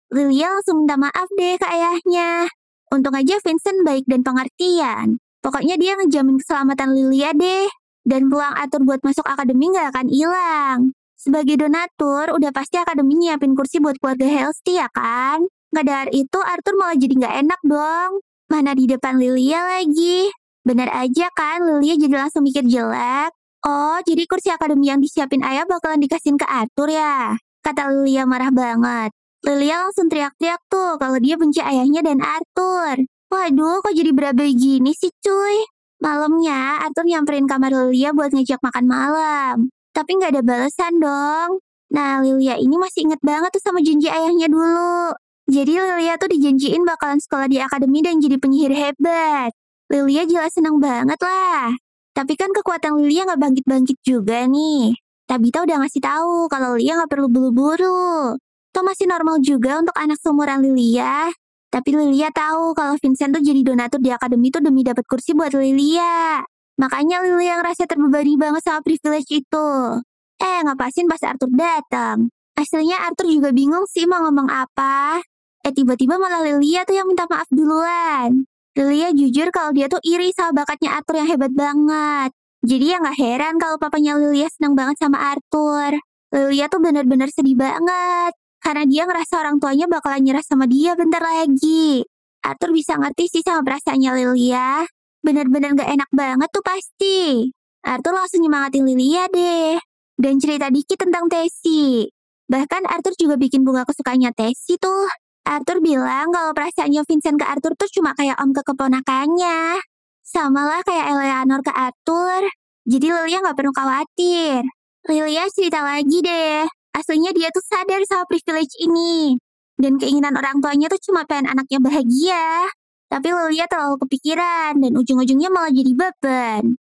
Lilia langsung minta maaf deh ke ayahnya. Untung aja Vincent baik dan pengertian. Pokoknya dia ngejamin keselamatan Lilia deh. Dan peluang Arthur buat masuk akademi nggak akan hilang. Sebagai donatur, udah pasti akademi nyiapin kursi buat keluarga Halsey ya kan? Nggak itu Arthur malah jadi nggak enak dong. Mana di depan Lilia lagi. Bener aja kan, Lilia jadi langsung mikir jelek. Oh, jadi kursi akademi yang disiapin ayah bakalan dikasihin ke Arthur ya? Kata Lilia marah banget. Lilia langsung teriak-teriak tuh kalau dia benci ayahnya dan Arthur. Waduh, kok jadi berabe gini sih cuy? Malamnya, Arthur nyamperin kamar Lilia buat ngejak makan malam. Tapi nggak ada balasan dong. Nah, Lilia ini masih inget banget tuh sama janji ayahnya dulu. Jadi Lilia tuh dijanjiin bakalan sekolah di akademi dan jadi penyihir hebat. Lilia jelas seneng banget lah. Tapi kan kekuatan Lilia nggak bangkit-bangkit juga nih. Tabita udah ngasih tahu kalau Lilia nggak perlu buru-buru. Toh masih normal juga untuk anak seumuran Lilia. Tapi Lilia tahu kalau Vincent tuh jadi donatur di akademi tuh demi dapat kursi buat Lilia. Makanya Lilia ngerasa terbebani banget sama privilege itu. Ngapain pas Arthur datang? Aslinya Arthur juga bingung sih mau ngomong apa. Tiba-tiba malah Lilia tuh yang minta maaf duluan. Lilia jujur kalau dia tuh iri sama bakatnya Arthur yang hebat banget. Jadi ya nggak heran kalau papanya Lilia senang banget sama Arthur. Lilia tuh bener-bener sedih banget. Karena dia ngerasa orang tuanya bakalan nyerah sama dia bentar lagi. Arthur bisa ngerti sih sama perasaannya Lilia. Bener-bener gak enak banget tuh pasti. Arthur langsung nyemangatin Lilia deh. Dan cerita dikit tentang Tessie. Bahkan Arthur juga bikin bunga kesukaannya Tessie tuh. Arthur bilang kalau perasaannya Vincent ke Arthur tuh cuma kayak om ke keponakannya. Sama lah kayak Eleanor ke Arthur. Jadi Lilia gak perlu khawatir. Lilia cerita lagi deh. Aslinya dia tuh sadar sama privilege ini. Dan keinginan orang tuanya tuh cuma pengen anaknya bahagia. Tapi Lilia terlalu kepikiran dan ujung-ujungnya malah jadi beban.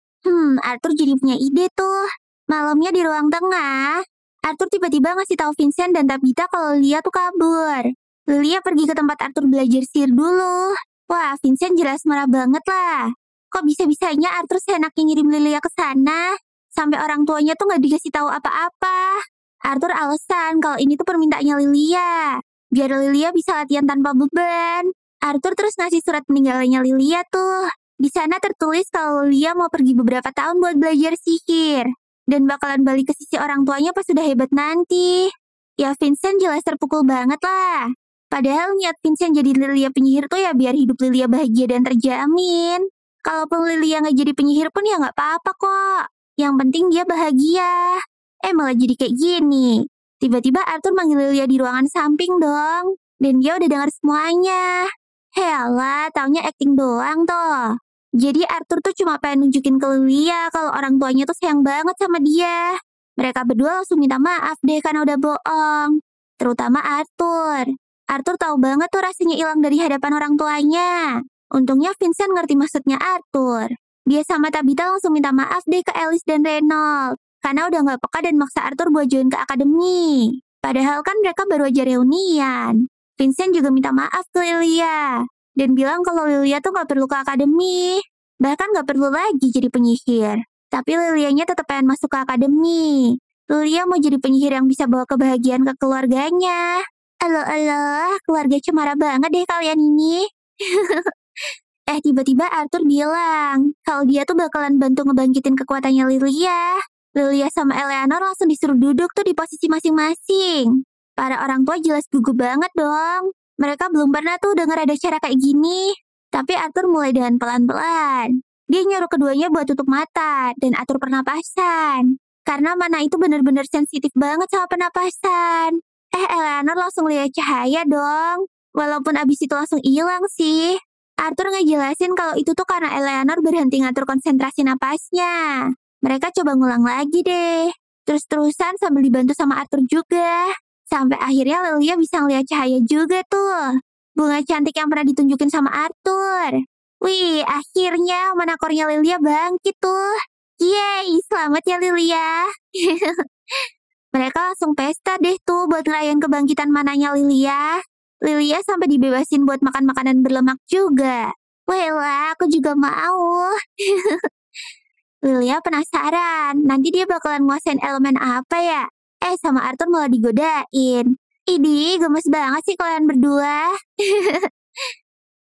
Arthur jadi punya ide tuh. Malamnya di ruang tengah, Arthur tiba-tiba ngasih tahu Vincent dan Tabitha kalau Lilia tuh kabur. Lilia pergi ke tempat Arthur belajar sihir dulu. Wah, Vincent jelas marah banget lah. Kok bisa-bisanya Arthur seenaknya ngirim Lilia ke sana? Sampai orang tuanya tuh nggak dikasih tahu apa-apa. Arthur alasan kalau ini tuh permintaannya Lilia. Biar Lilia bisa latihan tanpa beban. Arthur terus ngasih surat peninggalannya Lilia tuh. Di sana tertulis kalau Lilia mau pergi beberapa tahun buat belajar sihir. Dan bakalan balik ke sisi orang tuanya pas sudah hebat nanti. Ya Vincent jelas terpukul banget lah. Padahal niat Vincent jadi Lilia penyihir tuh ya biar hidup Lilia bahagia dan terjamin. Kalaupun Lilia nggak jadi penyihir pun ya nggak apa-apa kok. Yang penting dia bahagia. Malah jadi kayak gini. Tiba-tiba Arthur manggil Lilia di ruangan samping dong. Dan dia udah dengar semuanya. Healah, taunya acting doang toh. Jadi Arthur tuh cuma pengen nunjukin ke Lilia kalau orang tuanya tuh sayang banget sama dia. Mereka berdua langsung minta maaf deh karena udah bohong. Terutama Arthur. Arthur tahu banget tuh rasanya hilang dari hadapan orang tuanya. Untungnya Vincent ngerti maksudnya Arthur. Dia sama Tabitha langsung minta maaf deh ke Alice dan Reynold. Karena udah gak peka dan maksa Arthur buat join ke akademi. Padahal kan mereka baru aja reunian. Vincent juga minta maaf ke Lilia. Dan bilang kalau Lilia tuh gak perlu ke akademi. Bahkan gak perlu lagi jadi penyihir. Tapi Lilianya tetap pengen masuk ke akademi. Lilia mau jadi penyihir yang bisa bawa kebahagiaan ke keluarganya. Alah, keluarga cemara banget deh kalian ini. Tiba-tiba Arthur bilang kalau dia tuh bakalan bantu ngebangkitin kekuatannya Lilia. Lilia sama Eleanor langsung disuruh duduk tuh di posisi masing-masing. Para orang tua jelas gugup banget dong. Mereka belum pernah tuh denger ada cara kayak gini. Tapi Arthur mulai dengan pelan-pelan. Dia nyuruh keduanya buat tutup mata dan atur pernapasan. Karena mana itu bener-bener sensitif banget sama pernapasan. Eleanor langsung lihat cahaya dong. Walaupun abis itu langsung hilang sih. Arthur ngejelasin kalau itu tuh karena Eleanor berhenti ngatur konsentrasi napasnya. Mereka coba ngulang lagi deh. Terus-terusan sambil dibantu sama Arthur juga. Sampai akhirnya Lilia bisa ngeliat cahaya juga tuh. Bunga cantik yang pernah ditunjukin sama Arthur. Wih, akhirnya menakornya Lilia bangkit tuh. Yeay, selamat ya Lilia. Mereka langsung pesta deh tuh buat ngerayain kebangkitan mananya Lilia. Lilia sampai dibebasin buat makan makanan berlemak juga. Wela, aku juga mau. Lilia penasaran, nanti dia bakalan nguasain elemen apa ya? Sama Arthur malah digodain. Idih, gemes banget sih kalian berdua.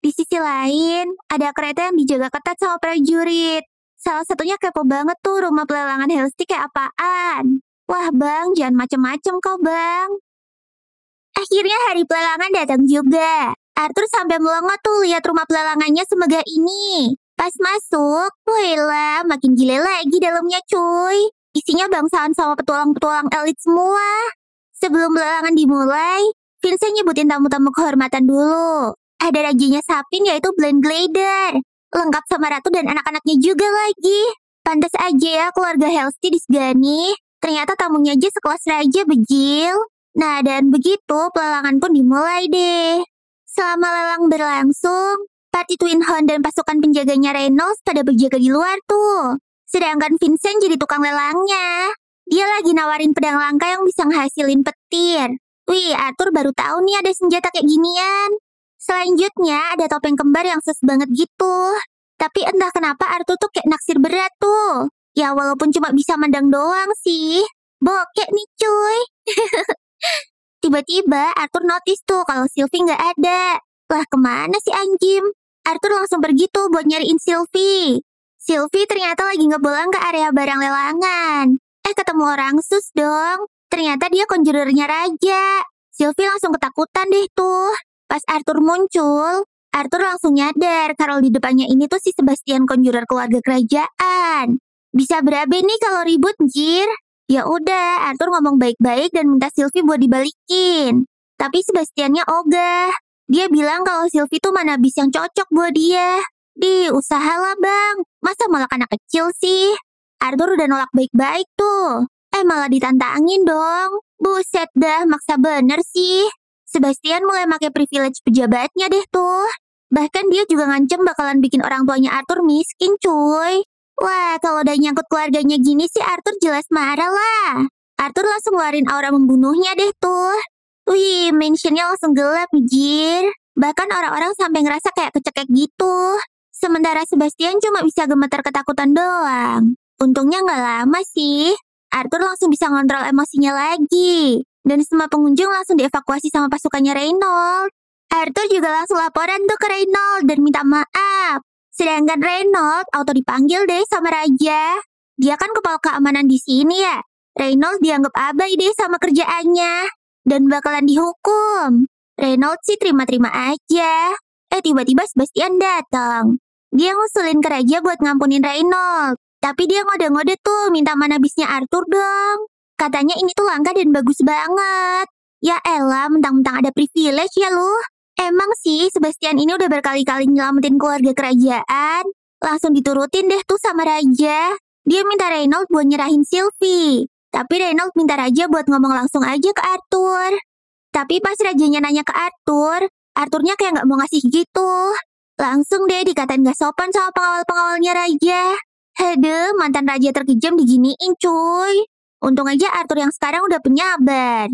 Di sisi lain, ada kereta yang dijaga ketat sama prajurit. Salah satunya kepo banget tuh rumah pelelangan Hellstick kayak apaan. Wah bang, jangan macem-macem kau bang. Akhirnya hari pelelangan datang juga. Arthur sampai melongo tuh lihat rumah pelelangannya semegah ini. Pas masuk, wah makin gile lagi dalamnya cuy. Isinya bangsaan sama petualang-petualang elit semua. Sebelum pelelangan dimulai, Vincent nyebutin tamu-tamu kehormatan dulu. Ada rajanya Sapin yaitu Bland Glider. Lengkap sama ratu dan anak-anaknya juga lagi. Pantas aja ya keluarga Hellstick disegani. Ternyata tamunya aja sekelas raja bejil. Nah dan begitu pelelangan pun dimulai deh. Selama lelang berlangsung, Party Twin Horn dan pasukan penjaganya Reynolds pada berjaga di luar tuh. Sedangkan Vincent jadi tukang lelangnya. Dia lagi nawarin pedang langka yang bisa ngehasilin petir. Wih, Arthur baru tahu nih ada senjata kayak ginian. Selanjutnya ada topeng kembar yang ses banget gitu. Tapi entah kenapa Arthur tuh kayak naksir berat tuh. Ya walaupun cuma bisa mandang doang sih. Bokek nih cuy. Tiba-tiba Arthur notice tuh kalau Sylvie nggak ada. Lah kemana si anjim? Arthur langsung pergi tuh buat nyariin Sylvie. Sylvie ternyata lagi ngebolang ke area barang lelangan. Ketemu orang sus dong. Ternyata dia conjurernya raja. Sylvie langsung ketakutan deh tuh. Pas Arthur muncul, Arthur langsung nyadar kalau di depannya ini tuh si Sebastian conjurer keluarga kerajaan. Bisa berabe nih kalau ribut, jir. Ya udah, Arthur ngomong baik-baik dan minta Sylvie buat dibalikin. Tapi Sebastiannya ogah. Dia bilang kalau Sylvie tuh mana bis yang cocok buat dia. Usahalah bang, masa malah anak kecil sih? Arthur udah nolak baik-baik tuh. Malah ditantangin dong. Buset dah, maksa bener sih. Sebastian mulai pakai privilege pejabatnya deh tuh. Bahkan dia juga ngancem bakalan bikin orang tuanya Arthur miskin cuy. Wah, kalau udah nyangkut keluarganya gini sih Arthur jelas marah lah. Arthur langsung ngeluarin aura membunuhnya deh tuh. Wih, mansionnya langsung gelap jir. Bahkan orang-orang sampai ngerasa kayak kecekek gitu. Sementara Sebastian cuma bisa gemetar ketakutan doang. Untungnya nggak lama sih. Arthur langsung bisa ngontrol emosinya lagi. Dan semua pengunjung langsung dievakuasi sama pasukannya Reynolds. Arthur juga langsung laporan tuh ke Reynolds dan minta maaf. Sedangkan Reynolds auto dipanggil deh sama raja. Dia kan kepala keamanan di sini ya. Reynolds dianggap abai deh sama kerjaannya. Dan bakalan dihukum. Reynolds sih terima-terima aja. Tiba-tiba Sebastian datang. Dia ngusulin ke raja buat ngampunin Reynolds. Tapi dia ngode-ngode tuh minta mana bisnya Arthur dong. Katanya ini tuh langka dan bagus banget. Ya elah, mentang-mentang ada privilege ya lu. Emang sih, Sebastian ini udah berkali-kali nyelamatin keluarga kerajaan. Langsung diturutin deh tuh sama raja. Dia minta Reynolds buat nyerahin Sylvie. Tapi Reynolds minta raja buat ngomong langsung aja ke Arthur. Tapi pas rajanya nanya ke Arthur, Arthurnya kayak nggak mau ngasih gitu. Langsung deh dikatain gak sopan sama pengawal-pengawalnya raja. Aduh, mantan raja terkejam diginiin cuy. Untung aja Arthur yang sekarang udah penyabar.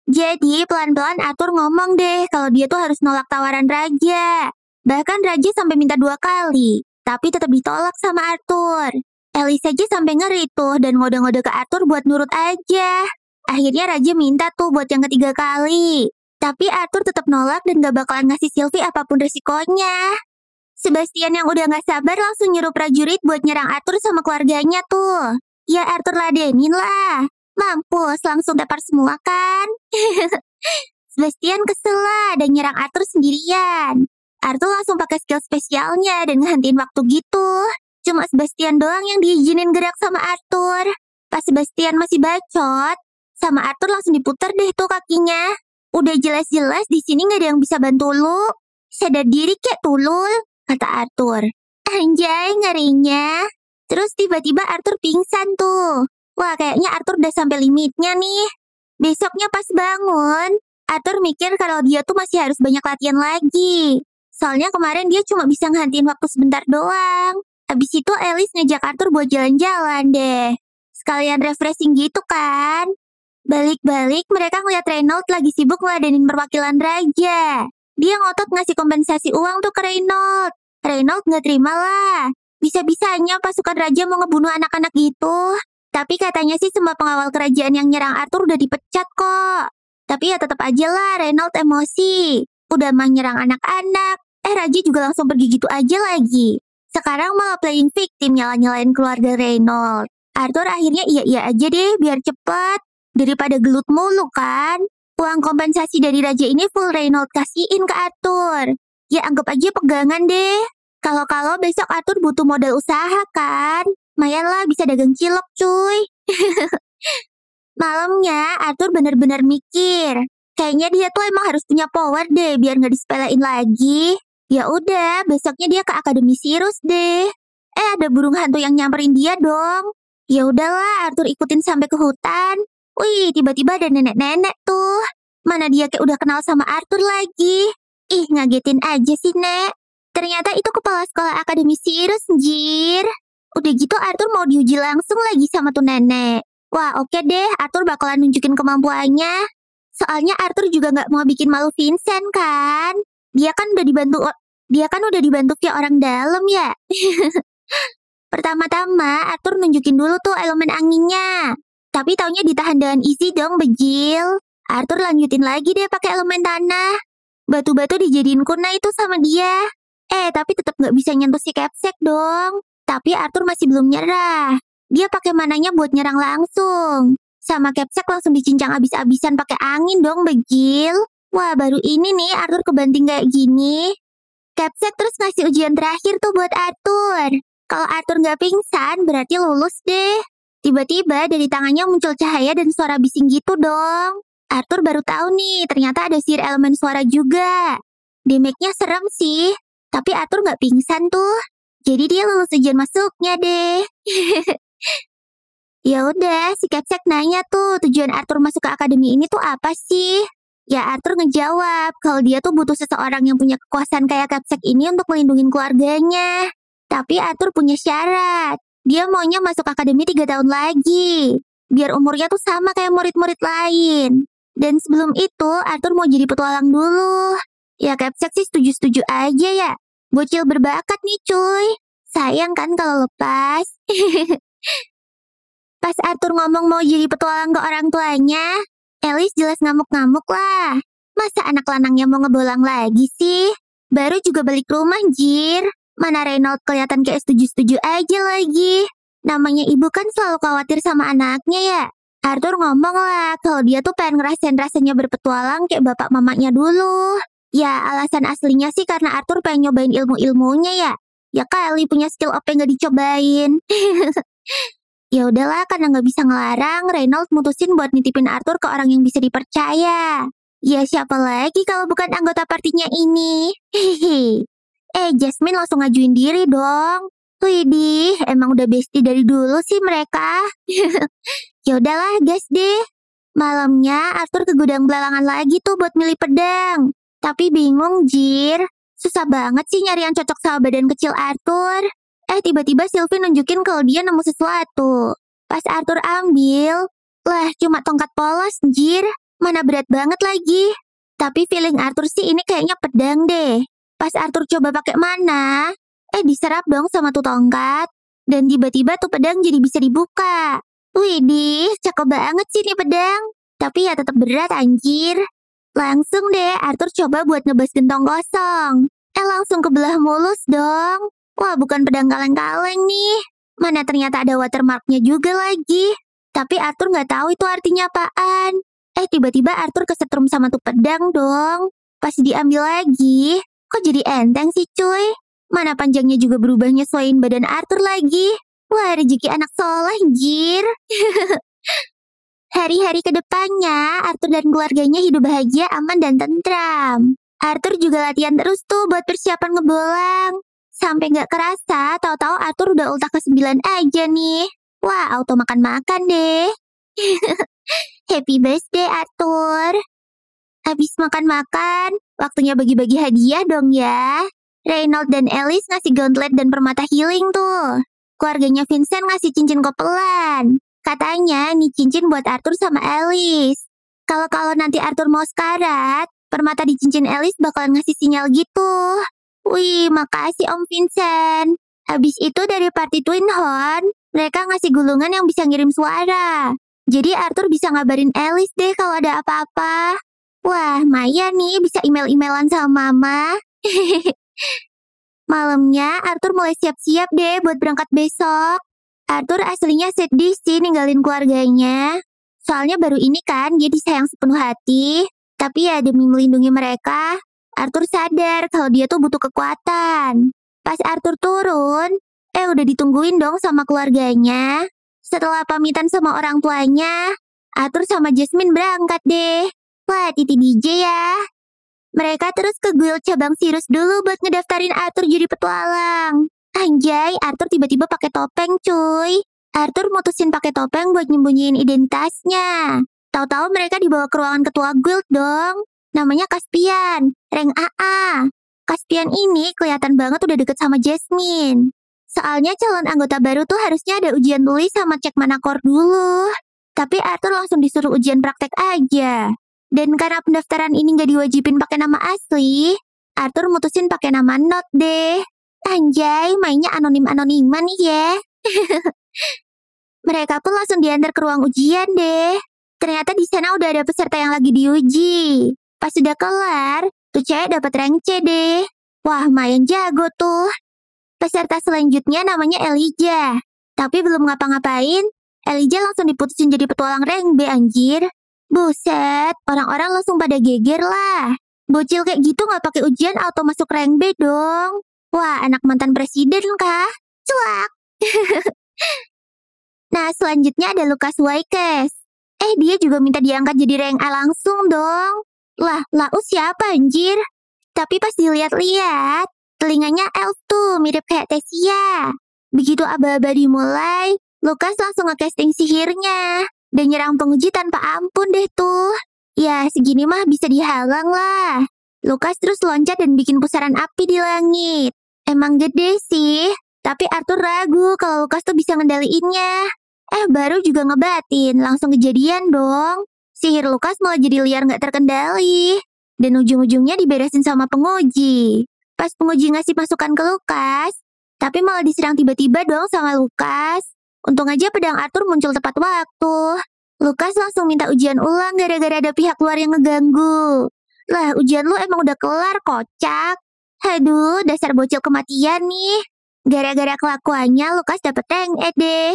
Jadi pelan-pelan Arthur ngomong deh kalau dia tuh harus nolak tawaran raja. Bahkan raja sampai minta 2 kali. Tapi tetap ditolak sama Arthur. Alice aja sampai ngeri tuh dan ngode-ngode ke Arthur buat nurut aja. Akhirnya raja minta tuh buat yang ketiga kali. Tapi Arthur tetap nolak dan gak bakalan ngasih Sylvie apapun resikonya. Sebastian yang udah gak sabar langsung nyuruh prajurit buat nyerang Arthur sama keluarganya tuh. Ya Arthur ladenin lah. Mampus, langsung tepar semua kan? Sebastian kesel lah dan nyerang Arthur sendirian. Arthur langsung pakai skill spesialnya dan ngehentiin waktu gitu. Cuma Sebastian doang yang diizinin gerak sama Arthur. Pas Sebastian masih bacot, sama Arthur langsung diputar deh tuh kakinya. Udah jelas-jelas di sini nggak ada yang bisa bantu lu. Sadar diri kek tulul, kata Arthur. Anjay, ngerinya. Terus tiba-tiba Arthur pingsan tuh. Wah, kayaknya Arthur udah sampai limitnya nih. Besoknya pas bangun, Arthur mikir kalau dia tuh masih harus banyak latihan lagi. Soalnya kemarin dia cuma bisa ngehantiin waktu sebentar doang. Habis itu Alice ngajak Arthur buat jalan-jalan deh. Sekalian refreshing gitu kan. Balik-balik mereka ngeliat Reynolds lagi sibuk ngeladenin perwakilan raja. Dia ngotot ngasih kompensasi uang tuh ke Reynolds. Reynolds nggak terima lah. Bisa-bisanya pasukan raja mau ngebunuh anak-anak gitu. Tapi katanya sih semua pengawal kerajaan yang nyerang Arthur udah dipecat kok. Tapi ya tetap aja lah Reynolds emosi. Udah mah nyerang anak-anak. Raja juga langsung pergi gitu aja lagi. Sekarang malah playing victim nyala-nyalain keluarga Reynolds. Arthur akhirnya iya-iya aja deh biar cepet. Daripada gelut mulu kan. Uang kompensasi dari raja ini full Reynolds kasihin ke Arthur. Ya anggap aja pegangan deh. Kalau besok Arthur butuh modal usaha kan. Lumayan lah bisa dagang cilok cuy. Malamnya Arthur bener-bener mikir. Kayaknya dia tuh emang harus punya power deh biar nggak disepelein lagi. Ya udah, besoknya dia ke Akademi Sirus deh. Ada burung hantu yang nyamperin dia dong. Ya udahlah, Arthur ikutin sampai ke hutan. Wih, tiba-tiba ada nenek-nenek tuh. Mana dia kayak udah kenal sama Arthur lagi. Ih, ngagetin aja sih, Nek. Ternyata itu kepala sekolah Akademi Sirus, anjir. Udah gitu Arthur mau diuji langsung lagi sama tuh nenek. Wah, oke deh, Arthur bakalan nunjukin kemampuannya. Soalnya Arthur juga nggak mau bikin malu Vincent kan. Dia kan udah dibantu kayak orang dalam ya. Pertama-tama Arthur nunjukin dulu tuh elemen anginnya. Tapi taunya ditahan dengan easy dong, bejil. Arthur lanjutin lagi deh pakai elemen tanah. Batu-batu dijadiin kunai itu sama dia. Tapi tetap nggak bisa nyentuh si Capsek dong. Tapi Arthur masih belum nyerah. Dia pakai mananya buat nyerang langsung. Sama Capsek langsung dicincang abis-abisan pakai angin dong, bejil. Wah, baru ini nih Arthur kebanting kayak gini. Capsek terus ngasih ujian terakhir tuh buat Arthur. Kalau Arthur nggak pingsan, berarti lulus deh. Tiba-tiba dari tangannya muncul cahaya dan suara bising gitu dong. Arthur baru tahu nih, ternyata ada sihir elemen suara juga. Damage-nya serem sih, tapi Arthur nggak pingsan tuh. Jadi dia lulus ujian masuknya deh. Ya udah, si Capsek nanya tuh tujuan Arthur masuk ke akademi ini tuh apa sih? Ya Arthur ngejawab kalau dia tuh butuh seseorang yang punya kekuasaan kayak Capsek ini untuk melindungi keluarganya. Tapi Arthur punya syarat. Dia maunya masuk akademi 3 tahun lagi. Biar umurnya tuh sama kayak murid-murid lain. Dan sebelum itu Arthur mau jadi petualang dulu. Ya Capsek sih setuju-setuju aja ya. Bocil berbakat nih cuy. Sayang kan kalau lepas. Pas Arthur ngomong mau jadi petualang ke orang tuanya, Alice jelas ngamuk-ngamuk lah. Masa anak lanangnya mau ngebolang lagi sih? Baru juga balik rumah, jir. Mana Reynolds kelihatan kayak setuju-setuju aja lagi. Namanya ibu kan selalu khawatir sama anaknya ya. Arthur ngomong lah kalau dia tuh pengen ngerasain rasanya berpetualang kayak bapak mamanya dulu. Ya alasan aslinya sih karena Arthur pengen nyobain ilmu-ilmunya ya. Ya kali punya skill OP nggak dicobain. Ya udahlah, karena nggak bisa ngelarang, Reynolds mutusin buat nitipin Arthur ke orang yang bisa dipercaya. Ya siapa lagi kalau bukan anggota partinya ini? Hehe. Jasmine langsung ngajuin diri dong. Widih, emang udah bestie dari dulu sih mereka. Ya udahlah, gas deh. Malamnya Arthur ke gudang belalangan lagi tuh buat milih pedang. Tapi bingung, jir. Susah banget sih nyari yang cocok sama badan kecil Arthur. Tiba-tiba Sylvie nunjukin kalau dia nemu sesuatu. Pas Arthur ambil, lah cuma tongkat polos, jir. Mana berat banget lagi. Tapi feeling Arthur sih ini kayaknya pedang deh. Pas Arthur coba pakai mana, diserap dong sama tuh tongkat. Dan tiba-tiba tuh pedang jadi bisa dibuka. Widih, cakep banget sih nih pedang. Tapi ya tetap berat anjir. Langsung deh Arthur coba buat ngebas gentong kosong. Langsung kebelah mulus dong. Wah, bukan pedang kaleng-kaleng nih. Mana ternyata ada watermarknya juga lagi. Tapi Arthur nggak tahu itu artinya apaan. Tiba-tiba Arthur kesetrum sama tuh pedang dong. Pas diambil lagi, kok jadi enteng sih cuy? Mana panjangnya juga berubah nyesuaiin badan Arthur lagi. Wah, rezeki anak soleh, jir. Hari-hari kedepannya, Arthur dan keluarganya hidup bahagia, aman, dan tentram. Arthur juga latihan terus tuh buat persiapan ngebolang. Sampai nggak kerasa, tahu-tahu Arthur udah ultah ke-9 aja nih. Wah, auto makan-makan deh. Happy birthday, Arthur. Habis makan-makan, Waktunya bagi-bagi hadiah dong ya. Reynolds dan Alice ngasih gauntlet dan permata healing tuh. Keluarganya Vincent ngasih cincin kopelan. Katanya ini cincin buat Arthur sama Alice. Kalau nanti Arthur mau sekarat, permata di cincin Alice bakalan ngasih sinyal gitu. Wih, makasih Om Vincent. Habis itu dari party Twin Horn, mereka ngasih gulungan yang bisa ngirim suara. Jadi Arthur bisa ngabarin Alice deh kalau ada apa-apa. Wah, Maya nih bisa email-emailan sama Mama. Malamnya, Arthur mulai siap-siap deh buat berangkat besok. Arthur aslinya sedih sih ninggalin keluarganya. Soalnya baru ini kan dia disayang sepenuh hati. Tapi ya demi melindungi mereka, Arthur sadar kalau dia tuh butuh kekuatan. Pas Arthur turun, udah ditungguin dong sama keluarganya. Setelah pamitan sama orang tuanya, Arthur sama Jasmine berangkat deh. Wah, Titi DJ ya. Mereka terus ke guild cabang Sirius dulu buat ngedaftarin Arthur jadi petualang. Anjay, Arthur tiba-tiba pakai topeng cuy. Arthur mutusin pakai topeng buat nyembunyiin identitasnya. Tahu-tahu mereka dibawa ke ruangan ketua guild dong. Namanya Caspian, rank AA. Caspian ini kelihatan banget udah deket sama Jasmine. Soalnya calon anggota baru tuh harusnya ada ujian tulis sama cek manakor dulu. Tapi Arthur langsung disuruh ujian praktek aja. Dan karena pendaftaran ini nggak diwajibin pakai nama asli, Arthur mutusin pakai nama Not deh. Anjay, mainnya anonim-anoniman nih ya. Mereka pun langsung diantar ke ruang ujian deh. Ternyata di sana udah ada peserta yang lagi diuji. Pas sudah kelar, tuh cewek dapat rank C deh. Wah, main jago tuh. Peserta selanjutnya namanya Elijah. Tapi belum ngapa-ngapain, Elijah langsung diputusin jadi petualang rank B anjir. Buset, orang-orang langsung pada geger lah. Bocil kayak gitu nggak pakai ujian auto masuk rank B dong. Wah, anak mantan presiden kah? Cuak. Nah, selanjutnya ada Lucas Waikes. Dia juga minta diangkat jadi rank A langsung dong. Lah, Lau siapa anjir? Tapi pas dilihat-lihat, telinganya elf tuh mirip kayak Tesia. Begitu aba-aba dimulai, Lucas langsung nge-casting sihirnya. Dan nyerang penguji tanpa ampun deh tuh. Ya, segini mah bisa dihalang lah. Lucas terus loncat dan bikin pusaran api di langit. Emang gede sih, tapi Arthur ragu kalau Lucas tuh bisa ngendaliinnya. Baru juga ngebatin, langsung kejadian dong. Sihir Lucas malah jadi liar nggak terkendali. Dan ujung-ujungnya diberesin sama penguji. Pas penguji ngasih masukan ke Lucas, tapi malah diserang tiba-tiba dong sama Lucas. Untung aja pedang Arthur muncul tepat waktu. Lucas langsung minta ujian ulang gara-gara ada pihak luar yang ngeganggu. Lah, ujian lu emang udah kelar, kocak. Aduh, dasar bocil kematian nih. Gara-gara kelakuannya, Lucas dapet rank E deh.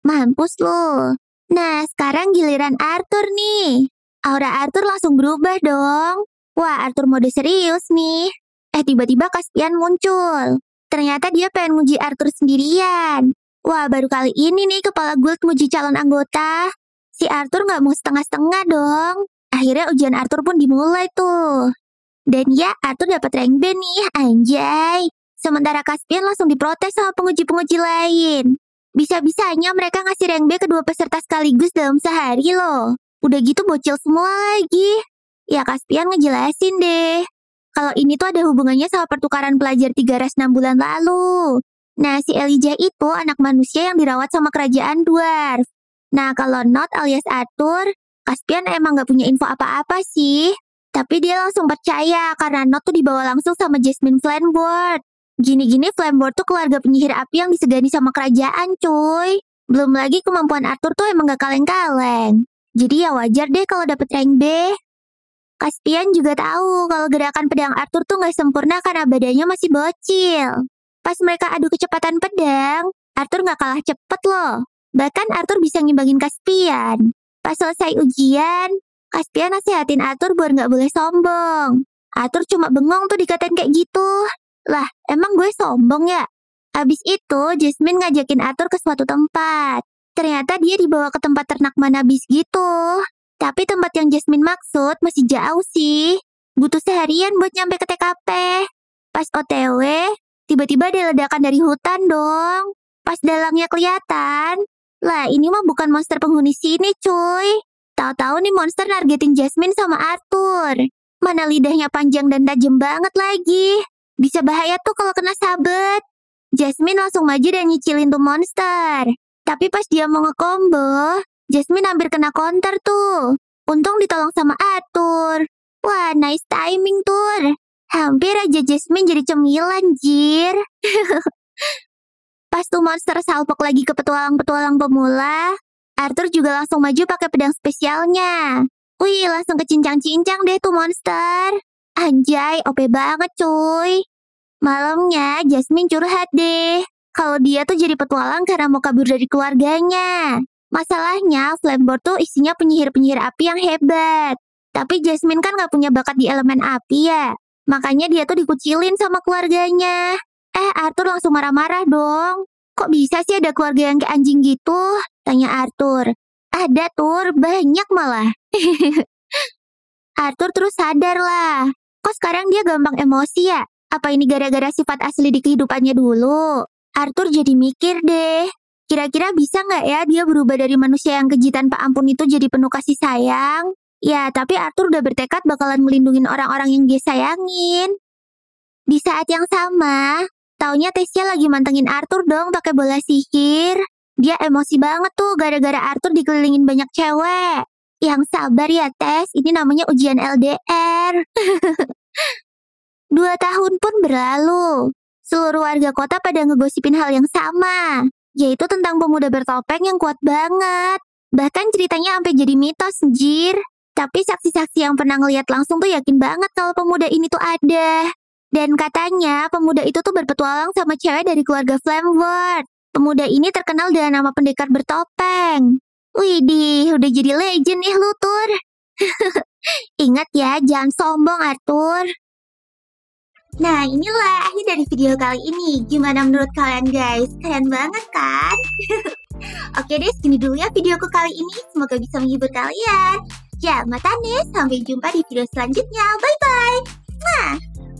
Mampus lu. Nah, sekarang giliran Arthur nih. Aura Arthur langsung berubah dong. Wah, Arthur mode serius nih. Tiba-tiba Caspian muncul. Ternyata dia pengen nguji Arthur sendirian. Wah, baru kali ini nih kepala guild nguji calon anggota. Si Arthur nggak mau setengah-setengah dong. Akhirnya ujian Arthur pun dimulai tuh. Dan ya, Arthur dapat rank B nih, anjay. Sementara Caspian langsung diprotes sama penguji-penguji lain. Bisa-bisanya mereka ngasih rank B kedua peserta sekaligus dalam sehari loh. Udah gitu bocil semua lagi. Ya, Caspian ngejelasin deh. Kalau ini tuh ada hubungannya sama pertukaran pelajar 3 ras 6 bulan lalu. Nah, si Elijah itu anak manusia yang dirawat sama kerajaan dwarf. Nah, kalau Not alias Arthur, Caspian emang gak punya info apa-apa sih. Tapi dia langsung percaya karena Not tuh dibawa langsung sama Jasmine Flamboard. Gini-gini Flamboard tuh keluarga penyihir api yang disegani sama kerajaan, cuy. Belum lagi kemampuan Arthur tuh emang gak kaleng-kaleng. Jadi ya wajar deh kalau dapet rank B. Caspian juga tahu kalau gerakan pedang Arthur tuh gak sempurna karena badannya masih bocil. Pas mereka adu kecepatan pedang, Arthur gak kalah cepet loh. Bahkan Arthur bisa ngimbangin Caspian. Pas selesai ujian, Caspian nasihatin Arthur buat gak boleh sombong. Arthur cuma bengong tuh dikatain kayak gitu. Lah, emang gue sombong ya? Abis itu, Jasmine ngajakin Arthur ke suatu tempat. Ternyata dia dibawa ke tempat ternak manabis gitu. Tapi tempat yang Jasmine maksud masih jauh sih. Butuh seharian buat nyampe ke TKP. Pas OTW, tiba-tiba ada ledakan dari hutan dong. Pas dalangnya kelihatan. Lah, ini mah bukan monster penghuni sini, cuy. Tahu-tahu nih monster nargetin Jasmine sama Arthur. Mana lidahnya panjang dan tajam banget lagi. Bisa bahaya tuh kalau kena sabet. Jasmine langsung maju dan nyicilin tuh monster. Tapi pas dia mau nge-combo, Jasmine hampir kena counter tuh. Untung ditolong sama Arthur. Wah, nice timing tuh. Hampir aja Jasmine jadi cemilan, jir. Pas tuh monster salpok lagi ke petualang-petualang pemula, Arthur juga langsung maju pakai pedang spesialnya. Wih, langsung kecincang-cincang deh tuh monster. Anjay, OP banget cuy. Malamnya Jasmine curhat deh. Kalau dia tuh jadi petualang karena mau kabur dari keluarganya. Masalahnya Flameboard tuh isinya penyihir-penyihir api yang hebat. Tapi Jasmine kan gak punya bakat di elemen api ya. Makanya dia tuh dikucilin sama keluarganya. Arthur langsung marah-marah dong. Kok bisa sih ada keluarga yang kayak anjing gitu? Tanya Arthur. Ada Tur, banyak malah. Arthur terus sadar lah. Kok sekarang dia gampang emosi ya? Apa ini gara-gara sifat asli di kehidupannya dulu? Arthur jadi mikir deh. Kira-kira bisa nggak ya dia berubah dari manusia yang keji tanpa ampun itu jadi penuh kasih sayang? Ya, tapi Arthur udah bertekad bakalan melindungi orang-orang yang dia sayangin. Di saat yang sama, taunya Tessia lagi mantengin Arthur dong pakai bola sihir. Dia emosi banget tuh gara-gara Arthur dikelilingin banyak cewek. Yang sabar ya Tess, ini namanya ujian LDR. 2 tahun pun berlalu. Seluruh warga kota pada ngegosipin hal yang sama, yaitu tentang pemuda bertopeng yang kuat banget. Bahkan ceritanya sampai jadi mitos, jir. Tapi saksi-saksi yang pernah ngeliat langsung tuh yakin banget kalau pemuda ini tuh ada. Dan katanya pemuda itu tuh berpetualang sama cewek dari keluarga Flameboard. Pemuda ini terkenal dengan nama pendekar bertopeng. Widih, udah jadi legend nih lu, Tur. Ingat ya, jangan sombong, Arthur. Nah, inilah akhir dari video kali ini. Gimana menurut kalian guys? Keren banget kan? Oke deh, segini dulu ya videoku kali ini. Semoga bisa menghibur kalian. Ya, matane, sampai jumpa di video selanjutnya. Bye-bye. Mwah.